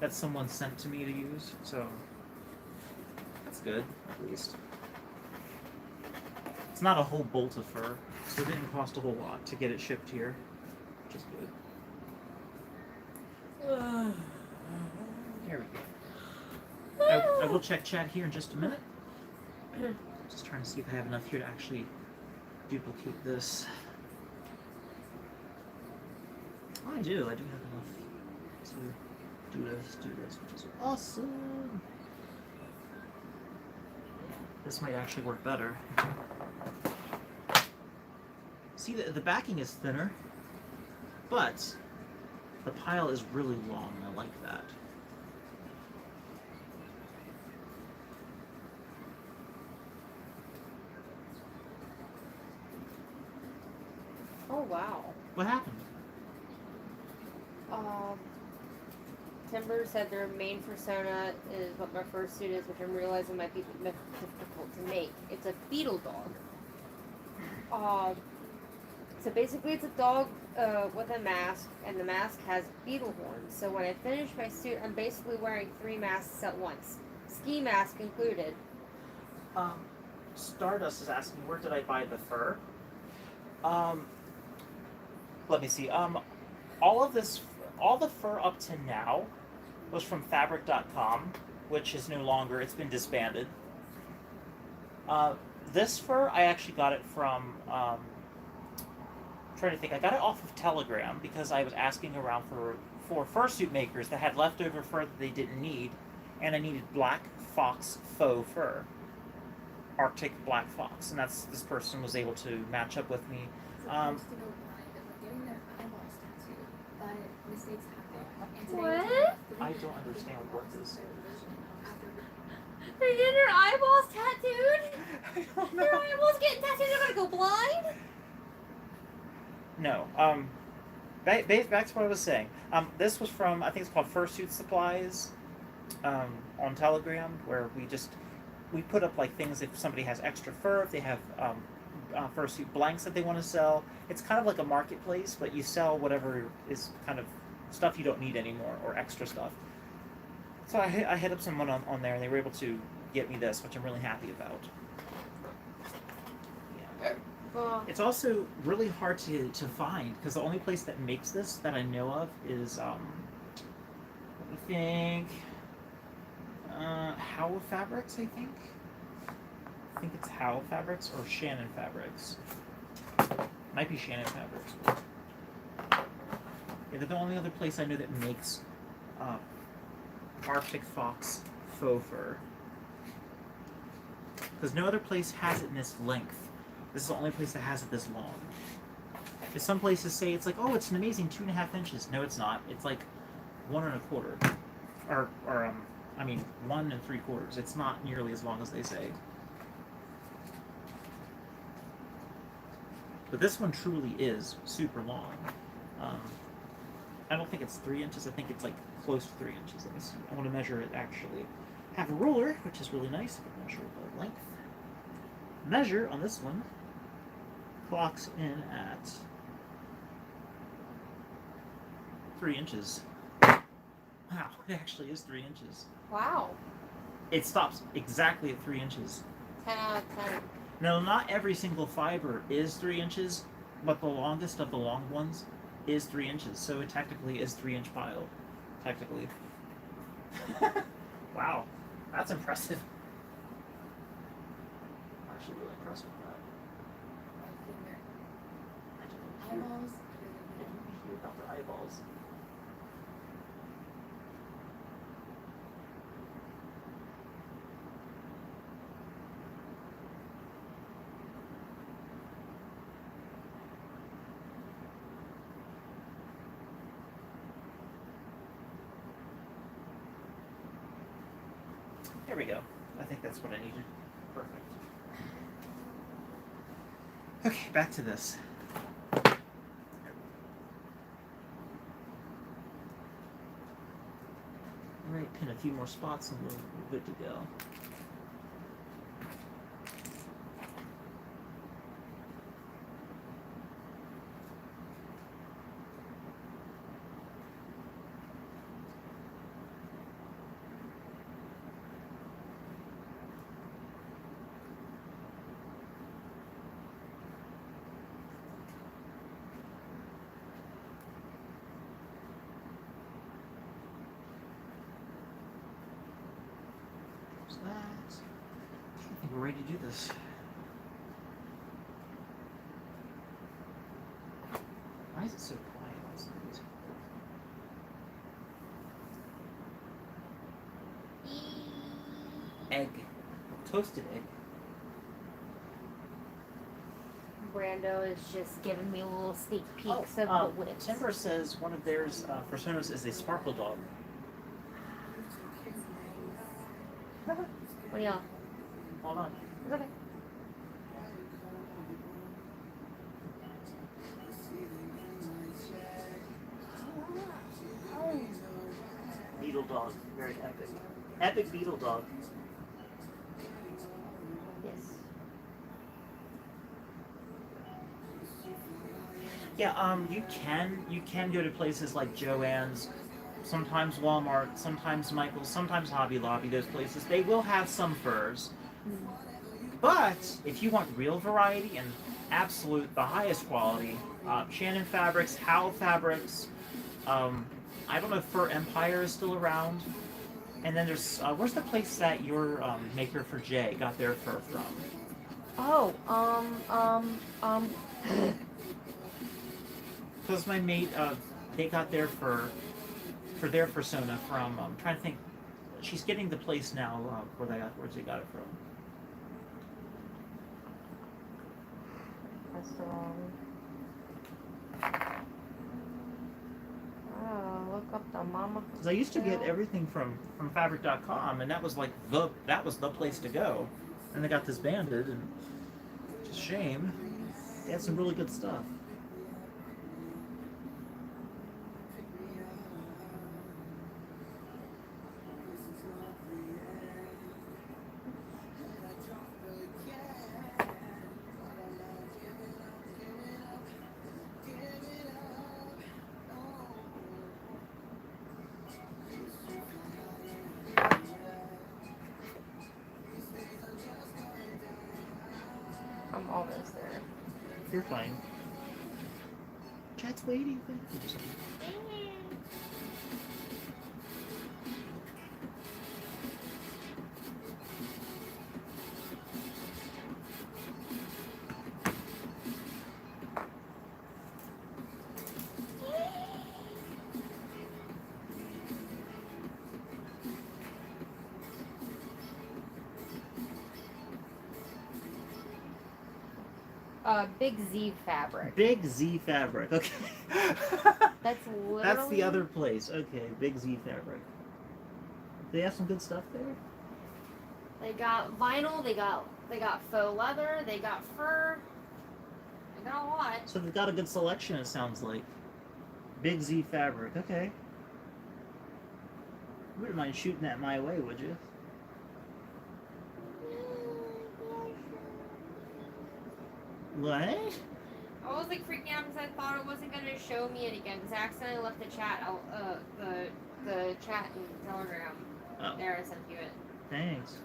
that someone sent to me to use. So that's good, at least. It's not a whole bolt of fur, so it didn't cost a whole lot to get it shipped here, which is good. There we go. I will check chat here in just a minute. Just trying to see if I have enough here to actually duplicate this. Oh, I do have enough to do this, which is awesome. This might actually work better. See, the backing is thinner, but the pile is really long, and I like that. Oh wow. What happened? Timber said their main persona is what my first suit is, which I'm realizing might be difficult to make. It's a beetle dog. So basically it's a dog with a mask, and the mask has beetle horns. So when I finish my suit, I'm basically wearing 3 masks at once. Ski mask included. Stardust is asking, where did I buy the fur? Let me see. All of this, all the fur up to now was from fabric.com, which is no longer, it's been disbanded. This fur, I actually got it from, trying to think, I got it off of Telegram because I was asking around for fursuit makers that had leftover fur that they didn't need, and I needed black fox faux fur. Arctic black fox, and this person was able to match up with me. What? I don't understand what this is. They're getting their eyeballs tattooed? I don't know. Their eyeballs getting tattooed, they're gonna go blind? No. Back to what I was saying. This was from, I think it's called Fursuit Supplies, on Telegram, where we put up like things if somebody has extra fur, if they have fursuit blanks that they want to sell. It's kind of like a marketplace, but you sell whatever is kind of stuff you don't need anymore or extra stuff. So I hit up someone on there, and they were able to get me this, which I'm really happy about. Yeah. Well, It's also really hard to find because the only place that makes this that I know of is let me think, Howe Fabrics, I think. I think it's Howe Fabrics or Shannon Fabrics. Might be Shannon Fabrics. Yeah, they're the only other place I know that makes Arctic fox faux fur. Because no other place has it in this length. This is the only place that has it this long. Because some places say it's like, oh, it's an amazing 2.5 inches. No, it's not. It's like 1 1/4, or 1 3/4. It's not nearly as long as they say. But this one truly is super long. I don't think it's 3 inches. I think it's like close to 3 inches. Let me see. I want to measure it actually. Have a ruler, which is really nice. I can measure the length. Measure on this one clocks in at 3 inches. Wow, it actually is 3 inches. wow. It stops exactly at 3 inches. 10 out of 10. Now, not every single fiber is 3 inches, but the longest of the long ones is 3 inches. So it technically is 3-inch pile. Technically. Wow, that's impressive. I'm actually really impressed with that. Eyeballs. I didn't hear about the eyeballs. There we go. I think that's what I needed. Perfect. Okay, back to this. Alright, pin a few more spots and we're good to go. That. I think we're ready to do this. Why is it so quiet on some of these? Egg. Toasted egg. Brando is just giving me little sneak peeks of Oh, the whips. Timber says one of theirs personas is a sparkle dog. What do y'all? Hold on. It's okay. Beetle dog. Very epic. Epic beetle dog. Yes. Yeah, you can go to places like Joann's sometimes Walmart, sometimes Michael's, sometimes Hobby Lobby, those places, they will have some furs. But if you want real variety and absolute, the highest quality, Shannon Fabrics, Howl Fabrics, I don't know if Fur Empire is still around. And then there's, where's the place that your maker for Jay got their fur from? Oh, Because my mate, they got their fur for their persona from, I'm trying to think, she's getting the place now, where they got it from. that's the wrong. Oh, look up the mama. Because I used to get everything from fabric.com, and that was like the place to go. And they got disbanded, and it's a shame. They had some really good stuff. I'm almost there. You're fine. Chat's waiting. Big Z fabric. Big Z Fabric. Okay. That's literally. That's the other place. Okay, Big Z Fabric. They have some good stuff there. They got vinyl. They got faux leather. They got fur. They got a lot. So they've got a good selection. It sounds like. Big Z Fabric. Okay. You wouldn't mind shooting that my way, would you? What? I was like freaking out because I thought it wasn't gonna show me it again because I accidentally left the chat out, the chat in Telegram. Oh. There, I sent you it. Thanks.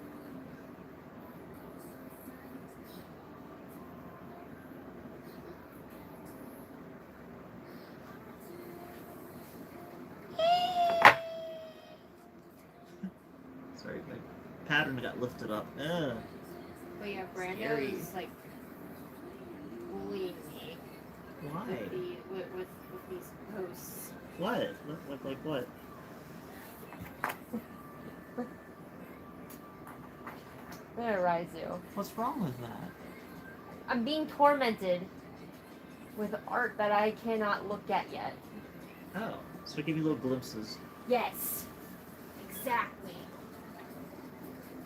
Sorry, my pattern got lifted up. Ugh. But yeah, Brando Scary. is like bullying me Why? with these posts. What? Like what? There, Raizu. What's wrong with that? I'm being tormented with art that I cannot look at yet. Oh, so give you little glimpses. Yes, exactly.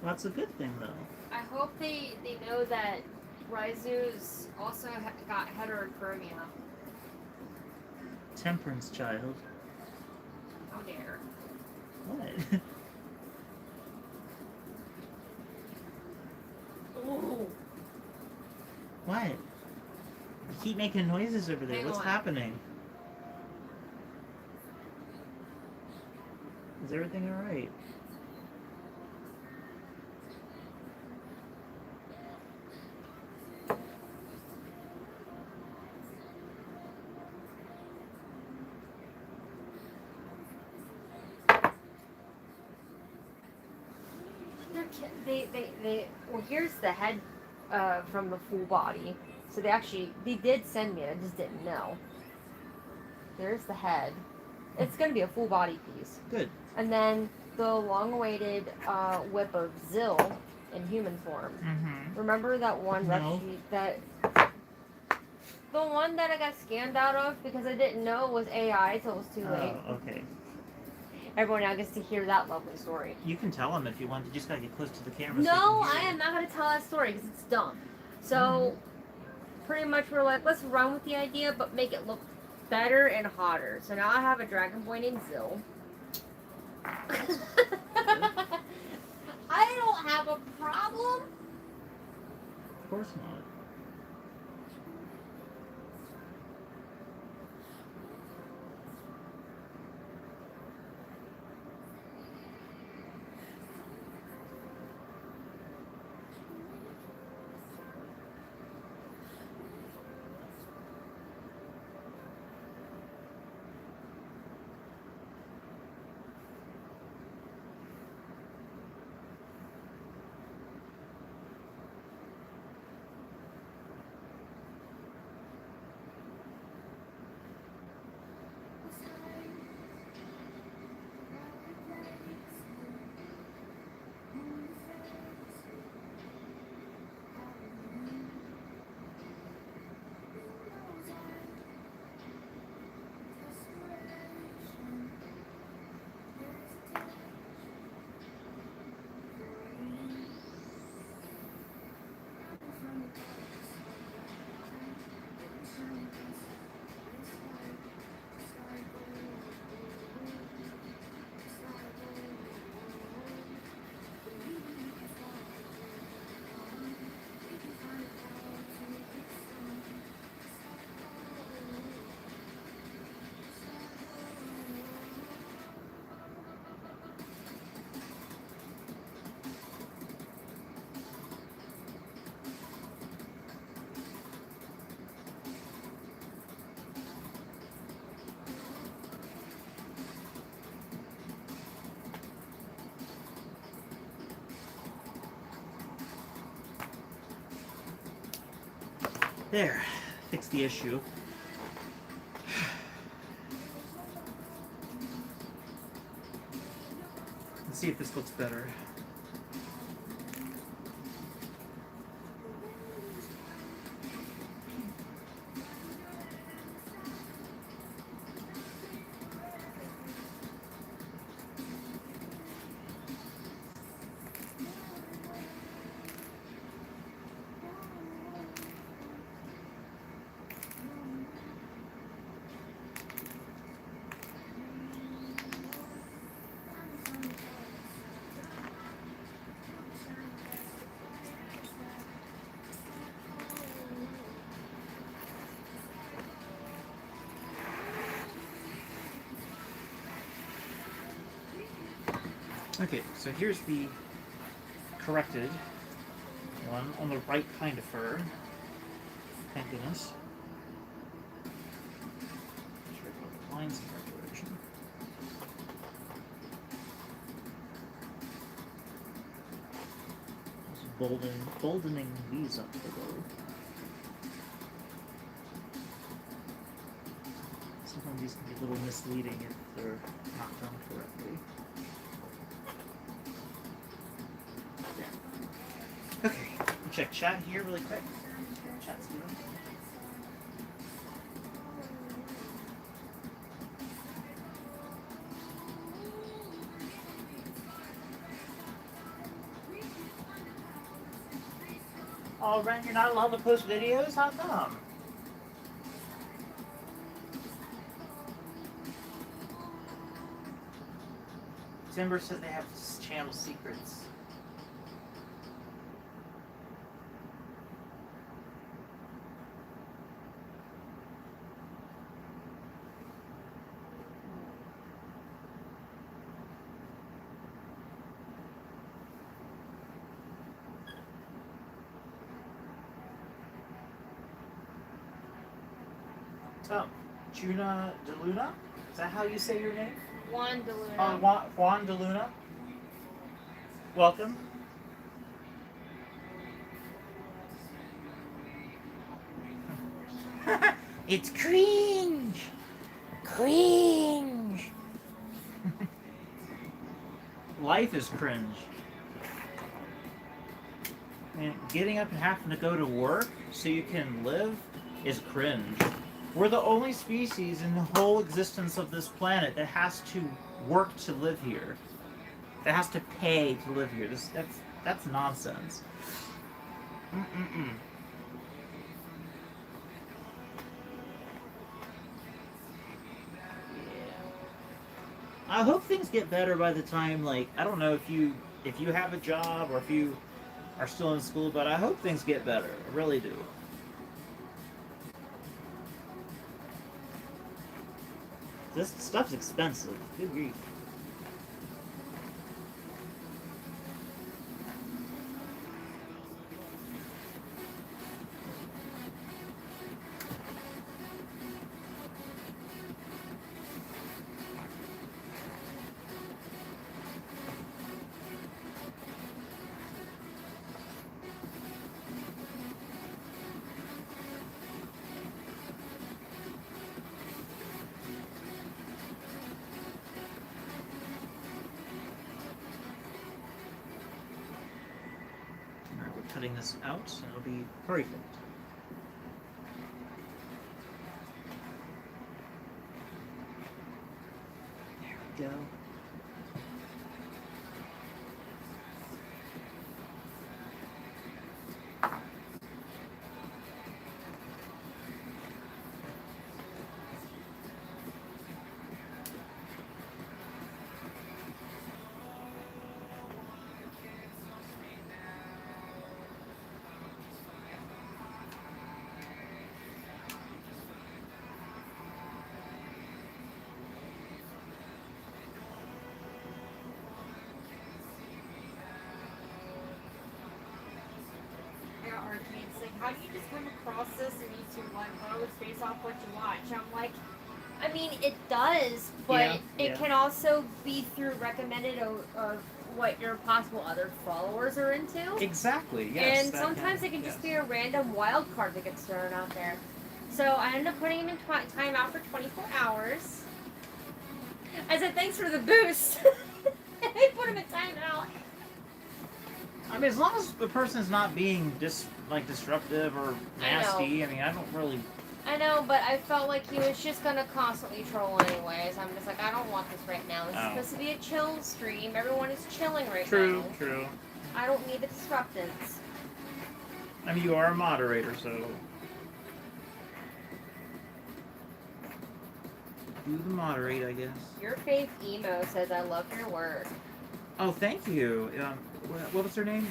Well, that's a good thing, though. I hope they know that Raizu's also got heterochromia. Temperance child. How dare. What? Ooh. What? You keep making noises over there. Hang What's on. happening? Is everything alright? They well, here's the head from the full body. So they did send me it, I just didn't know. There's the head. It's gonna be a full body piece. Good. And then the long-awaited whip of Zill in human form. Mm-hmm. Remember that one rep No. sheet the one that I got scammed out of because I didn't know it was AI till it was too late. Oh, okay. Everyone now gets to hear that lovely story. You can tell them if you want. You just gotta get close to the camera. No, so I am not going to tell that story because it's dumb. So, pretty much we're like, let's run with the idea, but make it look better and hotter. So now I have a dragon boy named Zill. I don't have a problem. Of course not. There. Fix the issue. Let's see if this looks better. Okay, so here's the corrected one on the right kind of fur. Thank goodness. Try to put the lines in the right direction. Just boldening these up below. Sometimes these can be a little misleading if they're not done correctly. Okay, check chat here really quick. Chat's doing. Oh, Ren, you're not allowed to post videos? How come? Timber said they have channel secrets. Oh, Juna DeLuna? Is that how you say your name? Juan DeLuna. Juan DeLuna. Welcome. It's cringe! Cringe! Life is cringe. And getting up and having to go to work so you can live is cringe. We're the only species in the whole existence of this planet that has to work to live here. That has to pay to live here. That's nonsense. Mm-mm-mm. I hope things get better by the time, like, I don't know if you have a job or if you are still in school, but I hope things get better. I really do. This stuff's expensive. Good grief. Cutting this out, and it'll be perfect. There we go. It's like, how do you just come across this and YouTube like, oh, it's based off what you watch? I'm like, I mean, it does, but it can also be through recommended of what your possible other followers are into. Exactly. Yes. And that sometimes can- it can just yes. be a random wild card that gets thrown out there. So I ended up putting him in timeout for 24 hours. I said thanks for the boost. And I put him in timeout. I mean, as long as the person's not being disruptive or nasty, I mean, I don't really. I know, but I felt like he was just gonna constantly troll anyways. I'm just like, I don't want this right now. This is supposed to be a chill stream. Everyone is chilling right now. True. I don't need the disruptance. I mean, you are a moderator, so do the moderate, I guess. Your fave emo says I love your work. Oh, thank you. What was her name?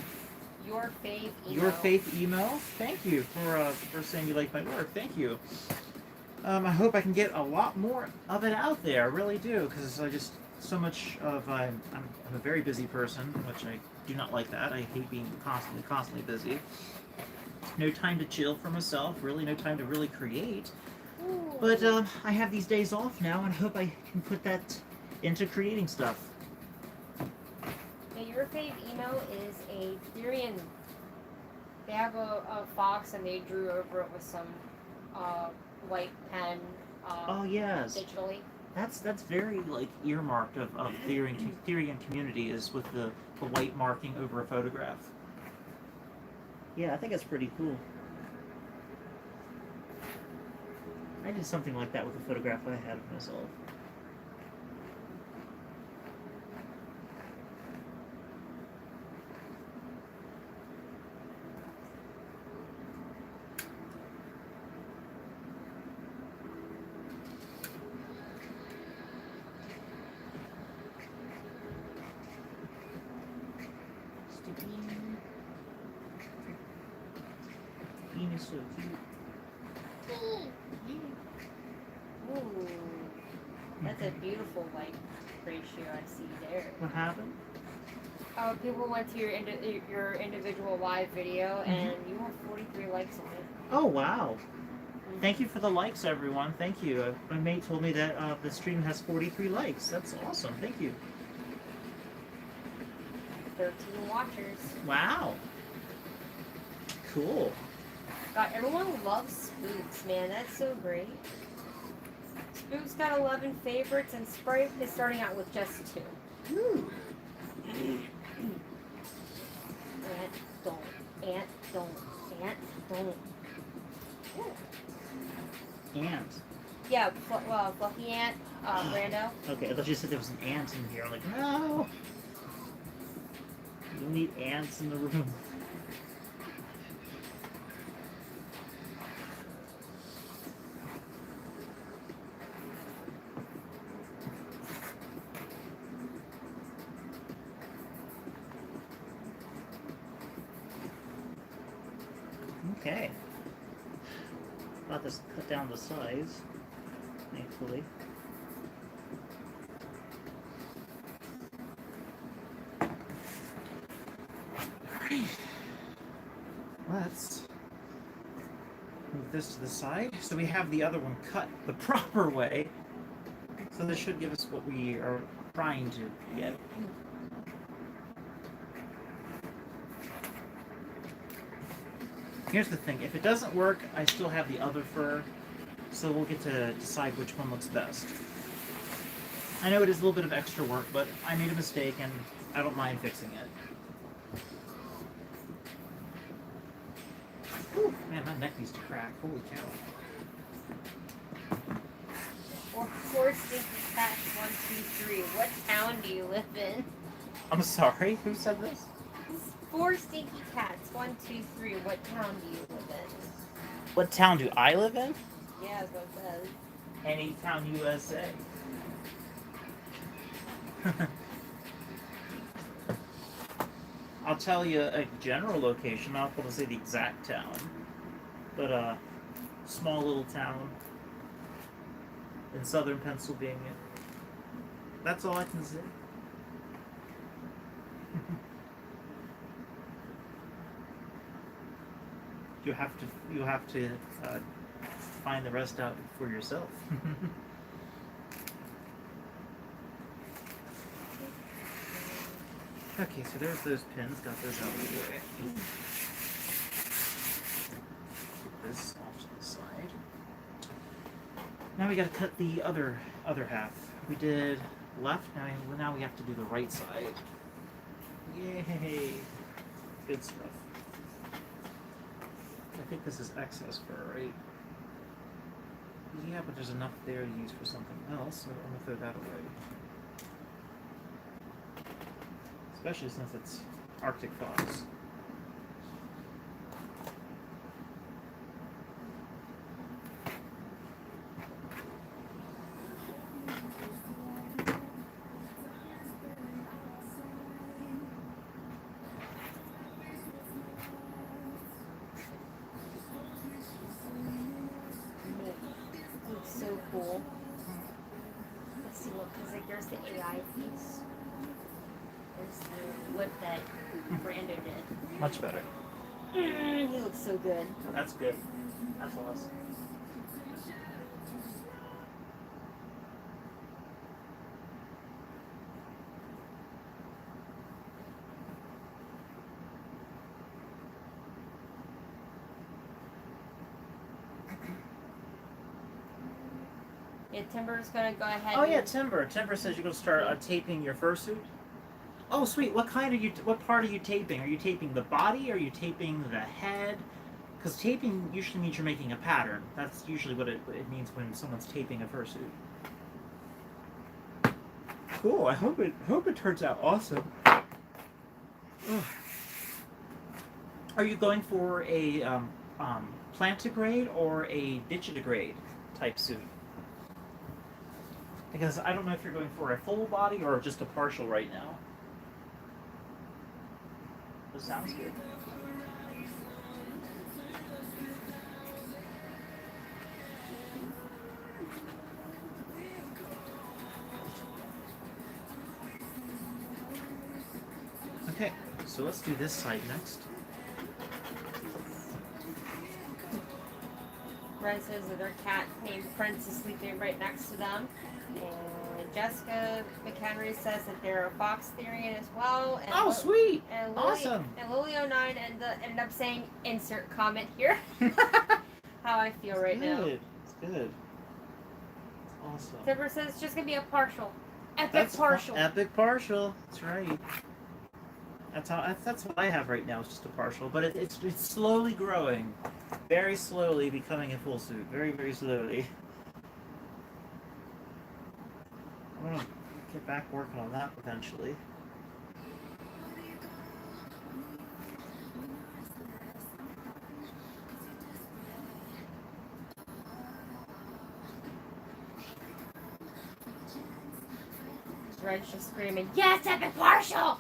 Your fave emo. Your Faith Emo. Thank you for saying you like my work. Thank you. I hope I can get a lot more of it out there. I really do, because I just so much of I'm a very busy person, which I do not like that. I hate being constantly busy. No time to chill for myself. Really, no time to really create. Ooh. But I have these days off now, and I hope I can put that into creating stuff. Now, your fave emo is a Therian. They have a fox, and they drew over it with some white pen. Oh yes, Digitally. that's very earmarked of Therian community is with the white marking over a photograph. Yeah, I think that's pretty cool. I did something like that with a photograph I had of myself. Bean is so cute. Ooh, that's a beautiful like ratio I see there. What happened? People went to your individual live video, and you have 43 likes on it. Oh wow! Thank you for the likes, everyone. Thank you. My mate told me that the stream has 43 likes. That's awesome. Thank you. 13 watchers. Wow. Cool. God, everyone loves Spooks, man. That's so great. Spooks got 11 favorites, and Sprite is starting out with just 2. Ooh. Ant, don't. Ant, don't. Ant, don't. Ant. Yeah, Fluffy Ant, Brando. Okay, I thought you said there was an ant in here. I'm like, no. You don't need ants in the room. Okay. About to cut down the size, thankfully. Alright. Let's move this to the side. So we have the other one cut the proper way. So this should give us what we are trying to get. Here's the thing, if it doesn't work, I still have the other fur, so we'll get to decide which one looks best. I know it is a little bit of extra work, but I made a mistake and I don't mind fixing it. Whew, man, my neck needs to crack. Holy cow. Or Four Stinky Cats 123. What town do you live in? I'm sorry, who said this? Four Stinky Cats 123. What town do you live in? What town do I live in? Yeah, that's what it says. Any town, USA. I'll tell you a general location. I'm not going to say the exact town, but a small little town in southern Pennsylvania. That's all I can say. You have to find the rest out for yourself. Okay, so there's those pins. Got those out of the way. Put this off to the side. Now we gotta cut the other half. We did left, now we have to do the right side. Yay! Good stuff. I think this is excess fur, right? Yeah, but there's enough there to use for something else, so I'm gonna throw that away. Especially since it's Arctic fox. So cool. Let's see what, because like there's the AI piece. There's the whip that Brando did. Much better. He looks so good. That's good. That's awesome. Yeah, Timber's gonna go ahead. Oh yeah, Timber. Timber says you're gonna start taping your fursuit. Oh sweet. What kind are you? What part are you taping? Are you taping the body? Are you taping the head? Because taping usually means you're making a pattern. That's usually what it means when someone's taping a fursuit. Cool. I hope it turns out awesome. Ugh. Are you going for a plantigrade or a digitigrade type suit? Because I don't know if you're going for a full body or just a partial right now. That sounds good. Okay, so let's do this side next. Red says that their cat named Prince is sleeping right next to them. And Jessica McHenry says that they're a Fox Therian as well. And Oh, sweet! And Awesome! And Lily09 ended up saying, insert comment here. How I feel right now. It's good. It's awesome. Timber says it's just going to be a partial. Epic partial. Epic partial. That's right. That's what I have right now. It's just a partial, but it's slowly growing, very slowly becoming a full suit. Very, very slowly. I'm gonna get back working on that eventually. Red's just screaming, yes, epic partial!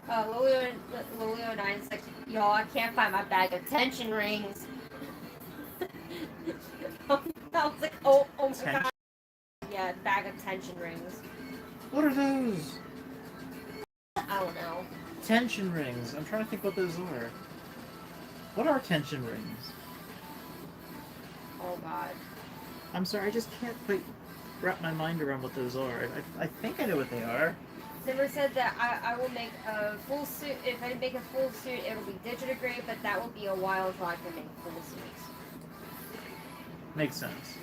Lily09's like, y'all, I can't find my bag of tension rings. I was like, oh my god. Yeah, bag of tension rings. What are those? I don't know. Tension rings. I'm trying to think what those are. What are tension rings? Oh god. I'm sorry, I just can't quite wrap my mind around what those are. I think I know what they are. Zimmer said that I will make a full suit. If I make a full suit, it'll be digitigrade, but that will be a while until I can make full suits. Makes sense.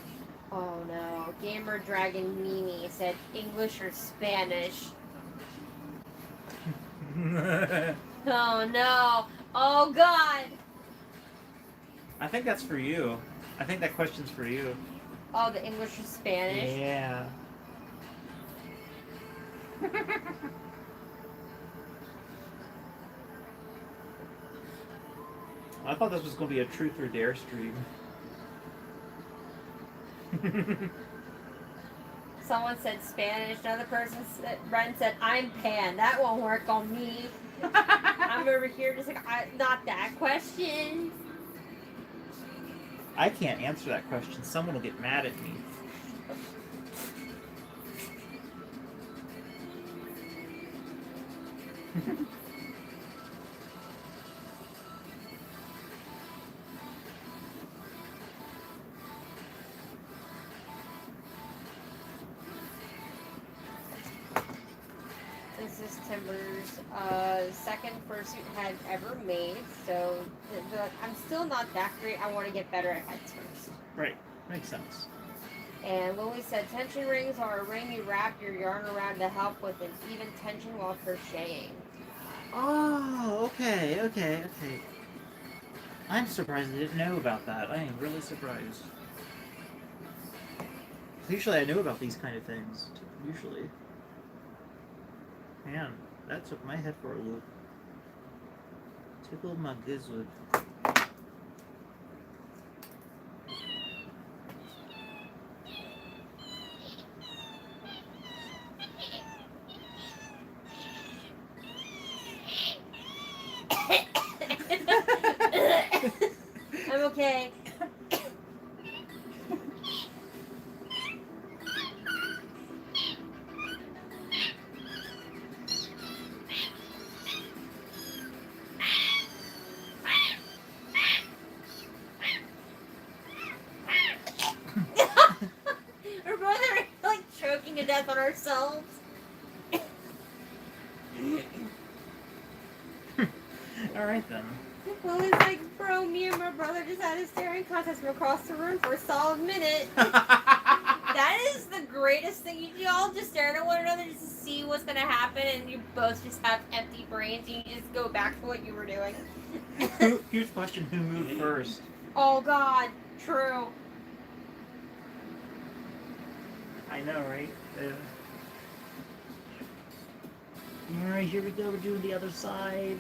Oh no. Gamer Dragon Mimi said English or Spanish. Oh no. Oh god. I think that's for you. I think that question's for you. Oh, the English or Spanish? Yeah. I thought this was going to be a truth or dare stream. Someone said Spanish. Another person said, Ren said, I'm pan. That won't work on me. I'm over here just like, not that question. I can't answer that question. Someone will get mad at me. This is Timber's second fursuit head ever made, so I'm still not that great. I want to get better at heads first. Right. Makes sense. And Lily said, tension rings are a ring you wrap your yarn around to help with an even tension while crocheting. Oh, okay, okay, okay. I'm surprised I didn't know about that. I am really surprised. Usually I know about these kind of things. Usually. Man, that took my head for a loop. Tickled my gizzard. I'm okay. We're both like choking to death on ourselves. Alright then. Lily's like, bro, me and my brother just had a staring contest from across the room for a solid minute. That is the greatest thing. You all just stare at one another just to see what's gonna happen, and you both just have empty brains, and you just go back to what you were doing. Here's the question, who moved first? Oh god, true. I know, right? Alright, here we go, we're doing the other side.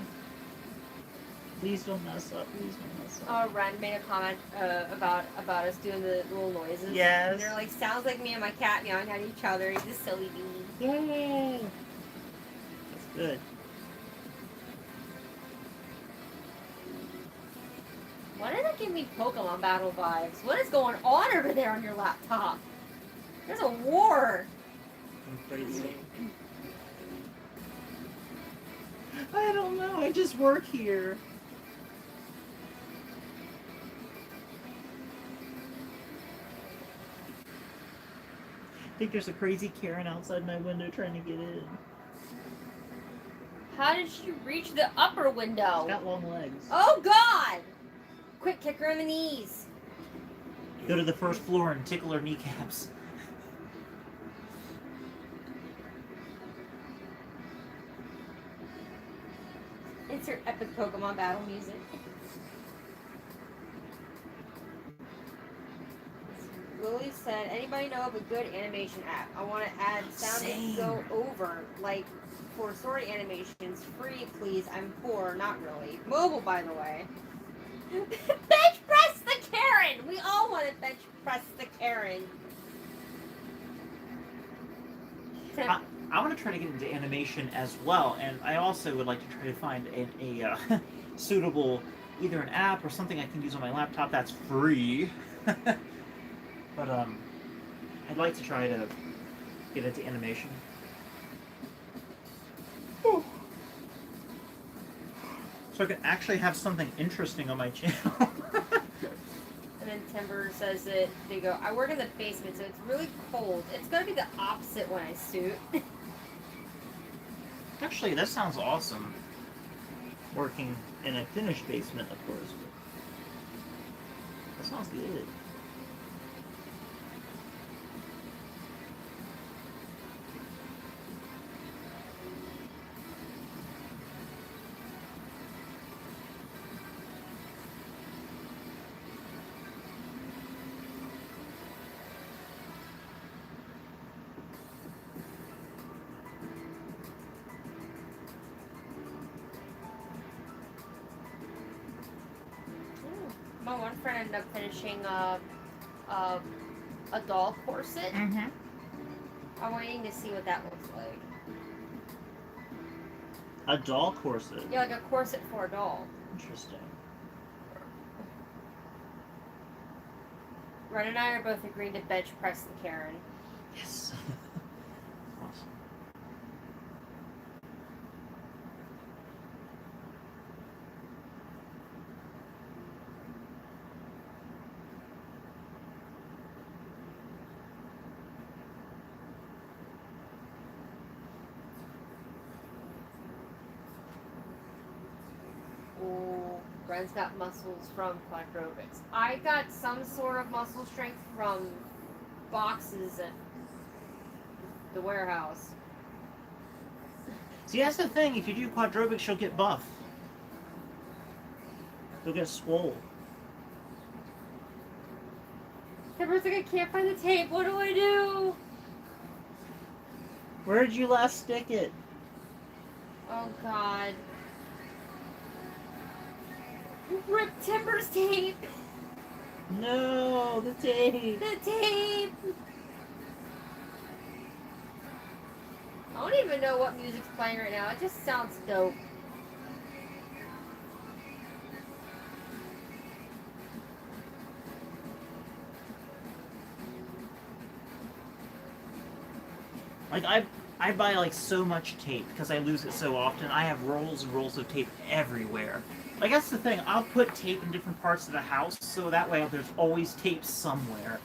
Please don't mess up, please don't mess up. Ren made a comment about us doing the little noises. Yes. And they're like, sounds like me and my cat meowing at each other. He's a silly bean. Yay! That's good. Why did that give me Pokemon battle vibes? What is going on over there on your laptop? There's a war! I'm crazy. I don't know, I just work here. I think there's a crazy Karen outside my window trying to get in. How did she reach the upper window? She's got long legs. Oh god! Quick, kick her in the knees. Go to the first floor and tickle her kneecaps. Insert epic Pokemon battle music. Lily said, anybody know of a good animation app? I want to add sound and go over, like for story animations. Free, please. I'm poor. Not really. Mobile, by the way. Bench press the Karen! We all want to bench press the Karen. I want to try to get into animation as well, and I also would like to try to find a suitable, either an app or something I can use on my laptop that's free. But I'd like to try to get into animation. Whew. So I can actually have something interesting on my channel. And then Timber says that they go, I work in the basement, so it's really cold. It's going to be the opposite when I suit. Actually, that sounds awesome. Working in a finished basement, of course. That sounds good. My one friend ended up finishing a doll corset. Mm-hmm. I'm waiting to see what that looks like. A doll corset. Yeah, like a corset for a doll. Interesting. Ren and I are both agreeing to bench press the Karen. Yes. Awesome. Ren's got muscles from quadrobics. I got some sort of muscle strength from boxes at the warehouse. See, that's the thing. If you do quadrobics, you'll get buff. You'll get swole. Timber's like, I can't find the tape. What do I do? Where did you last stick it? Oh, God. Rip Timber's tape. No, the tape. The tape. I don't even know what music's playing right now. It just sounds dope. Like, I buy, like, so much tape because I lose it so often. I have rolls and rolls of tape everywhere. Like, that's the thing. I'll put tape in different parts of the house, so that way there's always tape somewhere.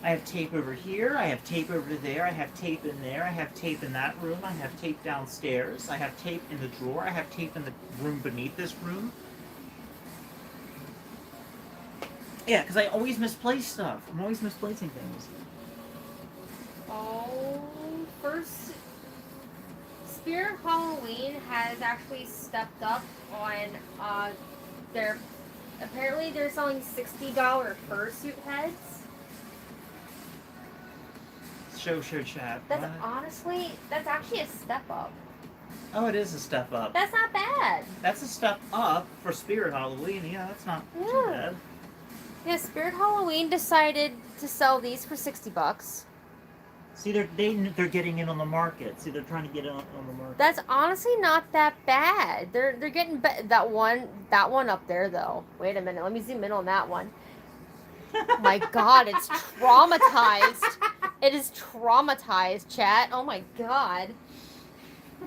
I have tape over here, I have tape over there, I have tape in there, I have tape in that room, I have tape downstairs, I have tape in the drawer, I have tape in the room beneath this room. Yeah, because I always misplace stuff. I'm always misplacing things. Oh, first, Spirit Halloween has actually stepped up on their. Apparently, they're selling $60 fursuit heads. Show chat. That's What? honestly, that's actually a step up. Oh, it is a step up. That's not bad. That's a step up for Spirit Halloween. Yeah, that's not too bad. Yeah, Spirit Halloween decided to sell these for $60. See, they're getting in on the market. See, they're trying to get in on the market. That's honestly not that bad. They're getting that one up there though. Wait a minute, let me zoom in on that one. My God, it's traumatized. It is traumatized, chat. Oh my God.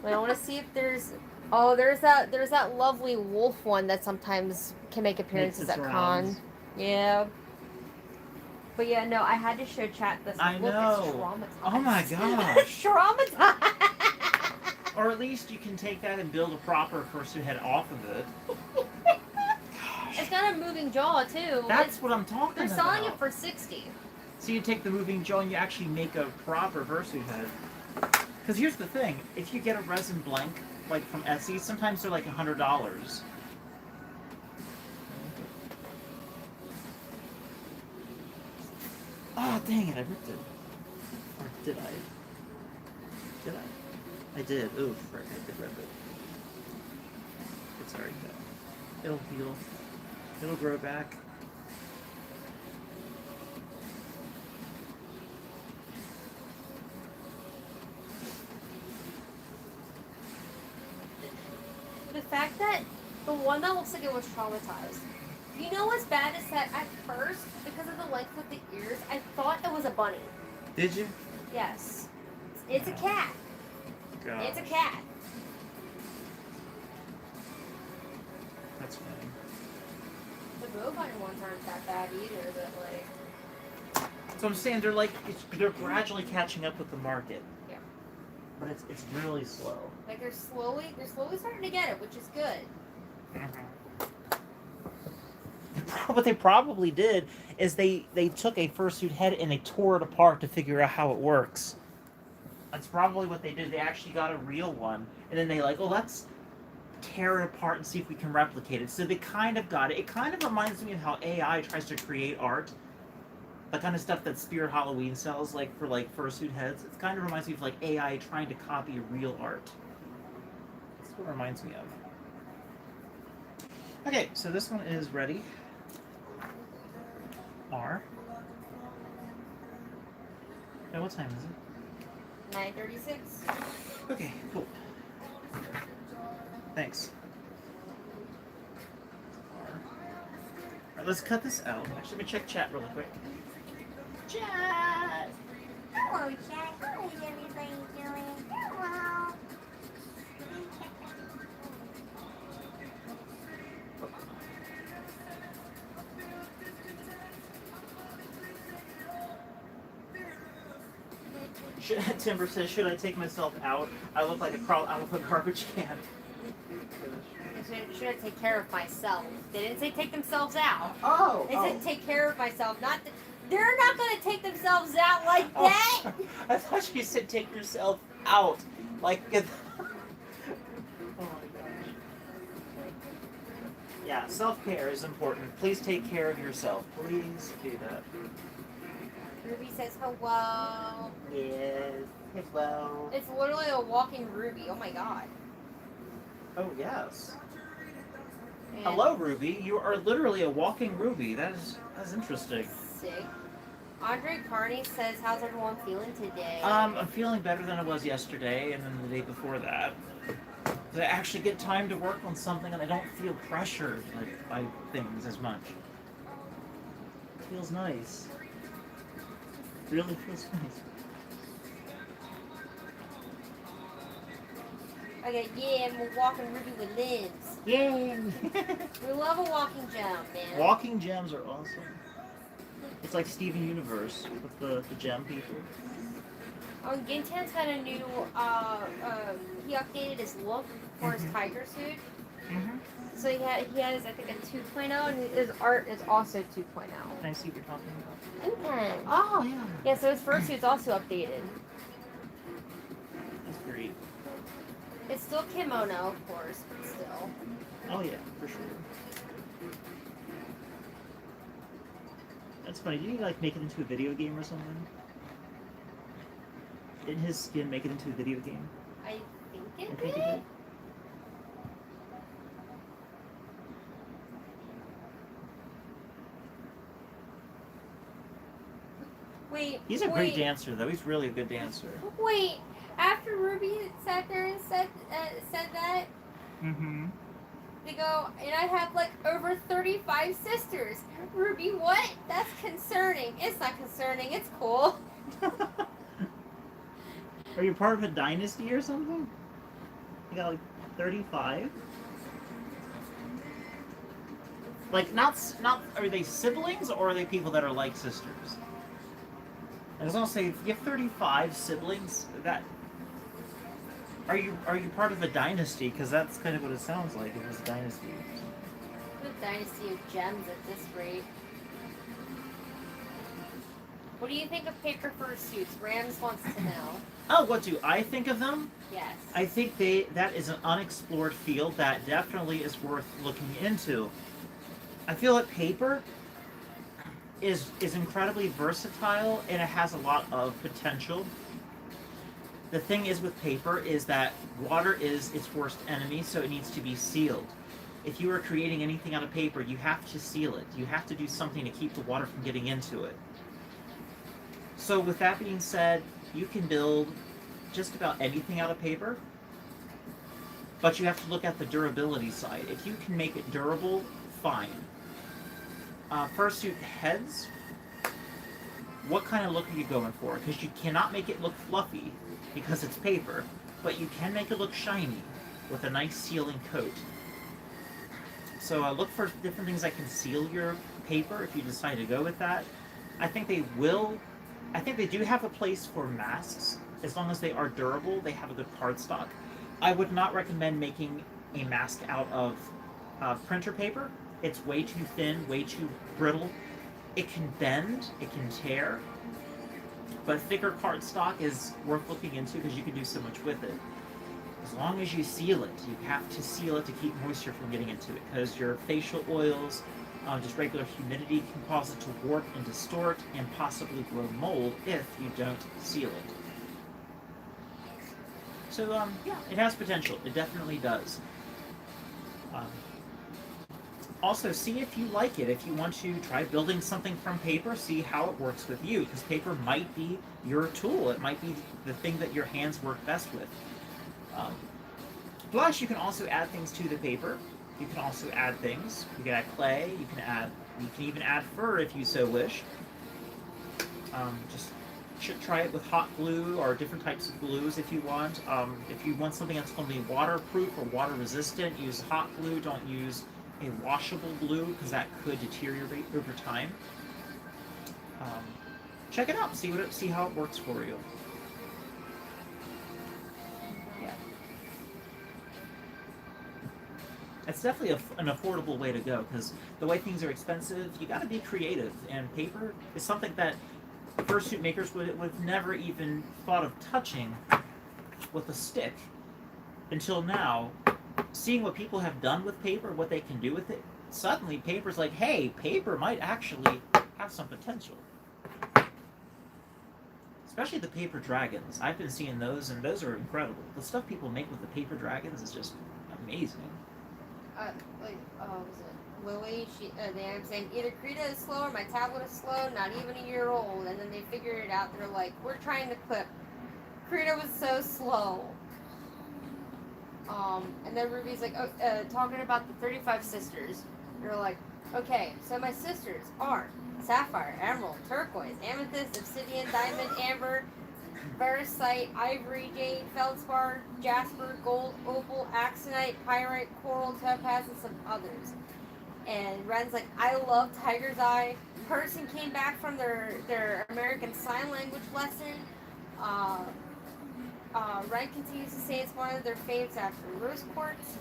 Wait, I want to see if there's. Oh, there's that lovely wolf one that sometimes can make appearances at cons. Yeah. But yeah, no, I had to show chat this. I Look, know. it's traumatized. Oh my gosh. Traumatized. Or at least you can take that and build a proper fursuit head off of it. It's got a moving jaw too. That's what I'm talking They're about. selling it for $60. So you take the moving jaw and you actually make a proper fursuit head. Because here's the thing, if you get a resin blank, like from Etsy, sometimes they're like $100. Oh, dang it, I ripped it. Or did I? Did I? I did. Ooh, frick, I did rip it. It's alright though. It'll heal. It'll grow back. The fact that the one that looks like it was traumatized. You know what's bad is that at first, because of the length of the ears, I thought it was a bunny. Did you? Yes. It's a cat. God. It's a cat. That's funny. The bovine ones aren't that bad either, but like. So I'm saying they're gradually catching up with the market. Yeah. But it's really slow. Like they're slowly starting to get it, which is good. What they probably did is they took a fursuit head and they tore it apart to figure out how it works. That's probably what they did. They actually got a real one, and then they like, oh, let's tear it apart and see if we can replicate it. So they kind of got it. It kind of reminds me of how AI tries to create art. The kind of stuff that Spirit Halloween sells, like for like fursuit heads. It kind of reminds me of like AI trying to copy real art. That's what it reminds me of. Okay, so this one is ready. R. Now, what time is it? 9:36. Okay, cool. Thanks. R. Alright, let's cut this out. Actually, let me check chat really quick. Chat! Hello, chat. How is everybody doing? Hello. Timber says, should I take myself out? I look like a garbage can. should I take care of myself? They didn't say take themselves out. Oh! They said take care of myself. Not they're not gonna take themselves out like that. Oh, I thought you said take yourself out. Like, oh my gosh. Yeah, self-care is important. Please take care of yourself. Please do that. Ruby says hello. Yes. Hello. It's literally a walking Ruby. Oh my god. Oh, yes. And Hello, Ruby. You are literally a walking Ruby. That's interesting. sick. Andre Carney says, how's everyone feeling today? I'm feeling better than I was yesterday and then the day before that. 'Cause I actually get time to work on something and I don't feel pressured like by things as much. It feels nice. It really feels nice. Okay, yeah, I'm a walking Ruby with limbs. Yay! We love a walking gem, man. Walking gems are awesome. It's like Steven Universe with the gem people. Oh, Gintan's got a new, he updated his look for his tiger suit. Mm-hmm. So he has, I think, a 2.0, and his art is also 2.0. Can I see what you're talking about? Okay. Oh, yeah. Yeah, so his first suit's also updated. That's great. It's still kimono, of course, but still. Oh, yeah, for sure. That's funny. Did he, like, make it into a video game or something? Didn't his skin make it into a video game? I think I it think did. it did. Wait. He's a great dancer, though. He's really a good dancer. Wait. After Ruby sat there and said that, Mm-hmm. they go, and I have like over 35 sisters. Ruby, what? That's concerning. It's not concerning. It's cool. Are you part of a dynasty or something? You got like 35? Like, not, are they siblings or are they people that are like sisters? I was gonna say, if you have 35 siblings, that... Are you part of a dynasty? Because that's kind of what it sounds like, if it's a dynasty. A dynasty of gems at this rate. What do you think of paper fursuits? Rams wants to know. Oh, what do I think of them? Yes. I think that is an unexplored field that definitely is worth looking into. I feel like paper is incredibly versatile and it has a lot of potential. The thing is with paper is that water is its worst enemy, so it needs to be sealed. If you are creating anything out of paper, you have to seal it. You have to do something to keep the water from getting into it. So with that being said, you can build just about anything out of paper, but you have to look at the durability side. If you can make it durable, fine. Fursuit heads, what kind of look are you going for? Because you cannot make it look fluffy because it's paper, but you can make it look shiny with a nice sealing coat. So look for different things that can seal your paper if you decide to go with that. I think they do have a place for masks. As long as they are durable, they have a good cardstock. I would not recommend making a mask out of printer paper. It's way too thin, way too brittle. It can bend, it can tear, but thicker cardstock is worth looking into because you can do so much with it. As long as you seal it, you have to seal it to keep moisture from getting into it because your facial oils, just regular humidity can cause it to warp and distort and possibly grow mold if you don't seal it. So, yeah, it has potential. It definitely does. Also, see if you like it. If you want to try building something from paper, see how it works with you, because paper might be your tool. It might be the thing that your hands work best with. Plus, you can also add things to the paper. You can also add things. You can add clay. You can even add fur if you so wish. Just should try it with hot glue or different types of glues if you want. If you want something that's going to be waterproof or water resistant, use hot glue. Don't use a washable glue because that could deteriorate over time. Check it out. See how it works for you. Yeah. It's definitely an affordable way to go because the way things are expensive, you got to be creative. And paper is something that fursuit makers would have never even thought of touching with a stick until now. Seeing what people have done with paper, what they can do with it, suddenly paper's like, hey, paper might actually have some potential. Especially the paper dragons. I've been seeing those, and those are incredible. The stuff people make with the paper dragons is just amazing. Was it Lily? They were saying either Krita is slow or my tablet is slow, not even a year old. And then they figured it out. They're like, we're trying to clip. Krita was so slow. And then Ruby's like, talking about the 35 sisters. They're like, okay, so my sisters are Sapphire, Emerald, Turquoise, Amethyst, Obsidian, Diamond, Amber, Veracite, Ivory, Jade, Feldspar, Jasper, Gold, Opal, Axonite, Pyrite, Coral, Topaz, and some others. And Ren's like, I love Tiger's Eye. Person came back from their American Sign Language lesson. Ren continues to say it's one of their faves after Rose Quartz.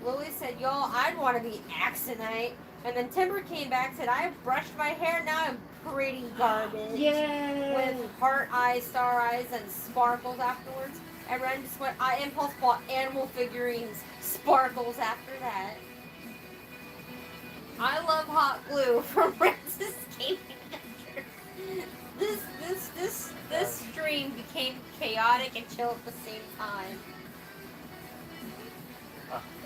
Lily said, y'all, I'd want to be Axonite. And then Timber came back and said, I brushed my hair, now I'm pretty garbage. Yay! With heart eyes, star eyes, and sparkles afterwards. And Ren just went, I impulse bought animal figurines, sparkles after that. I love hot glue from Ren's Escaping Adventure. This stream became chaotic and chill at the same time.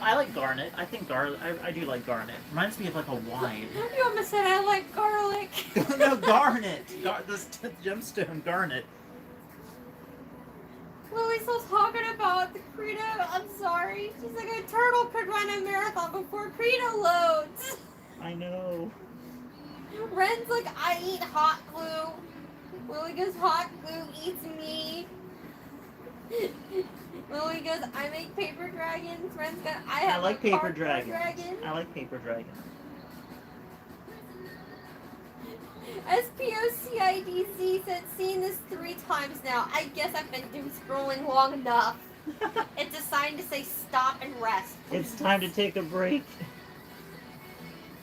I like garnet. I think I do like garnet. Reminds me of like a wine. You almost said I like garlic. No, garnet. This gemstone garnet. Lily's still talking about the Krita. I'm sorry. She's like, a turtle could run a marathon before Krita loads. I know. Ren's like, I eat hot glue. Lily goes, hot glue eats me. Lily goes, I make paper dragons. Ren's got, I have like a paper cardboard dragons. I like paper dragons. SPOCIDC said, seen this 3 times now. I guess I've been doom scrolling long enough. It's a sign to say stop and rest. It's time to take a break.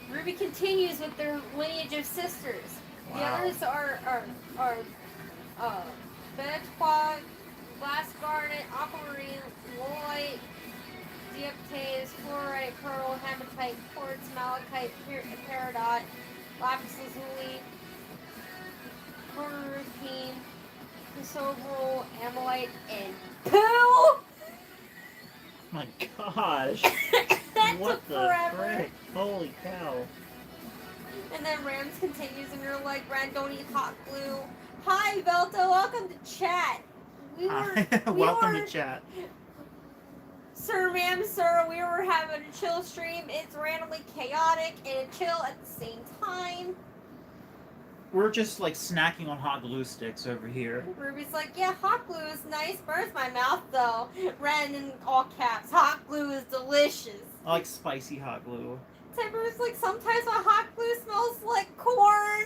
Ruby continues with their lineage of sisters. Wow. The others are Benetqua, Glass Garnet, Aquamarine, Wolite, Dioptase, Fluorite, Pearl, Hematite, Quartz, Malachite, Peridot, Lapis Lazuli, Cornerine, Chrysoberyl, Amylite, and Poo! My gosh. That What took the forever. frick? Holy cow. And then Rams continues, and you're like, Ren, don't eat hot glue. Hi, Velto, welcome to chat. Welcome to chat. Sir, ma'am, sir, we were having a chill stream. It's randomly chaotic and chill at the same time. We're just like snacking on hot glue sticks over here. Ruby's like, yeah, hot glue is nice. Burns my mouth, though. Ren in all caps, hot glue is delicious. I like spicy hot glue. Timber's like, sometimes my hot glue smells like corn.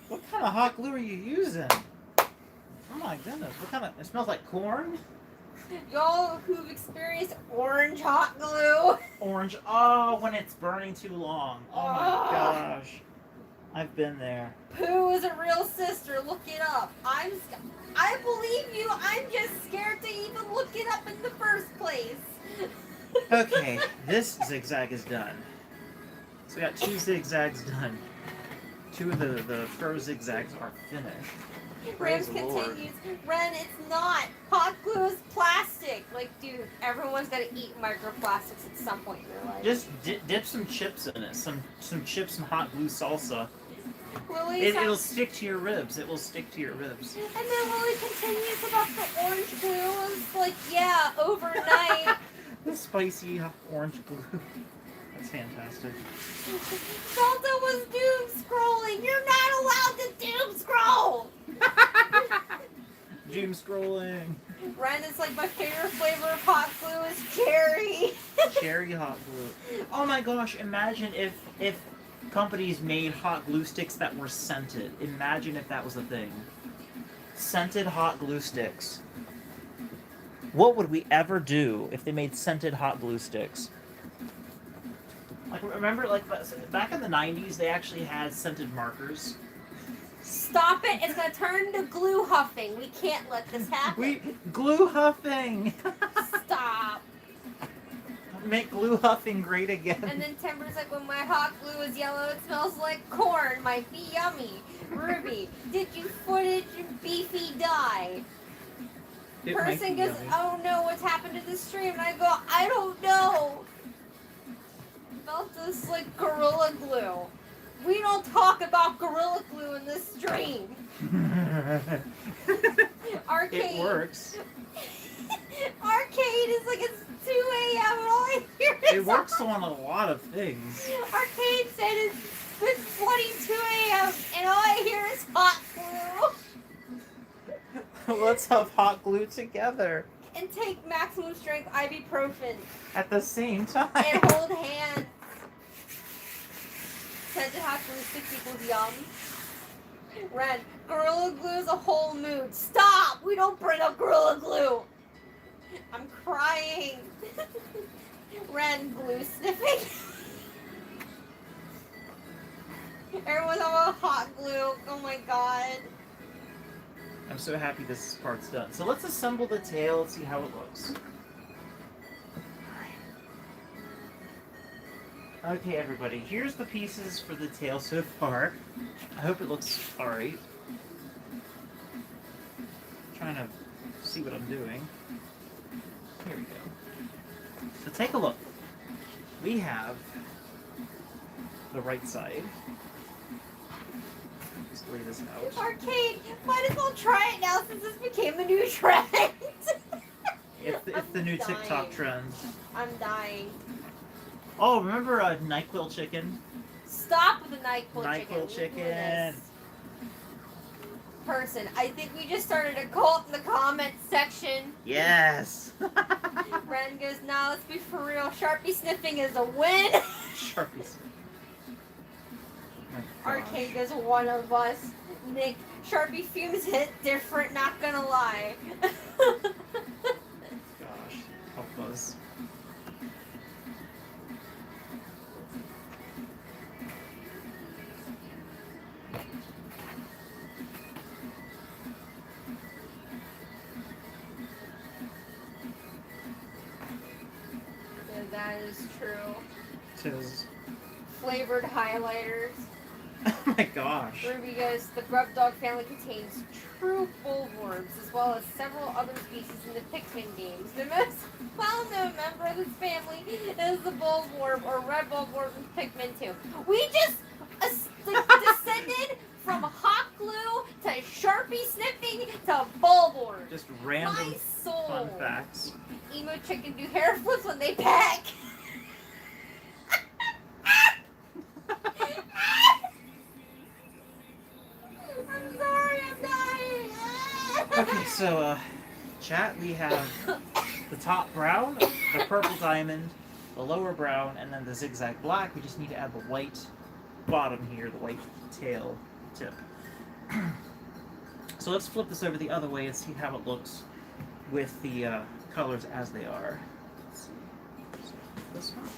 What kind of hot glue are you using? Oh my goodness, what kind of... It smells like corn? Y'all who've experienced orange hot glue. Orange. Oh, when it's burning too long. Oh my gosh. I've been there. Pooh is a real sister. Look it up. I believe you. I'm just scared to even look it up in the first place. Okay, this zigzag is done. So we got 2 zigzags done. 2 of the fur zigzags are finished. Rams Praise the Lord. continues. Ren, it's not. Hot glue is plastic. Like, dude, everyone's gonna eat microplastics at some point in their life. Just dip some chips in it. Some chips and hot glue salsa. Lily's It'll stick to your ribs. It will stick to your ribs. And then Lily continues about the orange glue. It's like, yeah, overnight. The spicy orange glue. That's fantastic. Salta was doom scrolling. You're not allowed to doom scroll. Doom scrolling. Ren is like, my favorite flavor of hot glue is cherry. Cherry hot glue. Oh my gosh, imagine if companies made hot glue sticks that were scented. Imagine if that was a thing. Scented hot glue sticks. What would we ever do if they made scented hot glue sticks? remember, like back in the '90s, they actually had scented markers. Stop it! It's gonna turn into glue huffing. We can't let this happen. Glue huffing. Stop. Make glue huffing great again. And then Timber's like, when my hot glue is yellow, it smells like corn. Might be yummy. Ruby, did you footage beefy dye? It might Person be goes, yummy. oh no, what's happened to the stream? And I go, I don't know. Felt this like Gorilla Glue. We don't talk about Gorilla Glue in this stream. Arcade. It works. Arcade is like it's 2 a.m. and all I hear is It works on a lot of things. Arcade said it's 22 a.m. and all I hear is hot glue. Let's have hot glue together And take maximum strength ibuprofen at the same time. and hold hands. Scented hot glue 6 equals yum. Ren, Gorilla Glue is a whole mood. Stop! We don't bring up Gorilla Glue. I'm crying. Ren, glue sniffing. Everyone's on hot glue. Oh my god. I'm so happy this part's done. So let's assemble the tail and see how it looks. Okay, everybody, here's the pieces for the tail so far. I hope it looks alright. Trying to see what I'm doing. Here we go. So take a look. We have the right side. Just lay this out. Arcade, might as well try it now since this became the new trend. It's the new dying. TikTok trend. I'm dying. Oh, remember NyQuil chicken? Stop with the NyQuil chicken. NyQuil chicken. Person, I think we just started a cult in the comments section. Yes! Ren goes, nah, let's be for real. Sharpie sniffing is a win. Sharpies. Arcade goes, one of us. Nick, Sharpie fumes hit different, not gonna lie. Gosh, help us. Yeah, that is true. Tis. Flavored highlighters. Oh my gosh. Ruby goes, the grub dog family contains true bullworms as well as several other species in the Pikmin games. The most well-known member of this family is the bullworm or red bullworm in Pikmin 2. We just descended from hot glue to Sharpie sniffing to bullworm. Just random My soul. fun facts. Emo chicken do hair flips when they pack. I'm sorry, I'm dying. Okay, so, chat, we have the top brown, the purple diamond, the lower brown, and then the zigzag black. We just need to add the white bottom here, the white tail tip. So let's flip this over the other way and see how it looks with the colors as they are. Let's see. This one.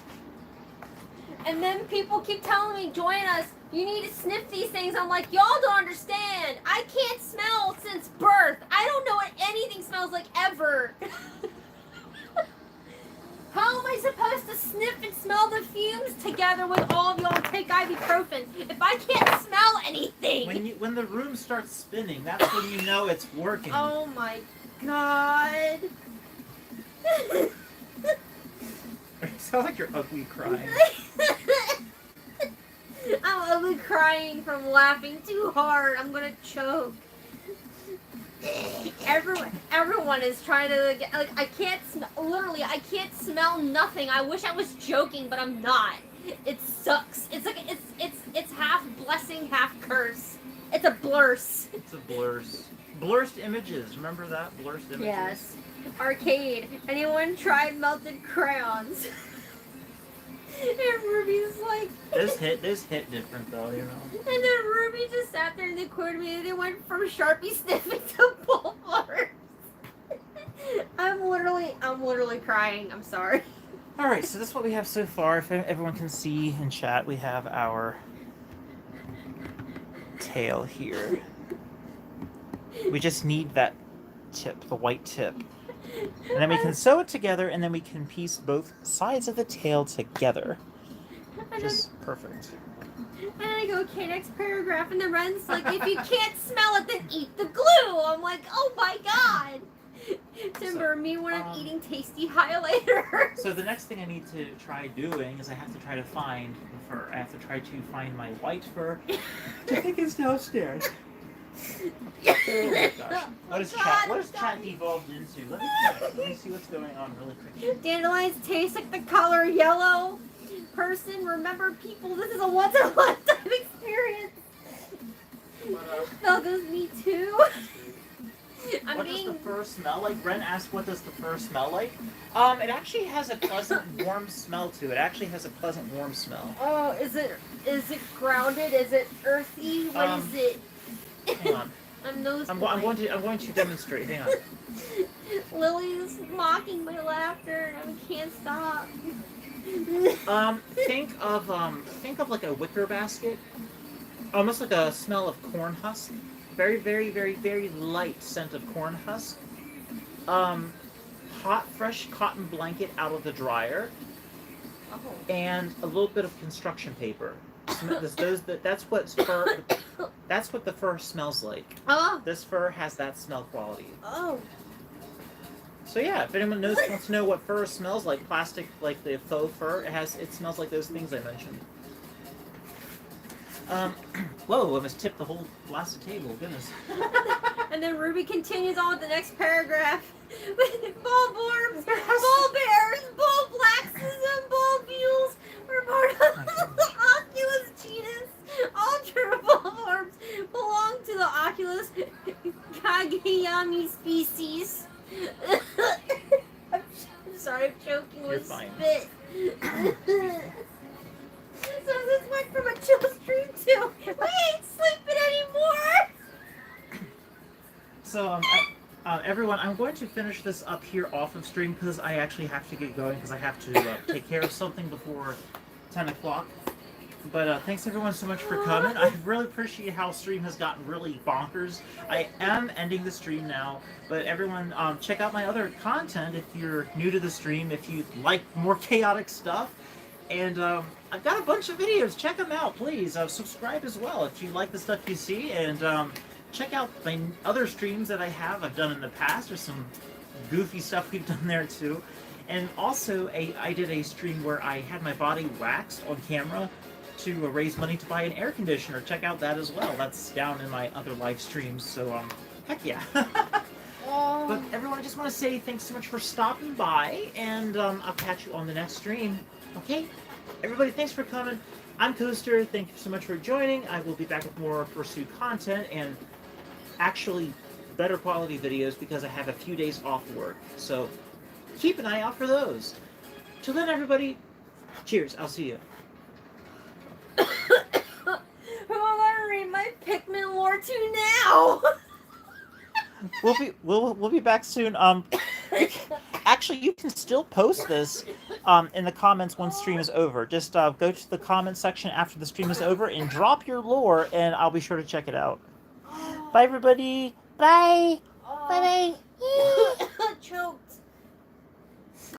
And then people keep telling me, join us, you need to sniff these things. I'm like, y'all don't understand. I can't smell since birth. I don't know what anything smells like ever. How am I supposed to sniff and smell the fumes together with all of y'all take ibuprofen if I can't smell anything? When the room starts spinning, that's when you know it's working. Oh my god. It sounds like you're ugly crying. I'm ugly crying from laughing too hard. I'm gonna choke. Everyone is trying to get, like, I can't literally I can't smell nothing. I wish I was joking, but I'm not. It sucks. It's like it's half blessing, half curse. It's a blurse. It's a blurs. Blurst images. Remember that? Blurst images? Yes. Arcade. Anyone tried melted crayons? And Ruby's like. This hit different though, you know. And then Ruby just sat there in the corner of me and they went from Sharpie sniffing to bullworms. I'm literally crying. I'm sorry. All right, so this is what we have so far. If everyone can see in chat, we have our tail here. We just need that tip, the white tip. And then we can sew it together, and then we can piece both sides of the tail together. And Just perfect. then I go, okay, next paragraph, and the Ren's like, if you can't smell it, then eat the glue. I'm like, oh my god. Timber, me when I'm eating tasty highlighter. So the next thing I need to try doing is I have to try to find the fur. I have to try to find my white fur, which I think is downstairs. Oh my gosh. What is chat devolved into? Let me check. Let me see what's going on really quickly. Dandelions taste like the color yellow. Person, remember people, this is a once in a lifetime experience. So does me too. What does the fur smell like? Ren asked, what does the fur smell like? It actually has a pleasant, warm smell to it. It actually has a pleasant, warm smell. Oh, is it grounded? Is it earthy? What is it? Hang on. I'm going to demonstrate. Hang on. Lily's mocking my laughter and I can't stop. Think of like a wicker basket. Almost like a smell of corn husk. Very, very, very, very light scent of corn husk. Hot, fresh cotton blanket out of the dryer. Oh. And a little bit of construction paper. That's what fur. That's what the fur smells like. Oh. This fur has that smell quality. Oh. So yeah, if anyone wants to know what fur smells like, plastic like the faux fur, it smells like those things I mentioned. Whoa, I almost tipped the whole blasted table, goodness. And then Ruby continues on with the next paragraph. Bullborbs, bull bears, bull blaxes, and bull mules were part of the Oculus genus. All true bullborbs belong to the Oculus Kageyami species. I'm sorry, I'm choking with spit. So this went from a chill stream to we ain't sleeping anymore. So everyone, I'm going to finish this up here off of stream because I actually have to get going because I have to take care of something before 10 o'clock. But thanks everyone so much for coming. I really appreciate how stream has gotten really bonkers. I am ending the stream now, but everyone check out my other content if you're new to the stream, if you like more chaotic stuff. And I've got a bunch of videos. Check them out, please. Subscribe as well if you like the stuff you see. And check out my other streams that I've done in the past. There's some goofy stuff we've done there too. And also, I did a stream where I had my body waxed on camera to raise money to buy an air conditioner. Check out that as well. That's down in my other live streams. So, heck yeah. But everyone, I just want to say thanks so much for stopping by. And I'll catch you on the next stream. Okay? Everybody, thanks for coming. I'm Coaster. Thank you so much for joining. I will be back with more Pursuit content and actually better quality videos because I have a few days off work. So keep an eye out for those. Till then, everybody, cheers. I'll see you. Who am I to read my Pikmin lore to now? We'll be back soon. Actually, you can still post this in the comments when stream is over. Just go to the comment section after the stream is over and drop your lore, and I'll be sure to check it out. Bye, everybody. Bye. Bye. Bye.